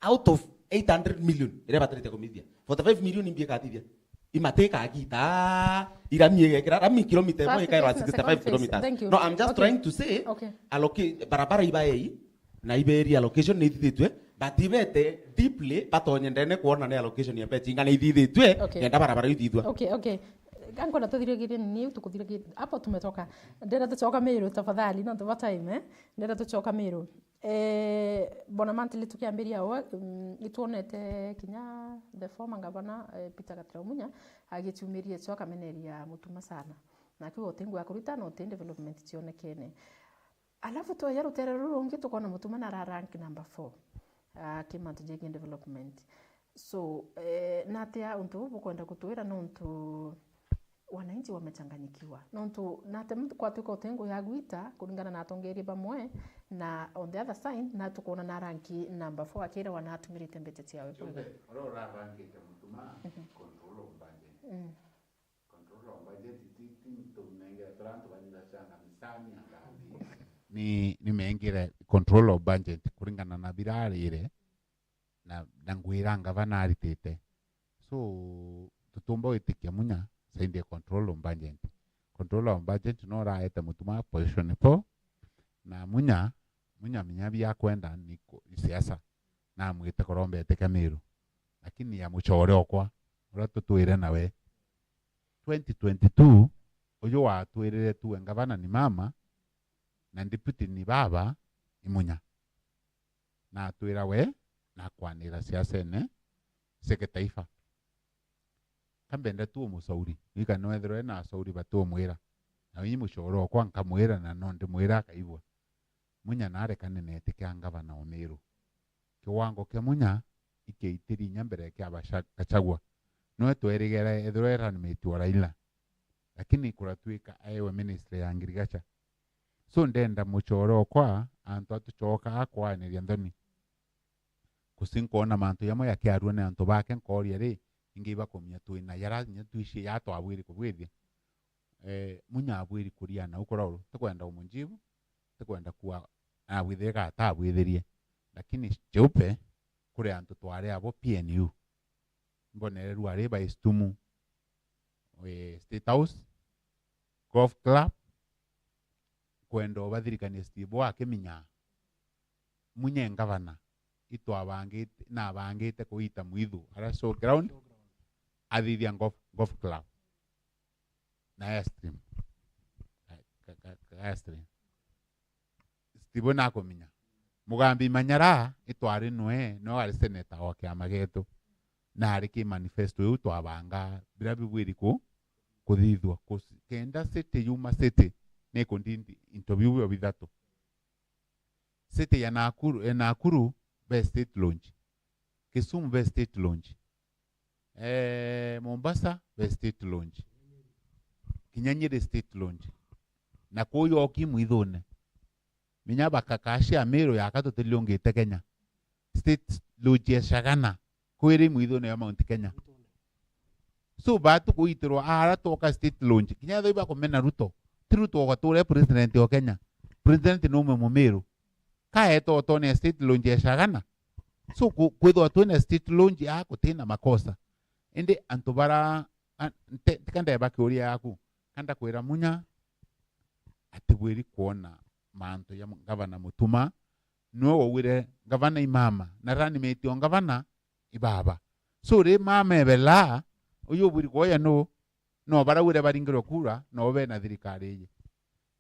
out of 800 million. Ire batarite komedia. 45 million imbieka atithia. Imateka agita iramie rami kilometer mo ikaira 65 kilometers. No, I'm just trying to say allocate barabara ibaye na iberi allocation ni thithitwe. But ibete deeply patonye ndene kuona ne allocation ya peti ngana ithithitwe ngenda barabara ithithwa. Okay. Gango na tuthirigire ni tukuthirigire hapo tumetoka. Ndera tuchoka Meru tafadhali no tuva time ndera tuchoka Meru. Bonamantili tukiambiria wa ituonete kinya the former governor Peter Gatramunya agitumirie choka meneria mutuma sana. Na kiwa utengu akuruta no ten development tionekene. Alafu to yaro terero ngi tukona mutuma na rank number 4. Kimantu jegen development. So natia untu bukwenda kutuira no untu wananchi wamechanganyikiwa. Nontu nate mtu kwa tuko tengo ya gwita kulingana na atongeri bamwe na on the other side na tukona na ranki number 4 akira wanatumira tembete yawe kwa. Ora ranki ya mtuma control of budget. Control of budget tumenge tranto banida sana misani angabi. Ni mengire control of budget kulingana na birari ile na ngwira ngavana aritete. So tutomba itikia munya sainde control on budget. Control on budget no raeta mutuma position po na munya minyabi ya kwenda ni siasa na mwite korombe teka Meru. Lakini ya muchore okwa urato tuire nawe 2022 ojo wa tuire tu ngavana ni mama na deputy ni baba imunya. Na tuira we na kwanira siasa ne sekretaifa. Kambenda tu musauri ika no ethero na sauri batu mwira na winyi mushoro kwa nkamwira na no ndi mwira kaibwa munya nare kanene tikanga bana Meru kiwango ke munya ikeitiri nyambere ke abasha Gachagua no etwerigera ethero era ni metu Raila lakini kuratwika ayewe ministry ya ngirigacha so ndenda muchoro kwa antu atuchoka akwa ni riandoni kusinko na mantu yamo ya kiarua ne antu bake nkoria ri ingiba komia tu na yara nya tuishi ya to abwiri kubwithia munya abwiri kuriana ukororo tukwenda umunjibu tukwenda kuwa abwithega ta abwithirie lakini cheupe kure antu tware abo PNU mbonereru ari ba istumu State House Golf Club kwendo bathirikania Steve akiminya munye ngavana ito abangite na abangite kuita mwithu ara show ground athithia golf club na airstream Steve na kominya mugambi manyara itwari no ari senator wa kiama getu na ari ki manifesto yu twabanga bira bibwiri kuthithwa kenda city yuma city ne kondindi interview yo bithatu city ya Nakuru Best State Launch Kisumu Best State Launch Mombasa be state lounge, Kinyanyire state lounge, na kuyo oki mwithone minya bakakashi Ameru yakato tilongete Kenya state lounge ya Shagana kwiri mwithone ya Mount Kenya. So batu kuitirwa ara toka state lounge kinya thoi bakomena Ruto tiruto gatore president wa Kenya, president nume Mumeru kaeto tone state lounge ya Shagana. So kwithwa twene state lounge yako tina makosa ende antubara tikanda yabakiuria yaku kanda kwira munya atibwiri kuona manto ya gavana Mutuma no wowire gavana imama na rani metio gavana ibaba. So re mama ebela uyu buri koya no barawire baringiro kura no be na thirikari.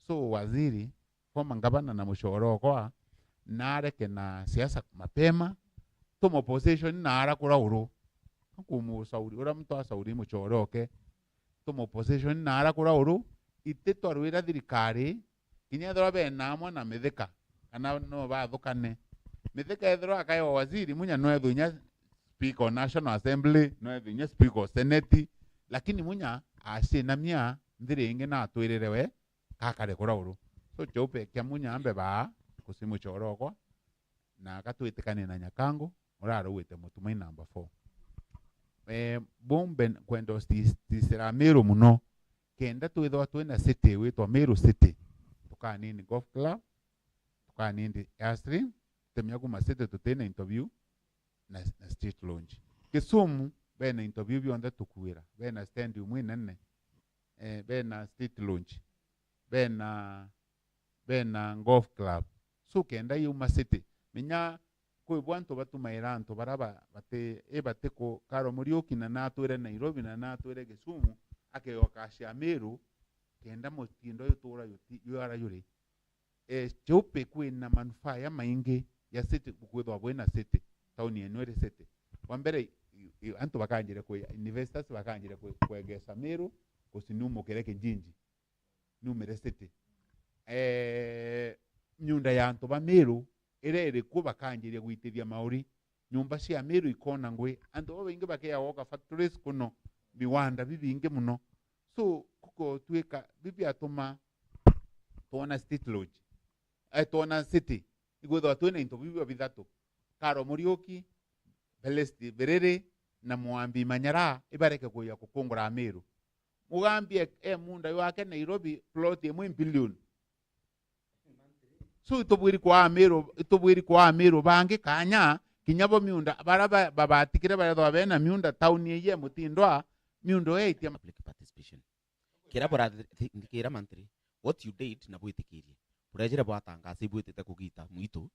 So waziri forma gavana na mushoro kwa nareke na siasa mapema tomo position na ara kura uru kumu sauri ura mtu asauri muchoroke tomo position na ara kura uru ite twarwira thirikari kinya thora be namwe na mithika kana no bathukane mithika ethro akayo waziri munya no ethunya speaker of National Assembly no ethunya speaker of Senate lakini munya acinamia nthiringi na atwirire we kakare kura uru. So chope kya munya ambe ba kusimu choroko na katwitikane na Nyakango uraro wite Mutuma number 4 bomben kwendo stisira Meru muno kenda twithwa twina city witwa Meru City tukanini golf club tukanini Airstream temya kuma city tutena interview na state lounge. Kisumu bena interview bionda tukuira bena stand umwe nene bena state lounge bena golf club. So kenda yuma city minya kwe bwanto batumaira anto baraba bate ko karo Muriuki na natwire Nairobi na natwire Kisumu akeyokashia Meru kenda motindo yotura yora yuri chope kwina manufaa ya maingi ya city kukwithwa bwena city town yenwere city wambere anto bakanjire kwe investors bakanjire kwegesa Meru kusinumo kereke jinji numere city nyunda ya anto ba Meru ere kuba kanjire gwitiria mauri nyumba cia Meru ikona ngwe anto bengi bakeya woka factories kuno biwanda bibinge muno. So kuko tweka bibi atoma tona state lodge tona city igwetho twena into bibi bithatu karo Muriuki Belesti Berere na Mwambi Manyara ibareke kuya kukungura Meru mugambie munda wake Nairobi plot ya 1 billion. So itobwiri kwa Meru bange kanya kinyabo miunda baraba babatikire baratho bena miunda town ye mutindwa miundo eti public participation kira bora ndikira mantri what you did na bwitikirie burejera bwatangasa ibwitite kugita mwitu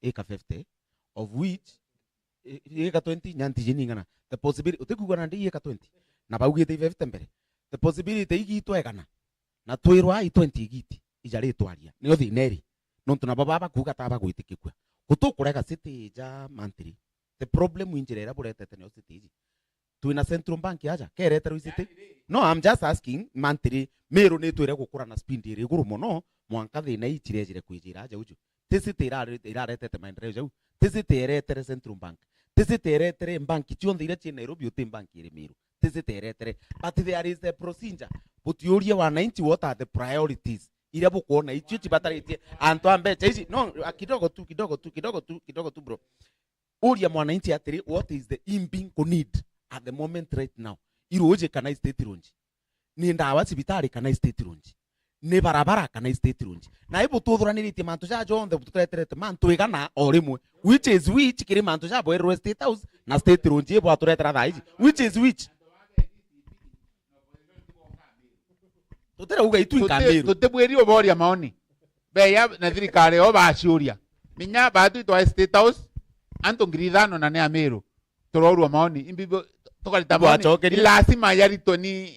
eka 50 of which eka 20 nyanti jiningana the possibility utikugana ndi eka 20 na baugite 50 mbere the possibility igitwa ekana na twirwa i 20 igiti ijari twaria ni othineri no tuna baba kuga taba gwitikikwa gutukurega city ja mantri the problem injirera buretete ne city twina Central Bank aja keretero city. No, I'm just asking mantri Meru ne twire gukura na speed iri guru muno mwanka thina ichirejire kwijira aja uju tisite iraretete maendeleo jau tisite eretere Central Bank tisite eretere bank chionde ire chi Nairobi uti bank iri Meru tisite eretere but there is a procedure but yuria wananchi what are the priorities ire bukuona ichi chibataritie anto ambecha ichi no kidogo tu bro uria mwananchi atiri what is the imping need at the moment right now iroje kana state lounge ni ndawa cibitari kana state lounge ni barabara kana state lounge na ibo tuthuranirite mantu ja jonde tutreterete mantu igana orimwe which is which kiri mantu ja boerwe state house na state lounge ibo aturetera thaiji which is which tutera uga itu Meru tutebweri oboria maoni beya na thirikari obaciuria minya batu itwa state house anto ngirithano na ne Meru tororwa maoni imbibo tokalita maoni lazima yarito ni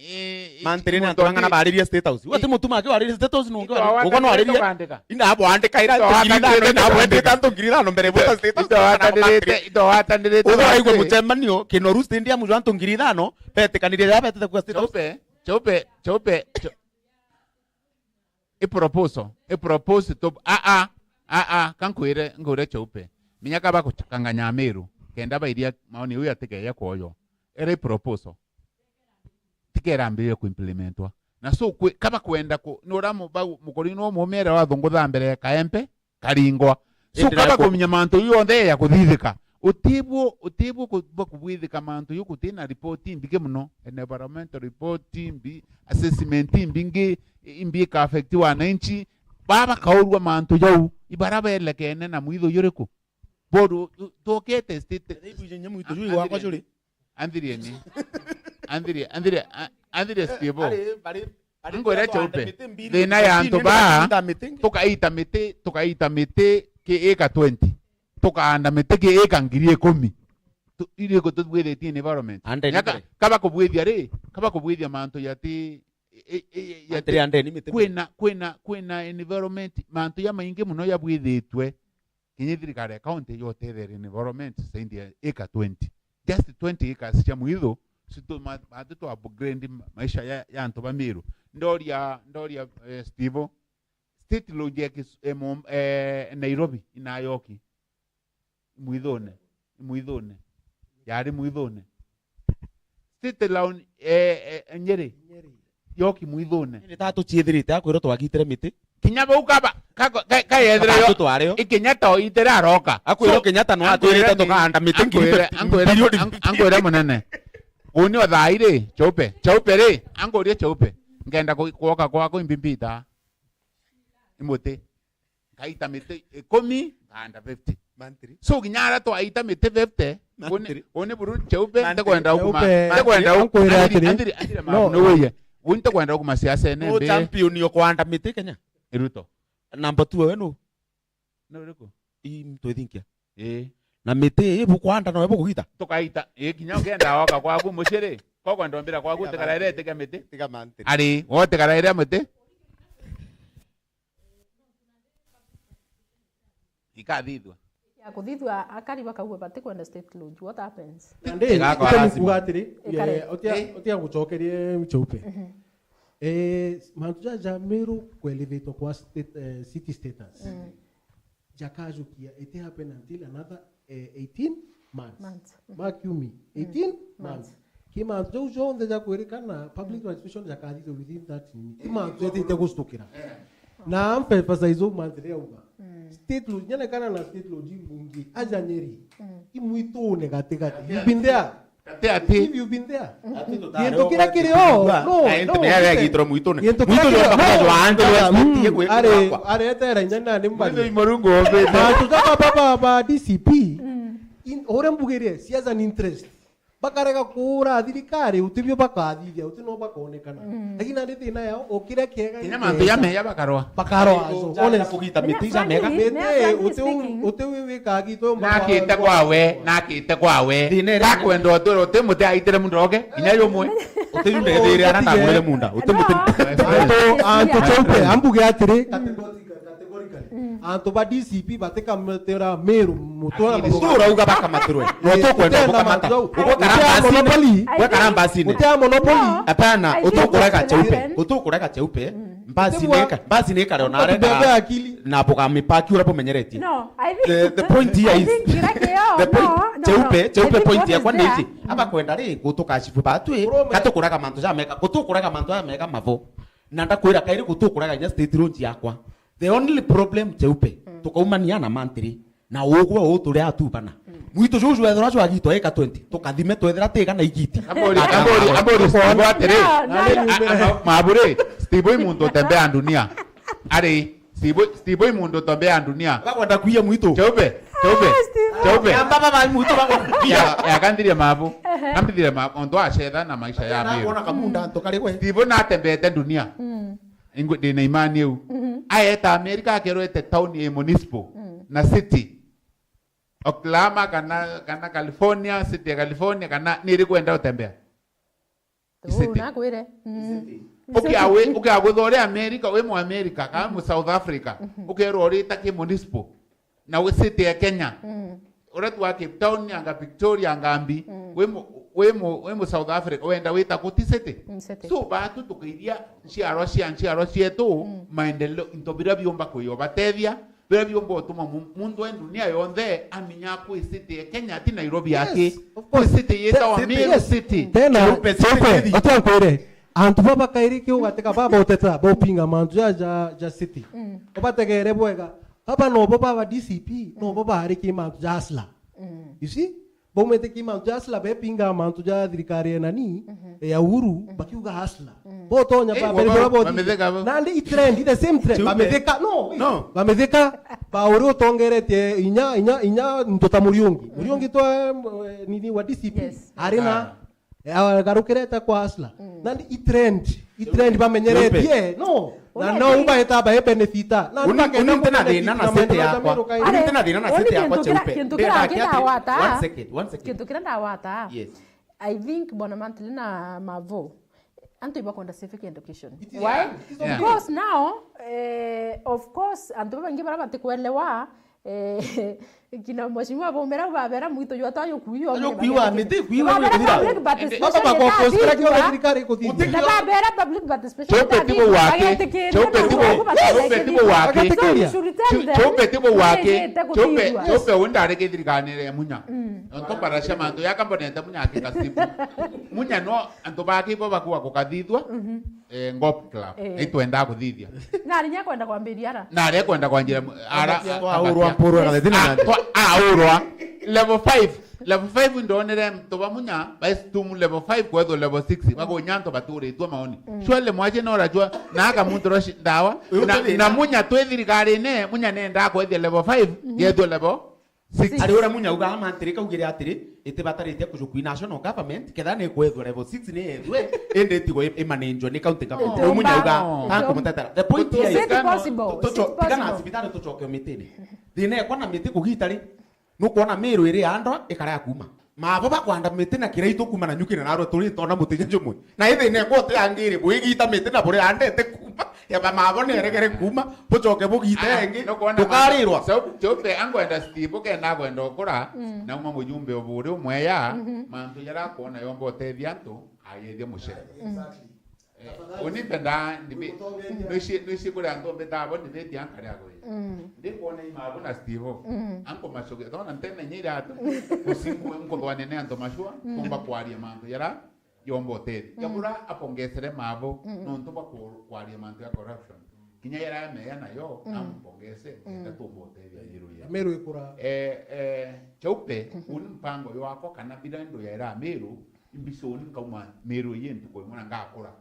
manterene antwangana bariria state house wati Mutuma ke bariria state house nunge uko no bariria ina abo andika ira ngirithano abo andika to ngirithano mbere bota state house ito atandirete uko aigwe muchemanio kinoru stadium mu anto ngirithano pete kanire ya pete ku state house chope e propose to kankwire ngure chope minyaka bako kanganya Meru kenda bairia maoni uya teke ya koyo era proposal tikera mbere ku implementwa na so kama kwenda ku nora mukorino mumera wa thungutha mbere kaempe karingwa so kama kumenya mantu yonthe ya kuthithika utibu kubwithika mantu yukutina reporting mbike muno environmental reporting assessment mbingi imbika affect wananchi baba kaurwa mantu jau ibaraba elekene na mwitho yuriku bodu tokete state ibuje mwitho jui wakwa juri andire stable ngore chope thina ya antu ba tukaita miti ke eka 20 tukaanda miti ke eka 10,000 ile ko tubwethe environment kaba kubwithia mantu yati kwina environment mantu ya maingi muno yabwithitwe kinyi thirikari county yote the environment saindi eka 20 just 20 acres cia mwitho situ matu upgrade maisha ya antu ba Meru ndoria Steve state logic Nairobi inayoki mwithone yari mwithone state lawn Nyeri yoki mwithone ni tatu chiethirite akwiro twagitire miti kinyaba ukaba ka yethira yo ikinyata itera aroka akwiro kinyata no atwirite tukahanda miti angwira munene uni wathaire chope ri angorie chope ngenda kuoka kwako imbimbita imuti kaita miti 10 anda 50 mantri so ginyara to aita miti 50 uni buru chope ndakwenda hukuma andire no weye unta kwenda hukuma siasa no champion yo kwanda miti Kenya Ruto number 2 wenu no riko twithinkia na miti ibu kwanda no ibu kugita tukaita kinya ngenda waka kwaku muciri koko ndombira kwaku tikaraire tika miti tika mantri ari wote karaire miti ikathithwa ya kuthithwa akari bakauwe bati kwenda state lodge what happens ande kuga atiri otia gucokerie chaupe mantu ja Meru kwelevate kwa state city status jakajukia it happen until another 18 months makumi 18 months kima jojo ndeja kwerekana public participation jakathithwa within that mantu yete gustukira na emphasize mantu ya uga state lodge nyane kana na state lodge bungi aja Nyeri imuitone gategate you've been there you've been there yento kira kireo no ya gitro muitone muito yo are etera nyana ni mbali marungu obe ma tutaka baba DCP in ore mbugerie siasa an interest bakarega kura thirikari utibyo bakathithia utino bakonekana lakini andi thina yao okira kiega kinya mantu ya meya bakarwa one kugita miti ja mega utewe wika gito nakite kwawe nakwenda otoro temuti aitere mundoke kinya yomwe uteyunde thire ana ngure munda utemuti anto chope ambuge atire anto ba DCP bateka mtera Meru mutora mutora uga baka maturwe no kwenda kukamata uko karamba sine utia monopoly hapana utokureka cheupe mbasi neka leo nareka na poka mipaki urapo menyereti no I think the point here is the point cheupe point ya kwani hizi hapa kwenda ri gutuka shifu batwe katukureka mantu ja meka gutukureka mantu ya meka mavo na ndakwira kairi gutukureka nya state road yakwa the only problem cheupe tukaumania na mantri na ugwe uturi atubana mwito juju ethera cyo agito eka 20 tukathime twethera tika na igiti ambori Steve atiri mabure Steve mundo tembea dunia ari Steve mundo tembea dunia bakwenda kuia mwito cheupe baba mwito bakwenda ya kandiria mabu ambithire mabu ondo achetha na maisha ya Meru naona kamunda ntokari we Steve na tembete dunia ingo de imani eu ayeta America kerete town e municipal na city Oklahoma kana California city ya California kana niri kwenda utembea na kwire ukagwithore America we mu America kana mu South Africa ukerorita ki municipal na we city ya Kenya uratu wa Cape Town anga Victoria anga Ambi we mu South Africa wenda wita kuti city so batu tukiria ciaro cietu maendeleo intobira biomba kuyo batethia Bera byombo tuma mundu wa dunia yonde aminya ku city ya Kenya ati Nairobi yake. Ku city yeta wa Meru city. Tena otankwire antu baba kairi ki ugateka baba uteta bopinga mantu ja city. Obategere bwega. Baba no baba DCP no baba hari ki mantu ja asla. You see? Bomete ki mantu ja asla be pinga mantu ja thirikari nani ya Uhuru bakiuga hasla. Botonya baba baba. Nandi trend the same trend. Bametheka no. Bametheka ba uri utongerete inya mtota Muriungi to nini wa DCP arina garukireta kwa hasla. Nandi trend bamenyeretie no. Na uba eta ba benefita. Na unitena dina na sete yakwa. Unitena dina na sete yakwa cheupe. One second. Kintu kirenda wata. Yes. I think Bonamantle na Mavo antu iba kwenda civic education. Why? Of course now of course antu bangi barabate kuelewa kina mheshimiwa Bomera babera muito yo tayo kuiwa mete kuiwa baba kwa postera kwa serikali ko tindi na babera public but especially chope tibo wake chope undare ke dirganire munya onto parasha mando yakamboneta munya ke kasibu munya no anto baki bo bakuwa ko kadidwa ngop club itwenda kuthithia nari nya kwenda kwambiriara nari kwenda kwanjira ara Puro na thina aurwa level 5 ndonere mtoba munya basi tumu level 5 kwedo level 6 bako nyanto baturi tu maoni shwele mwaje no rajwa na aka muntu roshi dawa na munya twethirikari ne munya nenda kwethia level 5 yedo level 6 ari ora munya uga mantirika ugire atiri ite batarite kujuku national government kedha ne kwethio level 6 ne edwe ende tigo emanenjo ne county government munya uga tanko mutata the point here is tocho kana hospitali tochoke mitini dine kwana miti kugitari nukuona Meru iri ando ikara kuma mabo bakwanda miti na kiraito kuma na nyukina naro turi tona mutinje jumwe na ithe ne kote angire buigita miti na bure andete kuma ya mabo ne regere kuma buchoke bugite engi tukarirwa so chope angwenda Steve ke na gwenda okura na uma mujumbe obure umweya mantu yara kona yombo tedianto ayede mushere onipenda nishi kule anto betabo ni beti ankare ago ndipo na imabu na Steve anko mashoge tona ntene nyira atu usiku mko wanene anto mashua kumba kwaria manto yara yombo tedi yakura apongesere mabo no ntoba kwaria manto ya corruption kinya yara meya nayo ampongese ndatumbo tedi ajiruya Meru ikura chaupe unimpango yo ako kana bidando yara Meru imbisoni kauma Meru yentu ko mwana ngakora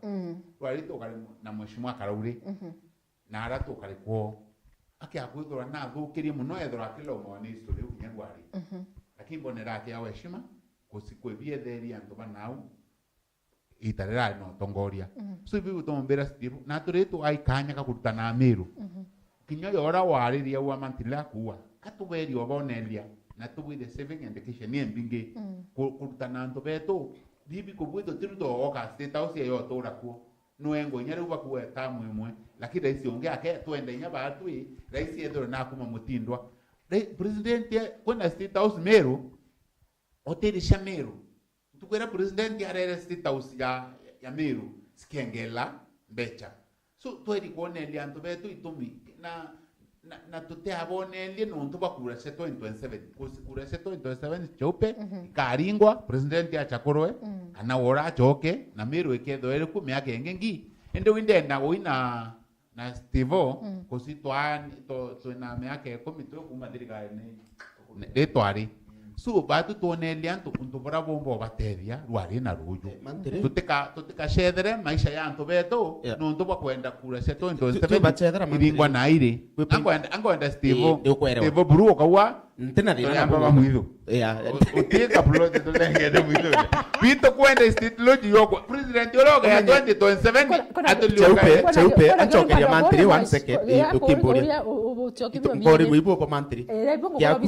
twarito kale na mheshimiwa Karaure na arato kale ko akiakwithora na thukirie muno ethora kilo mone history unyangwari lakini bonera ke aweshima kusikwebie theri antu banau itarera no tongoria so ibi utombera Steve na turito aikanya kakutana Meru kinyo yora wariria wa mantila kuwa katuberi obonelia na tuwide saving education ni mbinge kurutana ndo beto dibi kubwito tiruto oka state house yo tora ku nuengo nyari uba kueta mwemwe lakini rais ongea ke twende nya batu rais yedo na kuma mutindwa president kwenda state house Meru hoteli sha Meru tukwera president ya state house ya Meru skengela becha so tweri kuonelia ndo beto itumi na tuteabonelye nonto bakura seto in 27 kusikura seto in 27 chope karingwa president ya Chakoroe ana ora choke na Meru ekedo ele ku myake ngengi ende winde na oina na Steve kusitwani to na myake komito kumadirika ne de twari so batu tonelian to punto para bombo bateria ruari na rujo tuteka shedere maisha ya anto beto no ndo bakwenda kura seto in 27 ibingwa na ire angwenda Steve buru kawa ntena dina ya baba mwido utika plot to lengede mwido bito kwenda state lodge yoko president yoroga ya 2027 cheupe anchoke ya mantri 1 second ukimbori ukimbori mwibo pa mantri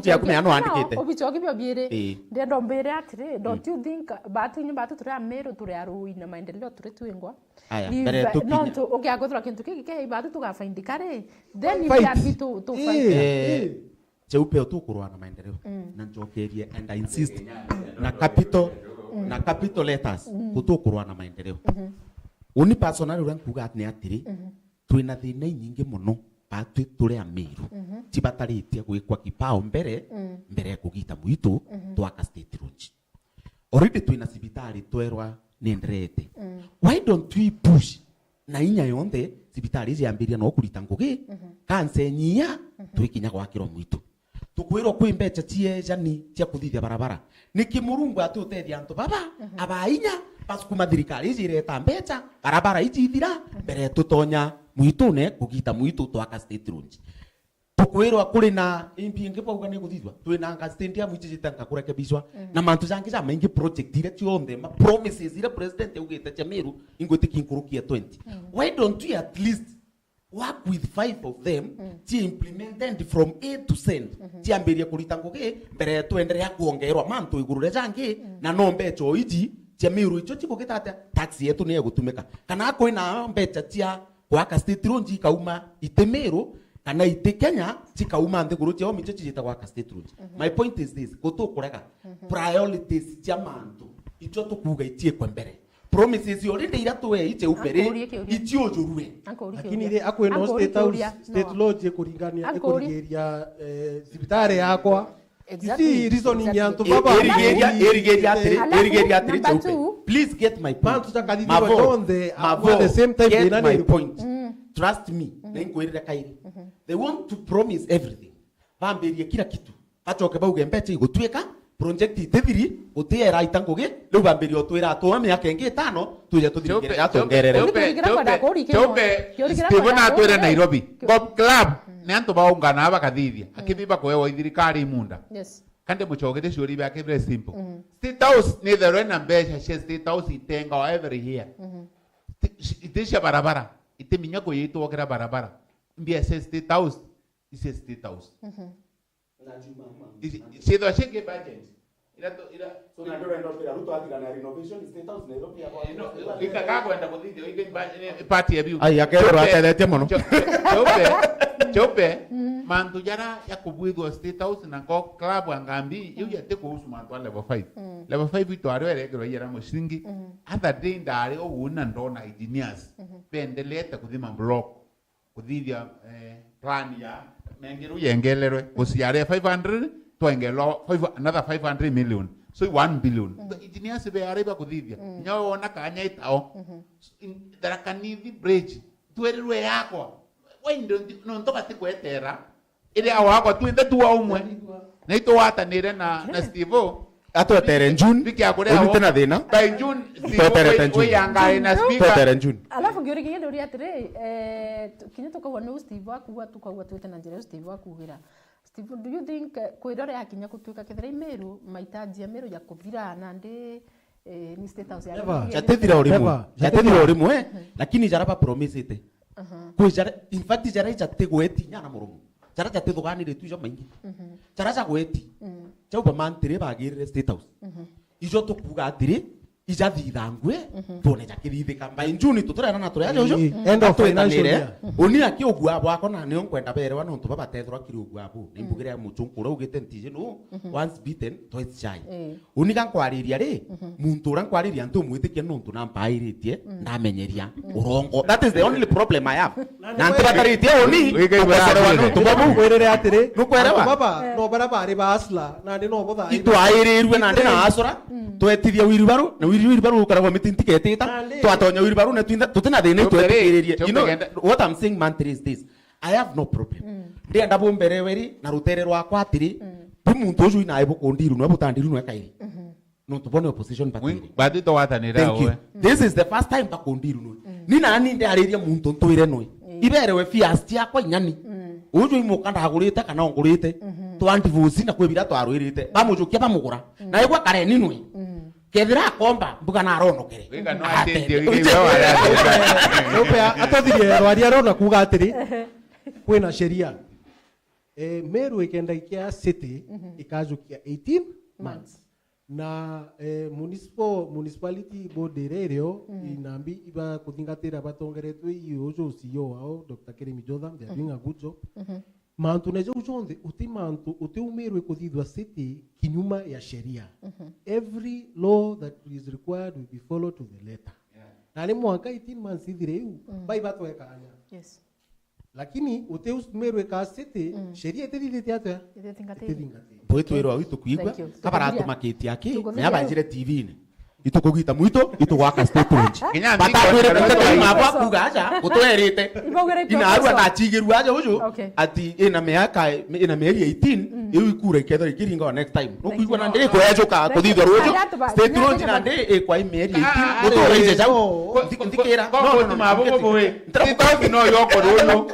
ya kumya no andikite obichoki biobire ndendo mbere atire don't you think batu turi Meru turi arui na maendeleo turi tuingwa no to ukiagothora kintu kiki batu tugafaindikare then you can be to fight cheupe utukurwa na maendeleo na njokerie and I insist na capital letters kutukurwa na maendeleo uni personal ran kuga atne atiri twina thina nyingi muno atu tule amiru chibataritie gwikwa kipao mbere ya kugita muito twaka state lunch already twina cibitari twerwa nendrete why don't we push na inya yonde cibitari ici ambiria no kurita ngugi kanse nyia twikinya gwakirwo muito tukwirwo kwi mbeca ciejani cia kuthithia barabara niki murungu atutethia antu baba abainya basukuma thirikari ici ireta mbeca barabara ici ithira mbere tutonya muitune kugita muito twaka state lunch tukwirwa kuri na impi ingi pauga ni guthithwa twina nga stadium ici citanga kurekebishwa na mantu jangi ja maingi project ile cionde ma promises ile president ugite Chamiru ingoti kinkurukia 20 why don't we at least work with 5 of them to implemented from A to Z tiambiria kurita ngugi mbere tuendelea kuongerwa mantu igurure jangi na no mbecho iji Chamiru icho chikugita taxi yetu ni gutumika kana kwina mbecha tia gwaka state lunch kauma Itemiru kana ite Kenya chikauma nthiguru cio micho chijita gwaka state lunch my point is this gutukurega priorities cia mantu icho tukuga itie kwa mbere promises already iratwe iche upere ichio jurue lakini ile akwe no state lodge kuringania ekurigeria cibitari yakwa isi reasoning ya ntu baba erigeria please get my point at the same time get my point trust me nengwirira kairi they want to promise everything bamberie kila kitu achoke bauge mbecha igutweka project itethiri utiera itangugi riu bamberie otwira atwa miaka ingi 5 tuje tuthirikire atongerere Stephen atwira Nairobi Bob Club ni antu baungana bakathithia akithiba kwewa thirikari imunda yes kande muchogete ciuri byake very simple State House ni the rena mbeca cia State House itenga every year itisha barabara itiminya kuyitwokera barabara mbia State House isi State House Sido ashike budget. Ila so na ndio ndio Ruto atika na renovation State House Nairobi hapo. Ikaka kwenda kuthithio ile party ya view. Ai akero atelete muno. Chope mantu jara ya kubwithwa State House na go club angambi iyo yate kuhusu mantu level 5. Level 5 itu arerekero yera mushingi. Other day ndari oguna ndona engineers. Pendelete kuthima block. Kuthithia plan ya mengiru yengelerwe kusiare 500 twengelo another 500 million so 1 billion engineers be areba kuthithia nyaona kanya itao darakanithi bridge twerwe yakwa waindo no ntoka tikwetera ile awakwa twinde tuwa umwe na itwatanire na Stevo atwetere June bikiakure na thina by June Stevo we yanga na speaker June alafu ngiori kigendo uri atire kinyo tukagwa no Steve akuwa tukagwa twete na njira Steve akugira Steve do you think kwirore yakinya kutuika kethera Meru mahitaji ya Meru ya kuvira na ndi ni State House ya chatethira urimwe lakini jaraba promise ite kujara in fact jara chategweti nyana murumu jara chatethugani tuijo maingi jara chagweti chauba mantire bagirire State House ijo tukuga atiri ijathithangwe tone jakirithika by June tuturana na turi ajo end of financial year oni akiogua bwako na ne onkwenda bere wana ntu baba tethro akirogua abu nimbugire muchunkura ugite ntije no once beaten twice shy oni kankwariria ri muntu urankwaririria ntu mwitikie no ntu nampairitie ndamenyeria urongo that is the only problem I have na ntu bataritie oni ntu babu kwerere atiri nukwerewa baba no barabara basla na ndi no botha itwairirwe na ndi na asura twetithia wiribaru na wiribaru ukaragwa mitintiketita twatonya wiribaru na twinda tutina thina twetikirerie you know what I'm saying man is this I have no problem ndienda bombere weri na rutere rwakwa atiri muntu uju ina ibo kondiru no butandiru no ekairi no tubone opposition party badi to watanira we this is the first time bakondiru no ni nani ndi ariria muntu ntwire no iberewe fiasti yakwa inyani uju imukanda hagurite kana ongurite twandivuzi na kwibira twarwirite bamujukia bamugura na igwa kare ninwe kethira komba mbuga na aronokere winga no atende winga Upe atothirie rwaria rona kuga atiri kwina sheria Meru ikenda ikia city ikajukia 18 months na municipality board rereo inambi iba kuthingatira batongeretwe iyo cio wao Dr. Keremi Jotham they are doing a good job mantu nejo ujonde utimantu utiumirwe kuthithwa city kinyuma ya sheria every law that is required will be followed to the letter na ni mwaka 18 months ithire yu bai batwekanya yes lakini uteus Meru ekasete sheria etithithite atya etithingati poetu ero awitu kuigwa kabaratu maketi yake nyabanjire TV-ni itukugita mwito itugwaka stage batagwire kutete mabwa kugaja utwerite ina arua na chigiru aja uju ati ina miaka ina mieri 18 iu ikura ikethora ikiringa next time no kuigwa na ndiri kwejuka kuthithwa ruju state road na ndiri kwa mieri 18 utoreije jago ndikira no mabwa boe ntako no yoko runo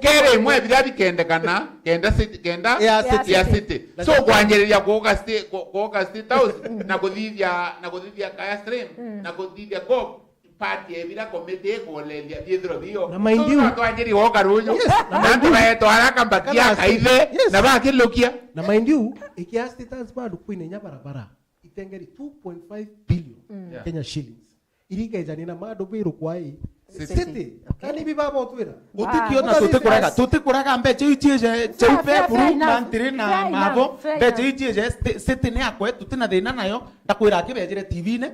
kere mwe birabi kendekana kenda ya city so kwanjereria kuoka state house na kuthithia kaya stream na kuthithia go party ebira committee kolelia bithro bio na maindiu kwanjeri woka runyo na ndio haraka mbakia kaithe na bakilukia na maindiu ikia state house bado kwinenya barabara itengeri 2.5 billion Kenya shillings irigejani na mado biro kwai city kani bibaba otwira utikiona tutikuraga mbeche ichieje cheupe buru mantiri na mabo mbeche ichieje city ni akwe tutina thina nayo ndakwira akibejire TV-ni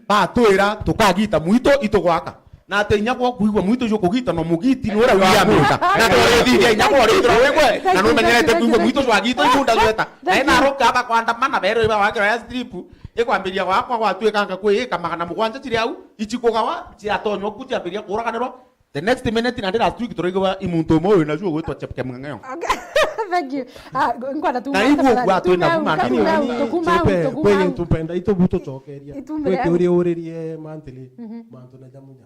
batwira tukagita mwito itugwaka na ate nyakwa kuigwa mwito jo kugita no mugiti no ra wiya muka na ndo thithia nyakwa ri thro wegwe na no menyerete kuigwa mwito jo agito ibunda zweta na ina roka aba kwanda mana bero iba wakira ya strip ikwambiria wakwa gwatwikanga kwika magana mugwanja chiri au ichikugawa chiatonywa kutiambiria kuraganirwo the next minute na ndira street toroigwa imuntu moyo na juo gwetwa chepke mngangayo thank you ngwanda tu na ibu gwatwe na chepe kwenye tupenda ito buto chokeria kweke uririe mantili mantu na jamunya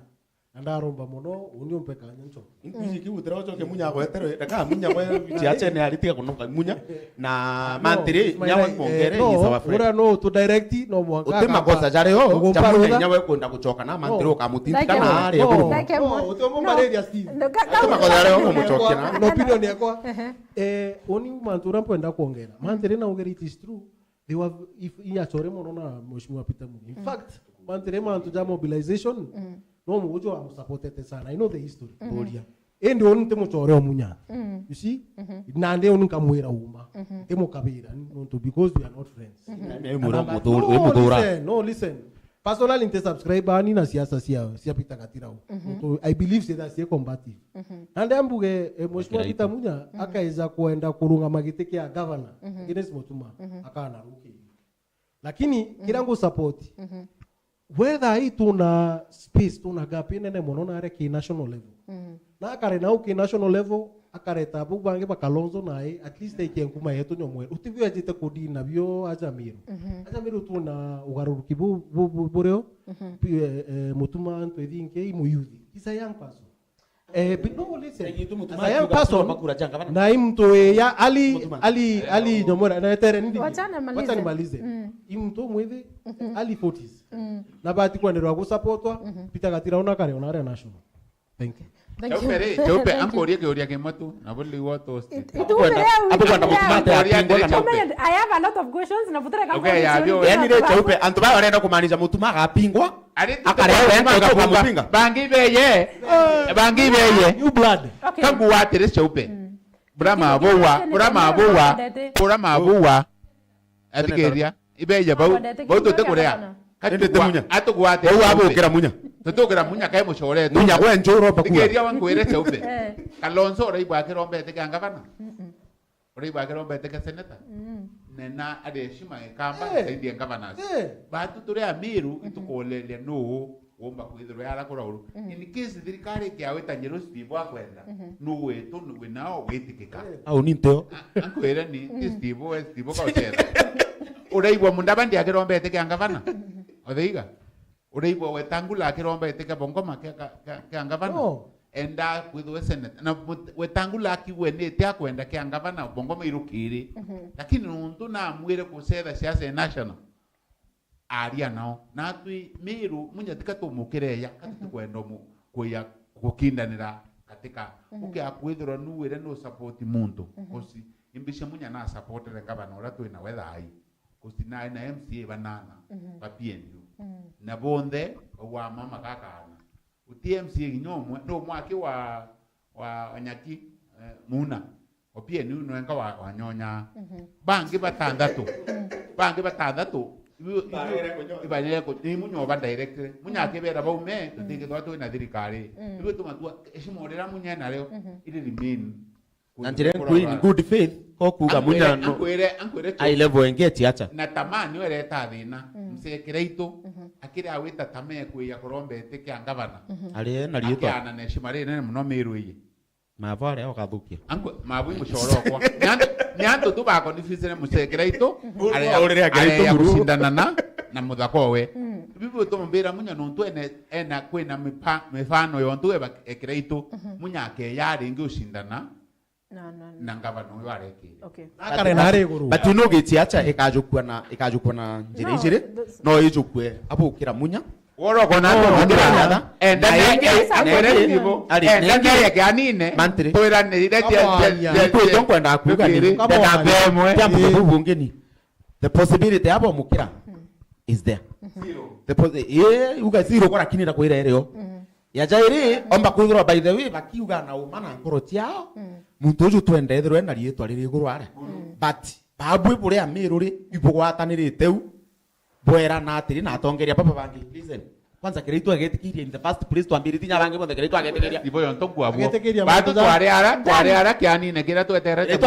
ndaromba muno unio mpeka nyancho inkuzi kiutera ocho ke munya gwetere daka munya gwe chiache ne aritika kunoka munya na mantiri nyawe kongere is our friend ura no to direct no mwanga utema kosa jare ho chamunya nyawe kwenda kuchoka na mantiri okamutinti kana ari no utomo malaria steve utema kosa jare ho muchokena no opinion yakwa oni mantura mpenda kuongera mantiri na ugeri it is true they were if iachore muno na mheshimiwa Peter Munya in fact mantiri mantu ja mobilization no mujo am supported sana I know the history boria endi onu temo chore omunya you see nande onu kamwera uma temo kabira to because we are not friends no listen personally inte subscribe ani na siasa sia Peter Gatira so I believe say that sie combative nande ambuge mheshimiwa Peter Munya akaiza kuenda kurunga magiteke ya governor Ines Mutuma akana ruki lakini kirango support whether hii tuna space tuna gap nene mono na are ki national level na akare na uki national level akareta bubange bakalonzo nae at least ikenguma yetu nyomwe utivyo ajite kodi na byo ajamiru tuna ugaruruki bureo Mutuma antu edinke imuyuthi is a young person no listen a young person na imto ya ali nyomora na tere ndi wacha nimalize imto mwezi ali 40s na bahati kuendelea kusupportwa Peter Gatira ona kare ona national thank you Jope amporia ke oria ke matu na boli woto kwenda mutumate atingwa na I have a lot of questions na butere kama yani le Jope antu ba orenda kumaanisha mutuma gapingwa akarewe ntoka kwa mupinga bangi beye new blood kambu watire Jope brama bowa atikeria ibeje bau to tekorea Endete munya atugwate bau abukira munya tutugera munya kai muchore munya gwe njoro bakua tikeria wangwire Jope Kalonzo ori bwakira mbete kanga bana ori bwakira mbete ka senator nena adeshima ekamba saidi ngavana batu turi amiru itukolelia no womba kwithiro yara kurauru in case thirikari kiaweta nyero Steve akwenda no wetu we nao wetikika au ninteo ankwira ni Steve ka ochera uraigwa mundabandi akirombete kanga bana otheiga uraigwa wetangula akirombete ka bongoma kanga bana enda kwithwe senate na wetangula akiwe ni tia kwenda kanga bana bongoma irukiri lakini nuntu na mwire kusetha siasa national aria nao na twi miru munyatika tumukireya katukwenda kuya kukindanira katika ukia kwithiro nuwire no support muntu kosi imbisha munya na support re gavana ora twina wetha ai kosi na MCA banana papiendu na bonde wa mama kakana uti MCA ginyomwe no mwaki wa Nyaki muna opiendu no enga wa nyonya bangi batandatu ibanire ko ni munyoba direct munya kebera baume tutige twatu na thirikari ibu tumatua eshimorera munya na leo ili remain na njire in good faith ko kuga munya no ai level engeti acha na tamani were ta thina msekere itu akire awita tame kuya korombe teke angavana ali na rieto ana ne shimare ne muno meru yi mavale akathukia anko mabu mushoro kwa nyanto tu bako ni fizene musekere itu ale kushindana na muthako we bibu to mbira munya no ntu ena kwena mifano yo ntu ekere itu munya ke yari ngi ushindana na ngavana we areke okay akare nare guru but no geti acha ikajukua na njire no ijukwe apo kira munya woro kona ndo ngira enda nere nivo enda yake anine toira nerire tu tonkwenda kuga ni na bemwe tambo bungeni the possibility hapo mukira is there zero uga zero kwa kinira kwa ile leo ya jairi omba kuthura by the way bakiuga na umana nkoro tiao muntu uju twendethero na rietwa riri gurware but babu bure amiruri ibugwatanirite u bwera na atiri na atongeria papa bangi listen kwanza kireitwa agetikiria in the first place tuambirithi nyabangi bonde kireitwa agetikiria ibo yo ntogwa bo batu tware ara kianine kira tweterete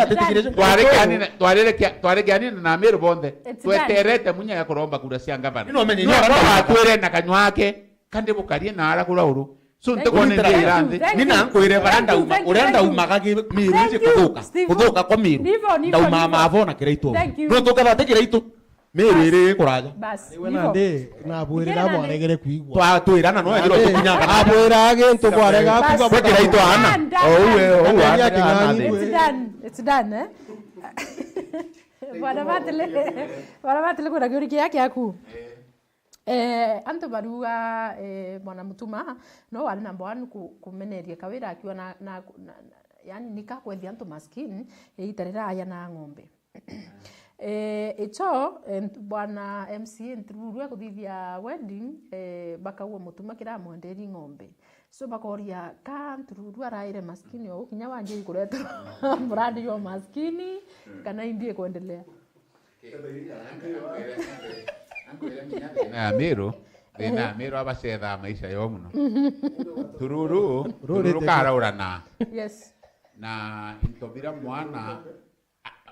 tware kianine na amiru bonde tweterete munya ya kuromba kura cia ngavana no menye twere na kanywa kandi bukarie na ara kura uru so ntekone ndi irande nina nkwire baranda uma urenda umaga miru je kuthuka kwa miru ndauma mavona kireitwa no tukabate kireitwa merere kuraja basi wena ndi na bwirira mwaregere kuigwa twirana no agiro tukinyanga abwira gintu kwarega kuga bwekira itu ana it's done bwana batile kuna kiuri yake aku anto barua mwana mutuma no wali number 1 kumeneria kawira akiwa na yani nikakwethia anto maskini itarira aya na ng'ombe icho bwana MC ntururu akuthithia wedding bakauwa mutuma kira mwenderi ng'ombe so bakoria ka ntururu araire maskini o kinya wanje ikureta mradi yo maskini kana indie kuendelea na mero abacetha maisha yo muno tururu karaurana yes na intobira mwana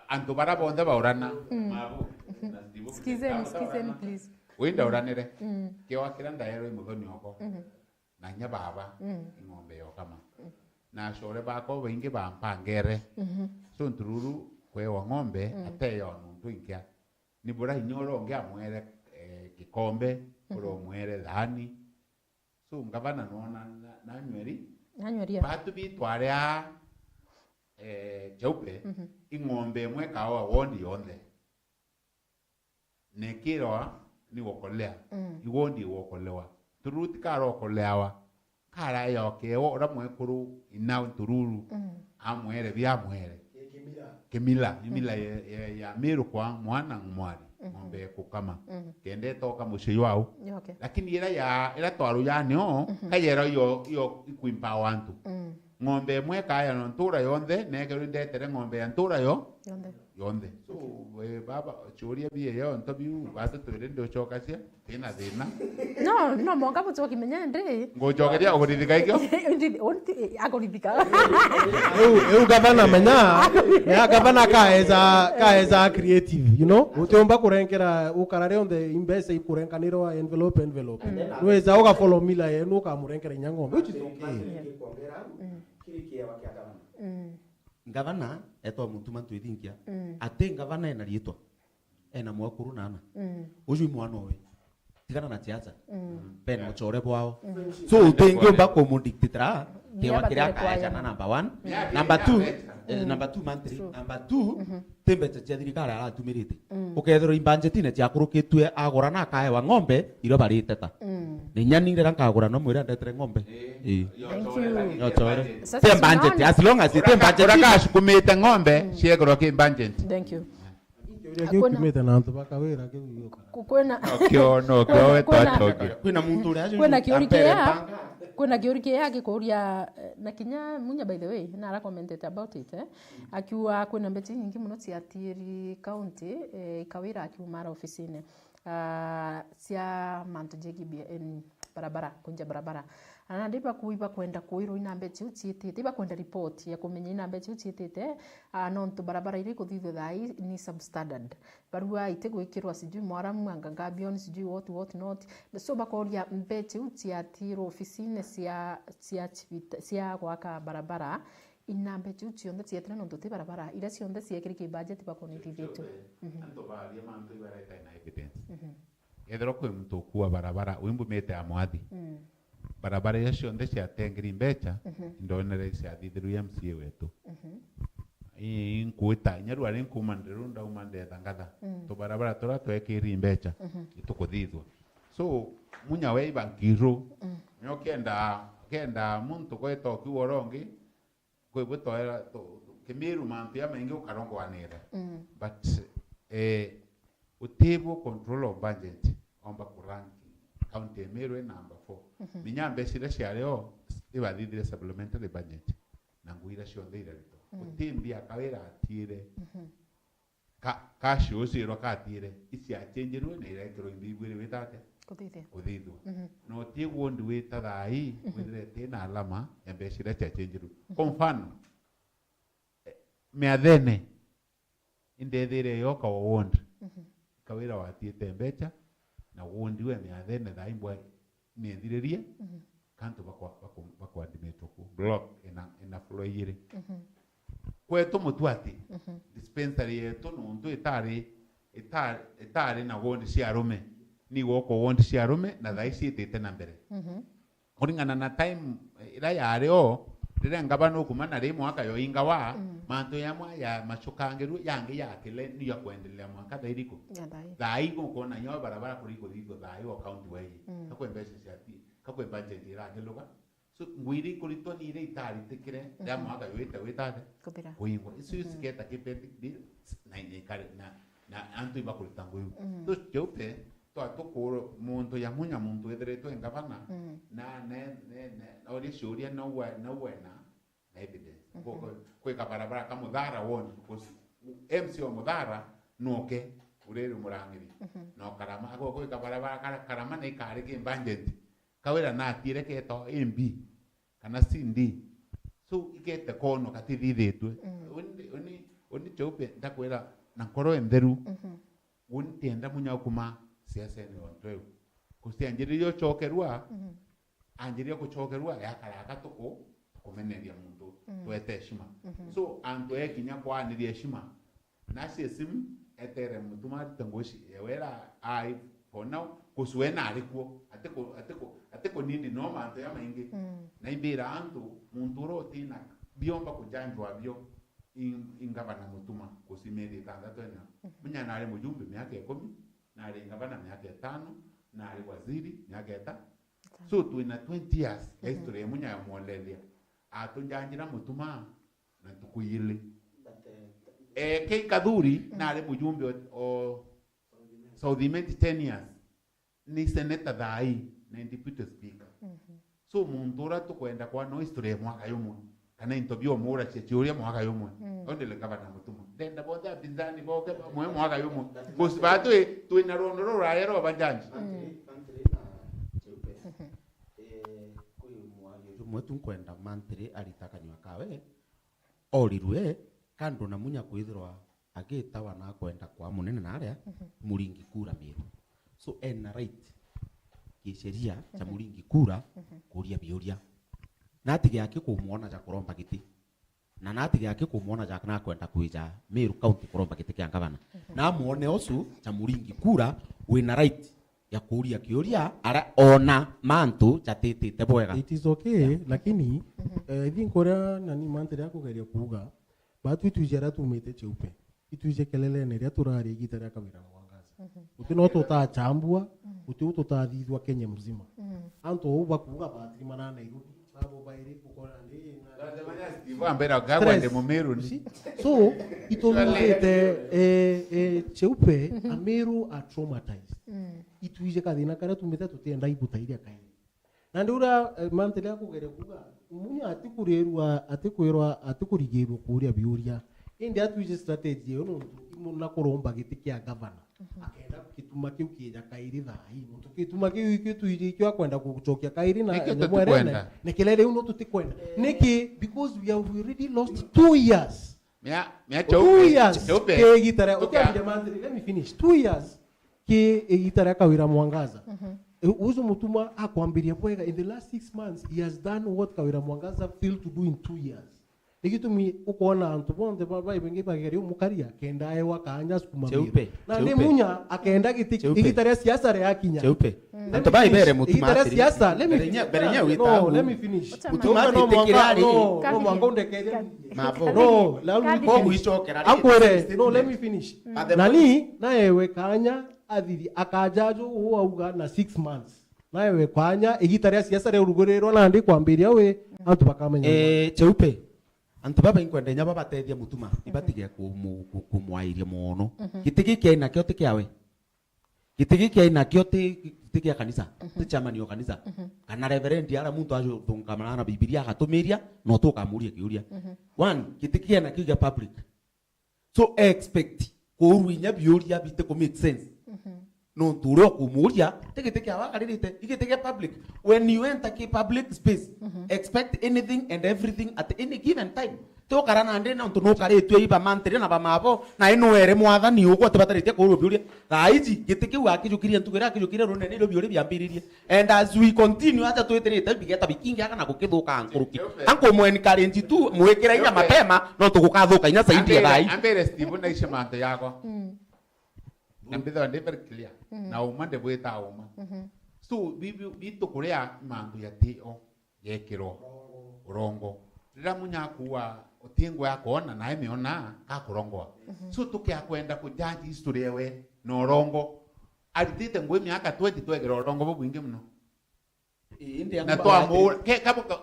antu bara bonde baurana mabu skizeni please wenda uranire kiwa kira ndaero imuthoni oko na nya baba ng'ombe yo kama na shore bako wingi bampangere so ntururu kwewa ng'ombe ateyo nuntu ingia ni bora inyoro ngia mwere kikombe uro mwere dhani so ngavana nona na nyweri batu bitware jaupe ing'ombe mwe kawa wondi yonde nekirwa ni wokolea iwondi wokolewa turuti karo kolewa kara yoke ora mwe kuru ina tururu amwere bya mwere kimila ya miru kwa mwana mwari ng'ombe kukama kende toka mushiyo wao lakini ila twaru yanyo kayero yo ikuimpa wantu ng'ombe mwe kaya no ntura yonde negero ndetere ng'ombe ya ntura yonde so baba choria bie yo ntobiu batu twere ndo chokasia ina thina no monga buto kimenya ndi ngojogeria ogorithika ikyo agorithika eu gavana menya ya gavana kaeza creative you know utomba kurenkera ukarare on the imbese ikurenkaniro envelope nweza oga follow mila yenu kamurenkera nyangombe which is okay gavana eto mutuma twithinkia ate gavana ena rietwa ena mwakuru nana uju mwana we tigana na tiacha pen muchore bwao so utengo mbako mundictitra kewa kira kaja na number 1 number 2 mantri number 2 tembe cha thirikari aratumirite ukethero imbanjetine tia kurukitwe agora na kae wa ng'ombe iro bariteta ni nyanire rankagura no mwira ndetere ng'ombe yo chore tembanjeti as long as tembanjeti kash kumite ng'ombe ciegoro ki imbanjeti thank you kimete na antu bakawira kiuyoka kwena no twatoke kwina muntu uri aje kwena kiuri yake kuria na kinya munya by the way na commented about it akiwa kwena mbeti nyingi muno cia Tieri county ikawira akiumara ofisini cia mantu jegi barabara kunja barabara ana ndiba kuiba kwenda kuiru inambe chiu chiitite iba kwenda report ya kumenya inambe chiu chiitite nontu barabara iri kuthithio thai ni substandard barua ite gwikirwa sijui mwaramu angangabion sijui what not so bakoria mbe chiu chiatiro ofisine cia gwaka barabara inambe chiu cionthe cietire nontu ti barabara ira cionthe ciekirike budget bakonithithitio anto baria mantu ibareta na evidence ethero kwi mtu kuwa barabara wimbu mete ya mwathi barabara ya cionthe ciatengeri mbecha ndonere ciathithiru MCA wetu inkuita nyaru ari nkuma ndirunda umande thangatha to barabara tora twekiri mbecha itukuthithwa so munya we bankiru nyo kenda muntu kweto kiworongi kwibutwera kimiru mantu ya maingi ukarongwanira but utibu control of budget omba kuranki county Meru number 4 minyambe cire ciareo ibathithire supplementary budget na nguira cionthe irarito utimbi akawira atire kasho ciro katire isi achenjerwe na irekero imbigwire witate kuthithwa no tiguo ndi wita thai withirete na alama ya mbecire cia chenjeru kwa mfano miathene indethire yoka wa wond kawira watiete mbecha na wondiwe miathene thai mbwa niethiririe kantu bakwa dimetroku block ina flow yire kwetu mutwati dispensary yetu nundu itari na wondi cia rume ni woko wondi cia rume na thai ciitite na mbere kuringana na time ira yareo rire ngabano kumana ri mwaka yo ingawa mantu yamwa ya machukangiru yangi yakile ni ya kuendelea mwaka thairiko thai gukona nyo barabara kuriko thiko thai wa county way kakwe mbese ciati kakwe budget ira ngeluga so ngwiri kurito ni ire itari tikire ya mwaka yo witate kuingwa isu siketa kipeti na antu ibakulita nguyu to chope to atukuro muntu ya munya muntu ethreto engavana na ori shuria na wena na evidence ko barabara kama dhara won MC wa mudhara noke urere murangiri no karama ko barabara karama na ikari ke budget kawira na tire ke to MB kana sindi so ikete kono katithithitwe oni chope ndakwira na nkoro entheru untienda munya kuma siasa ni ontwe kusianjirio chokerwa anjirio kuchokerwa yakaraka tuko kumeneria muntu twete heshima so antu ekinya kwa ni heshima na sesim etere mutuma tangoshi ewera ai pona kusuena alikuo ateko nindi no mantu ya maingi na ibira antu muntu rotina biomba kujanjwa bio ingabana mutuma kusimeri tanga twena munya nale mujumbe miaka 10 na alingabana miaka 5 na ali waziri miaka 5 so tuina 20 years history munya ya muolelia atunjanjira mutuma na tukuyile ke kadhuri na ali mujumbe o Southimenti 10 years ni senator thai na deputy speaker so mundura tukwenda kwa no history mwaka yomwe kana interview mura chechuria mwaka yomwe ondele gavana mutuma ndenda bonda pinzani boke mwe mwaka yomwe kusibatu tuina rondoro raero banjanji mwetu kwenda mantere alitaka nyakawe orirwe kando na munya kwithirwa agitawa na kwenda kwa munene na aria muringi kura Meru so en right kisheria cha muringi kura kuria bioria natige yake kumuona ja kuromba kiti na natige yake kumuona ja kana kwenda kuija Meru county kuromba kiti kia gavana na muone osu cha muringi kura wina right ya kuria kioria ara ona mantu chatitite bwega it is okay lakini I think ora nani mantere yako geria kuga batu itujera tumete cheupe ituje kelele neria turari gitara kabira mwangaza utino tota chambua utu tota thithwa Kenya mzima anto bakuga batri mana Nairobi sabo baire kukora ndi na Steve ambera gagwa de Meru ni so itolete cheupe Meru are traumatized ituje kadina kara tumete tutenda ibutairia kai na ndura mantere yako gere kuga munya atikurerwa atikwirwa atikurigirwa kuria biuria indi atuije strategy yo no imuna kuromba giti kia governor akenda kituma kiu kija kairi thai no kituma kiu ikituije kyo kwenda kuchokia kairi na mwerene nekilele uno tutikwenda niki because we have already lost 2 years. Mea 2 years ke gitara okay let me finish 2 years ke gitara Kawira Mwangaza uzo mutuma akwambiria kwega in the last 6 months he has done what Kawira Mwangaza failed to do in 2 years. Nikitumi ukona antu bonde baba ibenge bageri umukaria kenda ewa kanya sukuma na ndi munya akenda igitare siasa re akinya cheupe antu bai bere mutuma igitare siasa berenya wita let me finish mutuma no tikirari no mwangonde kere no la ko guichokera akwere no let me finish nani na ewe kanya athiri akajajo uauga na 6 months na ewe kanya igitare siasa re urugorero na ndi kwambiria we antu bakamenya cheupe antu baba inkwenda nya baba tethia mutuma ibatigia kumwairia muno gitigi kia ina kyo tikiawe gitigi kia ina kyo tikia kanisa tichamani yo kanisa kana reverend ara muntu ajo thungamana na Biblia agatumiria no tukamuria kiuria one gitigi kia ina kyo public so expect kuruinya biuria bite ko make sense no turo kumuria tikitia wakaririte igitigia public when you enter ki public space expect anything and everything at any given time to karana ndena ntu no karetwe iba mantere na bamabo na ino ere mwathani uko tibatarite ko biuria thaiji gitiki wakijukiria ntugira akijukiria runene ro biuria biambiririe and as we continue hata tweterete bigeta bikingi aka na gukithuka nkuruki anko mweni current tu mwekira ina mapema no tukukathuka ina saidi ya thai ambere Steve na ishamanto yako nambitha ndi very clear na umande bweta uma so bitu kuria mandu ya tio yekiro urongo rira munyakuwa otingo yakona na emiona akurongwa so tukia kwenda kujaji history yewe no rongo alitite ngwe miaka 20 twegera urongo bubwingi muno na twamu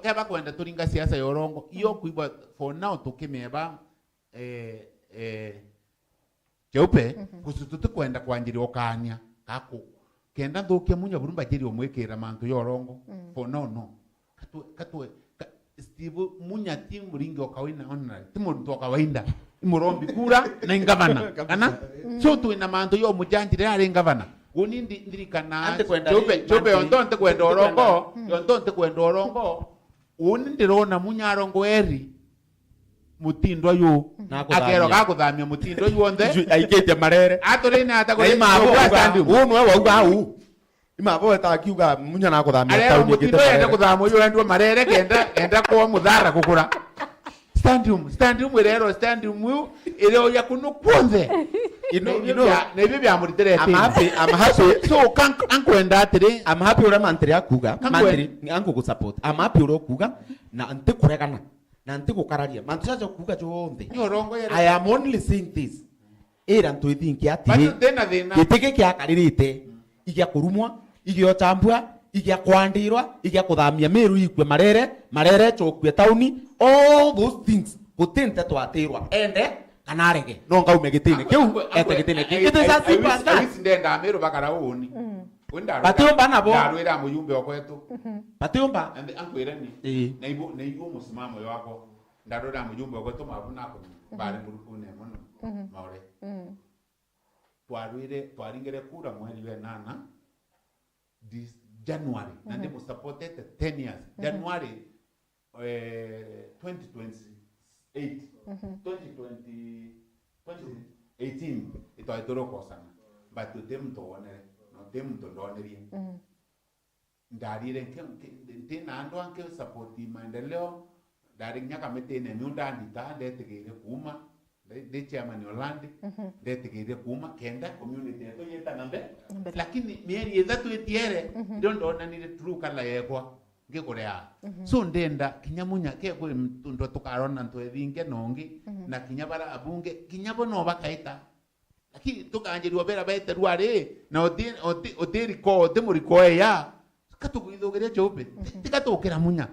keba kwenda turinga siasa ya urongo iyo kuibwa for now tukimeba cheupe kusututu kwenda kwanjiri okanya kako kenda ndoke munya burumba jeri omwekera mantu yorongo for no katwe Steve munya timu ringi okawina onna timu ndo kawaida imurombi kura na ingavana kana so tu ina mantu yo mujanjire ari ingavana guni ndirikana cheupe ontonte kwenda orongo uni ndirona munya arongo eri mutindo yu akero gakuthamia mutindo yu onthe aikete marere atorina atakore unwe wauga u imabo etakiuga munya na kuthamia tauni mutindo yenda kuthamia yu endwa marere kenda kwa muthara kukura standum rero standum yu ile oya kunu kwonze ne bibi amuritere I'm happy so ankwenda atire I'm happy ura mantri akuga mantri angu kusupport I'm happy ura kuga na nte kuregana na ntikukararia mantu chacho kuga chonde I am only saying this era ntu ithinki ati gitike kia karirite igia kurumwa igio chambua igia kwandirwa igia kuthamia meru ikwe marere chokwe tauni all those things potente twatirwa ende kanarege no ngaume gitine kiu ete gitine kiu it is as simple as that ndenda meru bakara uni Patiomba nabo ndarwira muyumbe okwetu Patiomba ankwira ni na ibo musimamo yako ndarwira muyumbe okwetu mabuna ko bari murukune muno maure twaringere kura mwezi wa 8 this January na ndimo supported 10 years January 2018 itaitoro kosana but them to onere them to donerie ndarire nke na ando anke support maendeleo ndari nyaka metene nyunda ndita ndetegere kuma de chairman Holland ndetegere kuma kenda community yetu yeta nambe lakini mieri ezatu etiere ndondona ni true kala yekwa ngikorea so ndenda kinyamunya keko ndo tukarona ndo ethinge nongi na kinyabara abunge kinyabo no bakaita lakini tukanjiriwa bera baita ruare na otiri ko temuriko ya katukuithogeria chope tikatukira munya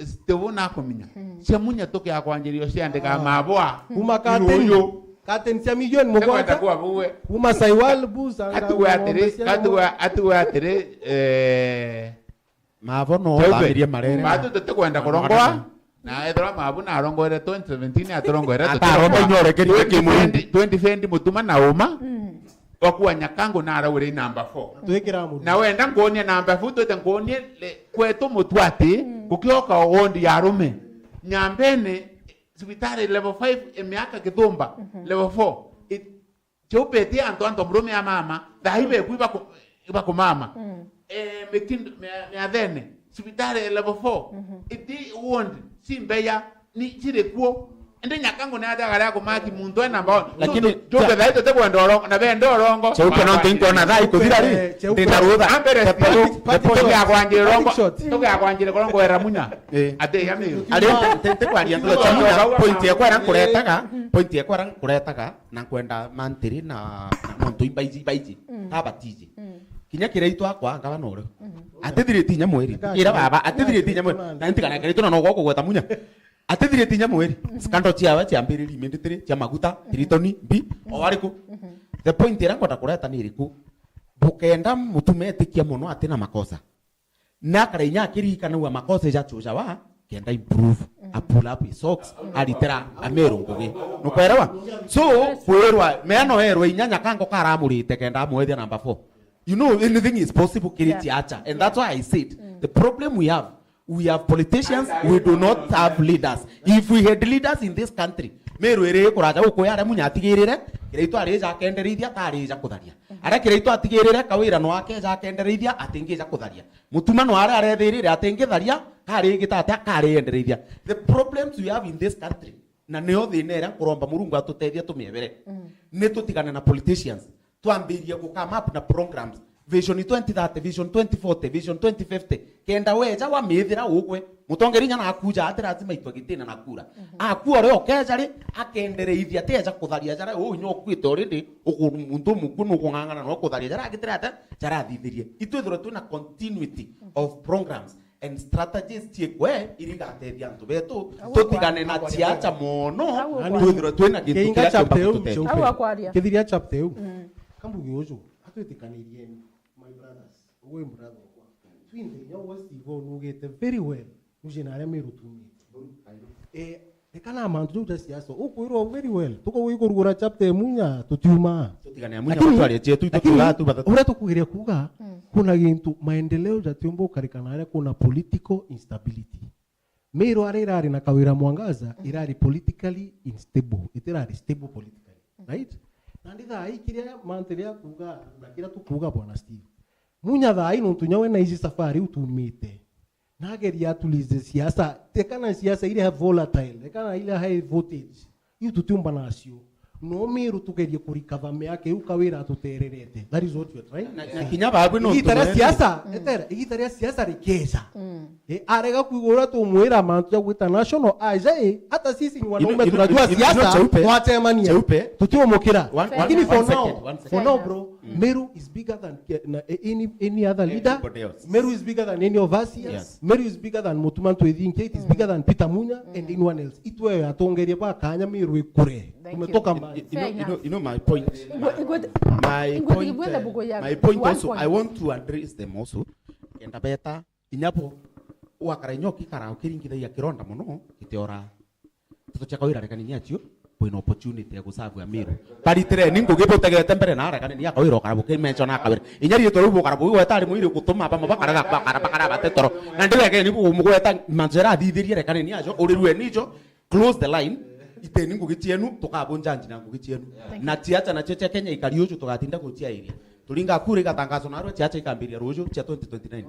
stevona kominya cia munya tuke akwanjirio ciandika mabwa kuma katen cia milioni mugwanja kuma saiwal buza atu atire mavo no thamirie marere batu tukwenda kurongwa na ethora mabu na arongoire 2017 atorongoire atarombo nyore keri kimundu 2020 mutuma na uma okuwa nyakango na arawire number 4 twekera mundu na wenda ngonia number 4 twete ngonia kwetu mutwati kukioka ondi ya rume nyambene sibitari level 5 emiaka kithumba level 4 chopeti anto mrume ya mama daibe kuiba ku mama metindo me thene sibitari level 4 iti wondi simbeya ni chirekuo ende nyakango na ada gara ko maki muntu ena mbao lakini joke daito te kwendo rongo na bendo rongo cheupe no tinko na dai ko dirari ndina ruda ambere to ya kwanjire rongo to ya kwanjire rongo era munya ate ya miru ari te kwaria ndo chamunya point ya kwara kuretaga na kwenda mantiri na muntu imbaiji abatiji kinya kireito akwa ngaba nore atethire tinya mweri ira baba atethire tinya mweri na ntikana kireito no goko gweta munya atethire tinya mweri skando chiawa chiambiriri minditire chia maguta tritoni bi owariku the point era kwenda kureta ni iriku bukenda mutume etikia muno atina makosa na karainya kirika na makosa ja chuja wa kenda improve a pull up his socks alitera amero ngoge no kwerawa so kwerwa meno erwa inyanya kango karamurite kenda mwethia number 4. You know, anything is possible, and that's why I said the problem we have politicians, we do not have leaders. If we had leaders in this country, meru ere kuraja ukoyara munya atigirire kireito areja kenderithia tareja kutharia ara kireito atigirire kawira no ake ja kenderithia atingeja kutharia mutuma no ara arethirire atingitharia kari gitata kari enderithia. The problems we have in this country na neo thinera kuromba murungu atutethia tumiebere ne tutigane na politicians tuambirie ku come up na programs vision 2030 vision 2040 vision 2050 kenda weja wa mithira ukwe mutongerinya na akuja atira atima itwagitina na kura akuo re okejari akendereithia teja kutharia jara nyo kwite already umuntu mukunu kungangana no kutharia jara agitira ata jara thithirie itwithiro tuna continuity of programs and strategies tiekwe irigatethia antu betu tutigane na chiacha mono twithiro twina kintu kia chapter kithiria chapter kambugi uju atwetikanirie my brothers we brother kwa twinde nyo wasi go nugete very well ujinare mirutumi ekana mantu ju siasa ukwiro very well tuko wikurugura chapter munya tutiuma tutigane munya twari chetu tutulatu batatu ura tukugiria kuga kuna gintu maendeleo jatiumbo karikanare kuna political instability mero arerari na kawira mwangaza irari politically unstable itirari stable politically right nandi thai kiria manteria kuga na kira tukuga bwana Steve munya thai no tunyawe na hizi safari utumite nageria tulize siasa tekana siasa ile volatile tekana ile high voltage yu tutumba nacio no miru tugerie kurikava meake ukawira tutererete that is what you are trying na kinya babu no itara siasa itara siasa rikeza arega kuigura tumwira mantu ya gwita national aje hata sisi ni wanaume tunajua siasa twatemania tutiomokira lakini for now bro Meru is bigger than any other leader. Meru is bigger than any of us here. Yes. Meru is bigger than Mutumanto Edinke. It is bigger than Peter Munya and anyone else. Itwe atongeria ba kanya Meru ikure. Tumetoka mbali. You know my point. My point also I want to address them also. Enda beta inyapo wakaranyoki kara ukiringitha ya kironda muno kiteora. Tutocheka wira rekani atio. Point opportunity ya kusavu ya Meru. Paritere ningo gibotegete mbere na ara kanini akawiro karabu ke mention akawira. Inyari to rubo karabu wetari muiri kutuma ba mabakara bakara batetoro. Na ndileke ni mugweta manjera thithirie rekanini ajo uriruwe nijo close the line. Ite ningo gitienu tukabunja njina ngo gitienu. Na tiacha na cheche Kenya ikariojo tugatinda kutia iria. Tulinga kure gatangazo na ro tiacha ikambiria rojo cha 2029.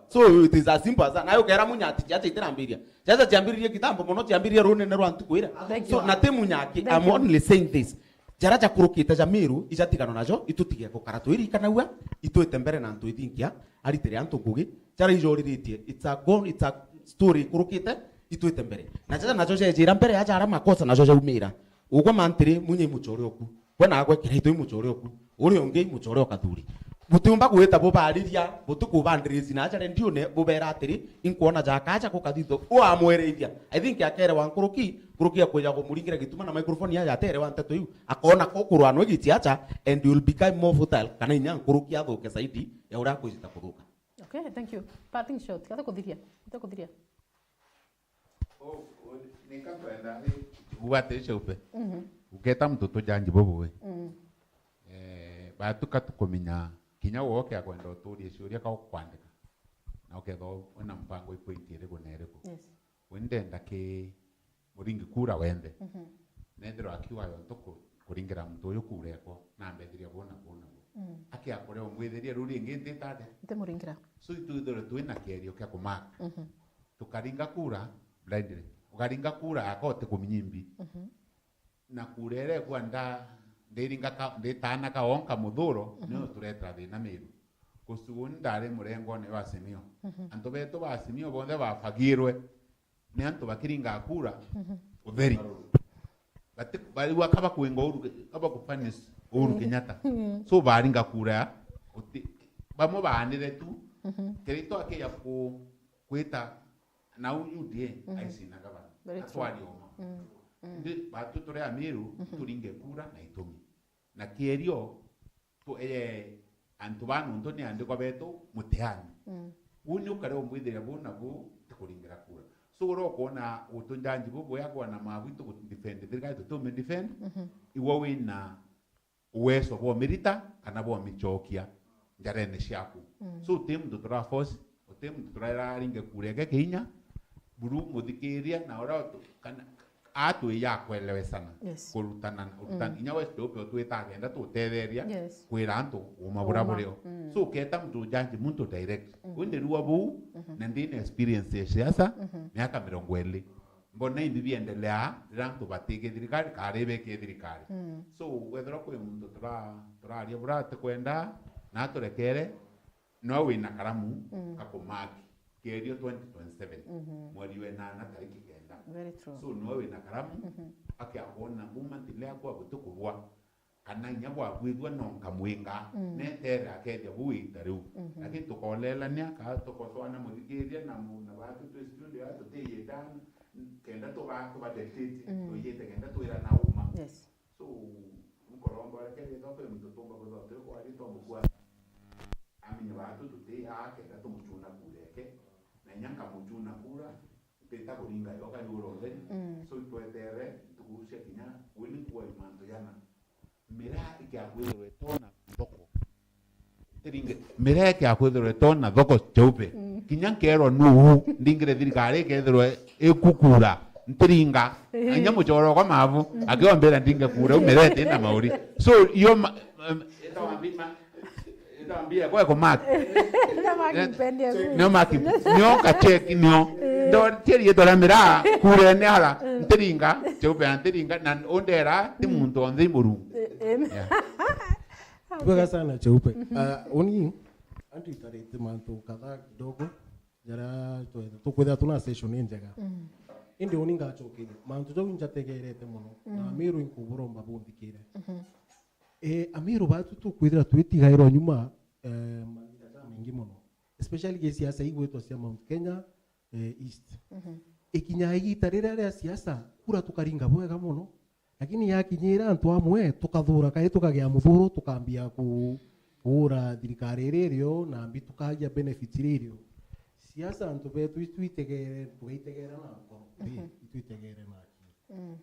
So it is as simple as that. Nayo kera munya ati tiacha itirambiria. Tiacha tiambirie kitambo mono tiambirie rone ne ro antukwira. So na temunya ki I'm only saying this. Jara cha kurukita ja Meru ijatikano najo itutigia ko karatu iri kanawa itwete mbere na antu ithinkia aritere antu ngugi jara ijoriritie it's a story kurukite itwete mbere na jara najo je jira mbere aja ara makosa najo je umira uko mantiri munye muchore oku kwena agwe kirito muchore oku uri onge muchore okathuri butumba gweta bo bariria butuku bandirizi na aja ndio ne bobera atiri inkuona jaka aja ko kadito o amwereithia I think akere wankuruki akuja kumuringira gituma na microphone ya atere wanteto yu akona ko kurwanwa gitiacha and you will become more fertile kana inya nkuruki athoke zaidi ya ura kuzita kuruka. Okay, thank you. Parting shot. Kata kudhiria. nikakwenda uwate cheupe uketa mtoto janji bobo batuka tukomenya kinya woke akwenda uturie ciuria ka kwandika na uketho wena mpango ipointire gunereko wende ndake muringi kura wende nethero akiwa yo ntoko kuringira mtu uyu kureko na mbethiria bona aki akore omwetheria ruri nginte tate ntemuringira so ithuthore twina kerio kya kumaka tukaringa kura blindly ukaringa kura akote kuminyimbi na kurere kwanda ndiringa nditana ka onka muthuro no turetra thina miru kusugundare murengo ne wasimio anto beto wasimio bonde bafagirwe ni anto bakiringa kura utheri bali wakaba kuenga uru kaba kufanis uru Kenyatta so baringa kura bamo baanire tu kerito ake ya kweta na UDA aisina gaba atwali oma ndi batu tore amiru turinge kura na itumi na kierio to antu banu ntoni andiko beto muteani uni ukare omwithira bona bo tukuringira kura so ro kona utunjanji bo yakwa na mabwito ku defend thirika to me defend iwo wina uweso bo milita kana bo michokia njarene ciaku so tim tutura force tim tutura ringe kura ke kinya buru muthikiria na ora kana atu ya kwelewesana kurutana urutan inya wese ope twetagenda tutetheria kwira antu umabura bureo so keta mtu janji muntu direct wende ruwa bu na ndine experience ya siasa miaka 20 mbona indi biendelea rantu batike thirikari karebe ke thirikari so wethero kwe muntu turaria burate kwenda na turekere no wina karamu kakomaki kerio 2027 mweri wena tariki kenda very true so no wina karamu akiabona movement ile akwa gutukubwa kana nyabwa gwithwa nonka mwinga netera akedia buita riu lakini tukolela ni aka tukotwana muthikiria na batu tu studio ya tuteye dan kenda to ba detete oyete kenda to ira na uma so mukorombo akeli to pe mtutumba ko to ko ali to mukwa aminya batu tuteye akenda to muchuna kuleke na nyanga muchuna kura teta kuringa yoka yuro then so tuetere tugusia kinya wili kwa imando yana mira ikiakwithirwe tona thoko tiringe mira ikiakwithirwe tona thoko cheupe kinya nkero nu ndingire thirikari ikethirwe ikukura ntiringa anya muchoro kwa mavu akiombera ndinge kura umerete na mauri so yo ndambia kwa komaki no maki nyo ka check nyo ndo tiri yetora mira kure ne hala ntiringa cheupe ntiringa na ondera ti muntu onzi muru Bega sana cheupe oni antu itarete mantu kadha kidogo jara tukwetha tuna session njega indi oni ngachokire mantu jo njategerete muno na miru inkuburomba bundikire amiru batu tukwithira twitigairo nyuma mangira mingi muno especially ke siasa igwetwa cia Mount Kenya East ikinya igitarira ria siasa kura tukaringa bwega muno lakini yakinyira antu amwe tukathura kai tukagia muthuro tukambia kuura thirikari irio na mbi tukagia benefits irio siasa antu betu tuitegere na ngoro tuitegere na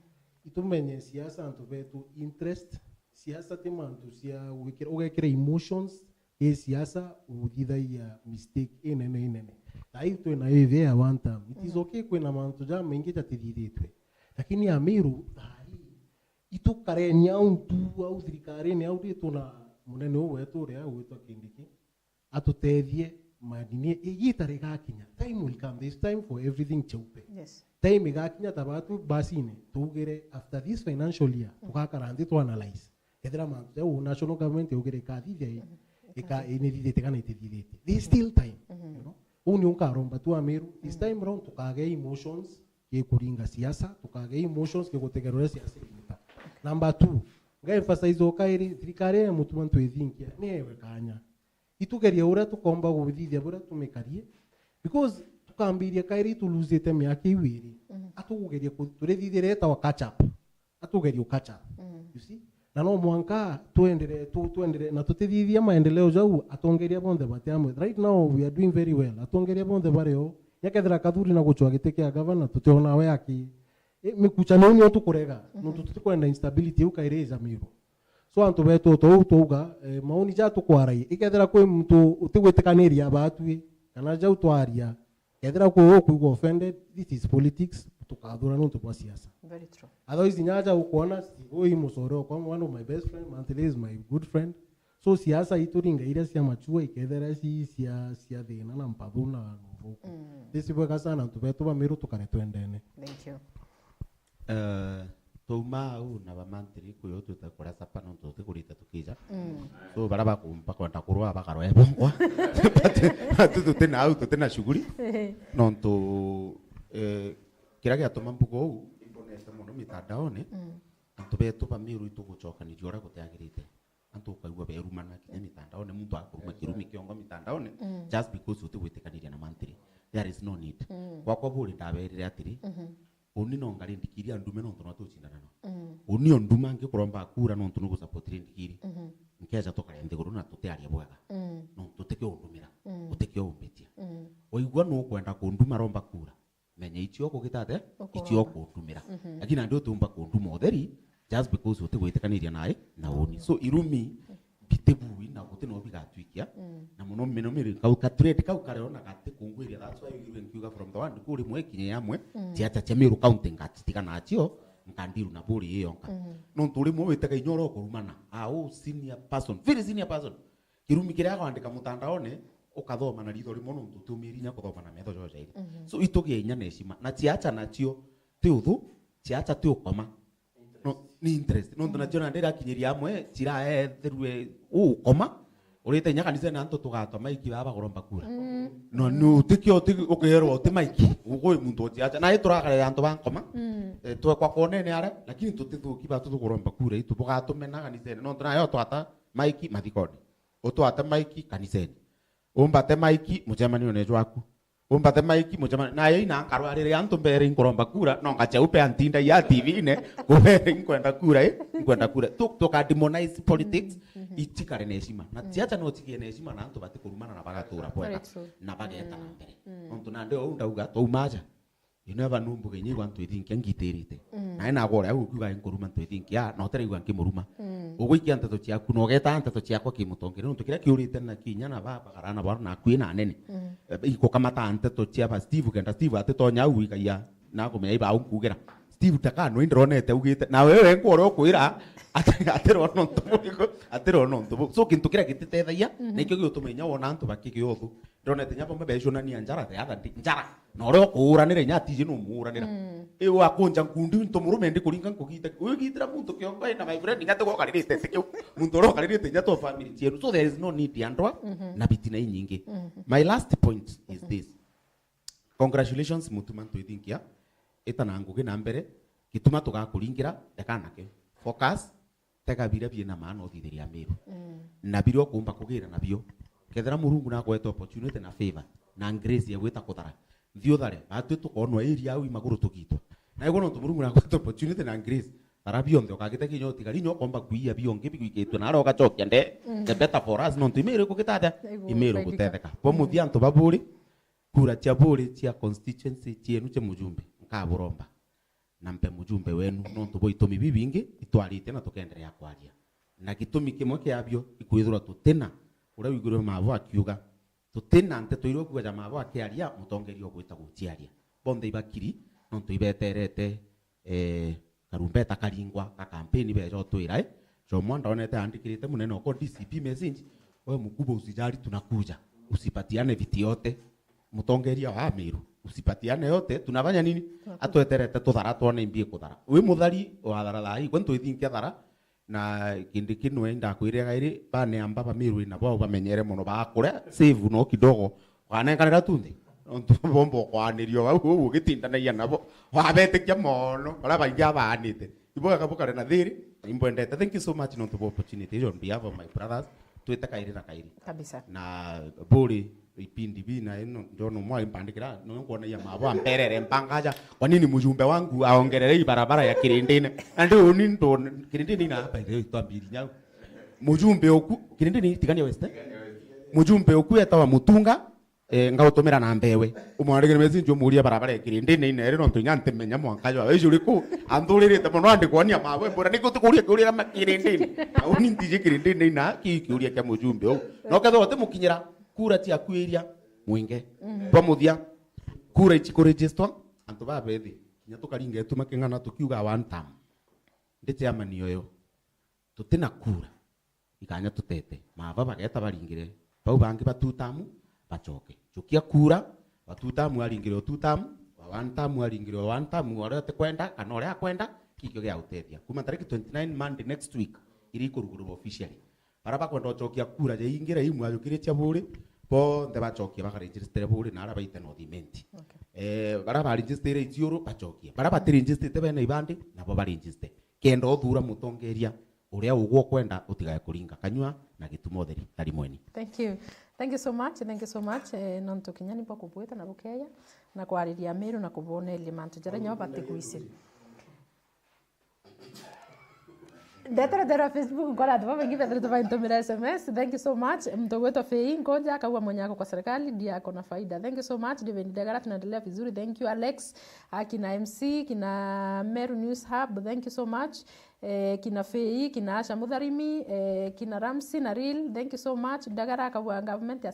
itumenye siasa antu betu interest siasa timantu cia ugekira emotions siasa uthithagia mistake inene tai twina eve ya one time it is okay kwina mantu ja mengi tatithithitwe lakini amiru itukarenia untu au thirikari ni au dituna munene wetu ria wetwa Kindiki atutethie madini igitare gakinya time will come this time for everything cheupe time gakinya tabatu basine tugire after this financial year tukakarandi to analyze ethera mantu ja national government ugire kathithia eka inithithite kana itithithite there is still time you know uni unkaromba tu amiru this time round tukage emotions ke kuringa siasa tukage emotions ke gutegerera siasa number 2 ngai emphasize okairi thirikari mutu mantu ethinkia newe kanya itugeria ura tukomba guthithia bura tumikarie because tukambiria kairi tuluzite miaka iwiri atugeria turithithire ta catch up atugeria catch up you see na no mwanka tuendere na tutithithia maendeleo jau atongeria bonde batiamwe right now we are doing very well atongeria bonde bareo yakethira kathuri na guchwa gite kia governor tutiona we aki mikuchano ni tukurega no tutikwenda instability ukaireza Meru so antu betu tuuga maoni ja tukwarai ikethira kwi mtu utigwitikaniria batwi kana ja utwaria kethira kwi kuigwa offended, this is politics, tukathura no tupwa siasa. Very true. Otherwise nyaja ukuona sigoi musoro kwa one of my best friend, Mantle is my good friend. So siasa ituringa ira cia machua ikethera cia thina na mpathu na nuvuku. This bwega sana tubetu ba Meru tukare twendene. Thank you. Tuma au na bamantiri kuyo tutakora sapa no tukurita tukija. So baraba kumpa kwenda kurwa bakaro ebongwa. Tutena au tutena shughuli. Nonto kira gya tuma mbugo u imbonete muno mitandaone. Antu betu ba Meru itugucoka ni jora gutiagirite. Antu kaigwa berumana kinya mitandaone muntu akuruma kirumi kiongo mitandaone just because utigwitikaniria na mantiri. There is no need. Kwa buri ndaberire atiri. Oni no ngari ndikiria ndume no ntono tucindana no. Oni onduma ngikoromba kura no ntono gusupport ndikiri. Nkeja tokare ndiguru na tutearia bwega. No tuteke ondumira. Uteke ombetia. Oigwa no kwenda kunduma romba kura. Menye ichio kugitate ichio kundumira. Lakini ndio tumba kunduma otheri just because utigwitikaniria nae na oni. So irumi bitebu na gutino bigatwikia na muno meno miri kau katrete kau kareona gate kungwiria. That's why you nkiuga from the one kuri mwe kinye yamwe tiacha cha Meru county ngatika nacio nkandiru na buri iyo nka no nturi mwe witaka inyoro kurumana senior person, very senior person kirumi kiria kwandika mutandaone ukathoma na ritho rimo no tutumiri nya kuthoma na metho joja iri. So itugie inya neshima na tiacha nacio ti uthu tiacha ti ukoma no ni interest no ndona jona ndira kinyiria amwe tira etherwe ukoma urite nya kanisa na nto tugatwa maiki baba goromba kura no no tikio ukero te maiki ugo muntu tiacha na ituragare anto bankoma twa kwa konene ara lakini tutithuki ba tutugoromba kura itu bugatumena kanisa no ndona yo twata maiki mathikoni utwata maiki kanisa umbate maiki mujamani one jwaku umbate maiki mujamani na yeye na karwarire anto mbere ngoromba kura no ngacha upe antinda ya TV ne kubere ngwenda kura tuka demonize politics itikare neshima na tiacha no tikie neshima na anto bate kurumana na bagatura bwega na bageta na mbere onto na ndio ndauga to umaja you never know mbuge nyi wantu ithinkia ngiterite na ina gore au kuga ngoruma ntu ithinkia no tere igwa ngimuruma uguikia nteto ciaku no geta nteto ciakwa kimutongere no tukira kiurite na kinya na baba garana bar na kwina nene iko kama ta nteto cia ba Steve kenda Steve atetonya au ikaia na kumenya iba au kugera Steve taka no indronete ugite na wewe ngoro kwira atero no ntubuko atero no ntubuko so kintu kira gititethaia nikyo giotumenya wona ntu bakiki yothu ndronete nyapa mbe cionania njara te atha njara no ro kuuranire nyati jinu muuranira ewa kunja nkundi nto murume ndi kuringa nkugita uyugitira muntu kiongo na my friend ngate go kalirite tekyo muntu ro kalirite nyato family chenu so there is no need andwa na bitina nyingi. My last point is this: congratulations mutuma twithinkia etana ngugi na mbere gituma tugakuringira ekanake focus tega bira biena maana othithiria Meru na biro kumba kugira na bio kethera murungu na kweta opportunity na favor na grace ya gweta kuthara thio thare atu tukonwa area au imaguru tukitwa na igono tumurungu na kweta opportunity na grace arabio ndo kagite kinyo tigari nyo komba kuia bio ngibi kwitwa na ro gachokia nde the better for us no Meru kugitata Meru gutetheka po muthia nto baburi kura cia buri cia constituency cienu cia mujumbe nkaburomba na mpe mujumbe wenu no nto boitumi bibingi itwarite na tukenderea kwaria na gitumi kimwe kiabio ikwithura tutena ura wigure mavo akiuga tutena nteto iro kuja mavo akiaria mutongerio gwita gutiaria bonde ibakiri no nto ibeterete karumbeta karingwa ka campaign bejo twira jo mwanda onete andikirite munene oko DCP message wewe mkubwa usijali tunakuja usipatiane viti yote mutongeria wa Meru usipatiane yote tunafanya nini atweterete tuthara tuone imbie kuthara we muthari wa thara thai kwentu ithinkia thara na kindi kinwe ndakwire gairi bane amba ba Meru na bo bamenyere muno bakure save no kidogo wanenganira tunde onto bombo kwanirio au gitindanagia nabo wabetekia mono bara baingia banite ibo akabukare na thiri imbwendete. Thank you so much no to opportunity on behalf of my brothers tweta kairi na kairi kabisa na buri ipindi bina eno ndono mwa impandikira no kuona ya mabo mperere mpangaja kwa nini mjumbe wangu aongerere barabara ya Kirindini ndio ni ndo Kirindini na hapa ndio itwambiri nyao mjumbe oku Kirindini tigania west mjumbe oku etawa mutunga ngautumira na mbewe umwarigire message umuria barabara kirindi ni nere no tunya ntemenya mwanka yo abeju riku andulirite muno andikwonia mawe mbura niko tukuria kuria makirindi au ni ndije kirindi ni na kiuria kya mujumbe o no ketho te mukinyira kura tia kwiria mwinge pamuthia kura ichi ku register antu ba bethi nya tukaringe tuma kingana tukiuga one time ndite amani yoyo tutina kura ikanya tutete mava bageta baringire pau bangi batutamu bachoke chukia kura batutamu aringire otutamu one time aringire one time ore te kwenda kana ore akwenda kikyo gya utethia kuma tariki 29 Monday next week iri kuruguru officially baraba kwenda ochokia kura je ingire imwe ayukire tia buri bo nde bachokia baka register buri na ara baite no dimenti baraba register itioro bachokia baraba register te bene ibandi nabo ba register kendo othura mutongeria uria ugwo kwenda utigaye kuringa kanywa na gitumo theri tari mweni. Thank you so much non tukinyani pa kubweta na bukeya na kwariria Meru na kubone limantu jara nyo batikuisi Dera Facebook kwa watu wengi pedro tuvaintumira SMS. Thank you so much. Mtogweto fei ngoja akaua mwenyako kwa serikali ndio ako na faida. Thank you so much. David Dagara tunaendelea vizuri. Thank you Alex. Kina MC, kina Meru News Hub. Thank you so much. Kina Fei, kina Asha Mudharimi, kina Ramsi na Real. Thank you so much. Dagara akaua government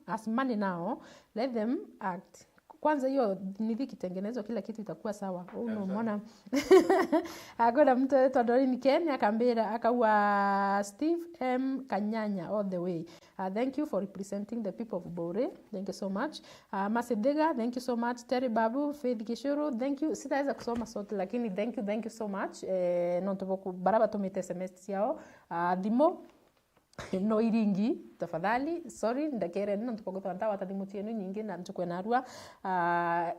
as money now. Let them act. Kwanza hiyo nidhi kitengenezwa kila kitu itakuwa sawa. Unaona. Agoda mtu wetu Doreen Kenya akambira akawa Steve M Kanyanya all the way. Thank you for representing the people of Bore. Thank you so much. Masedega, thank you so much. Terry Babu, Faith Kishuru, thank you. Sitaweza kusoma sote lakini thank you so much. Nontoboku baraba tumite SMS yao. Dimo no iringi tafadhali sorry ndakere nno tupogoto anta watadimutie no nyingi na ntukwe narua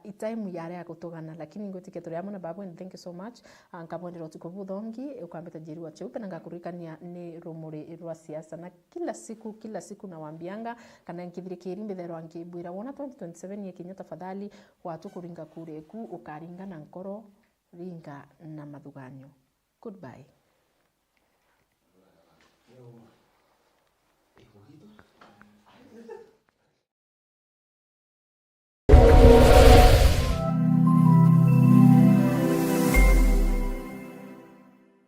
itaimu yare ya kutogana lakini ngotike turi amona babu and thank you so much nkabonde rotiko budongi ukambeta jeri wa cheupe na ngakurikania ni rumuri rwa siasa na kila siku nawaambianga kana nkithire kirimbe thero angibwira wona 2027 yekinya tafadhali watu kuringa kureku ukaringa na nkoro ringa na madhuganyo. Goodbye.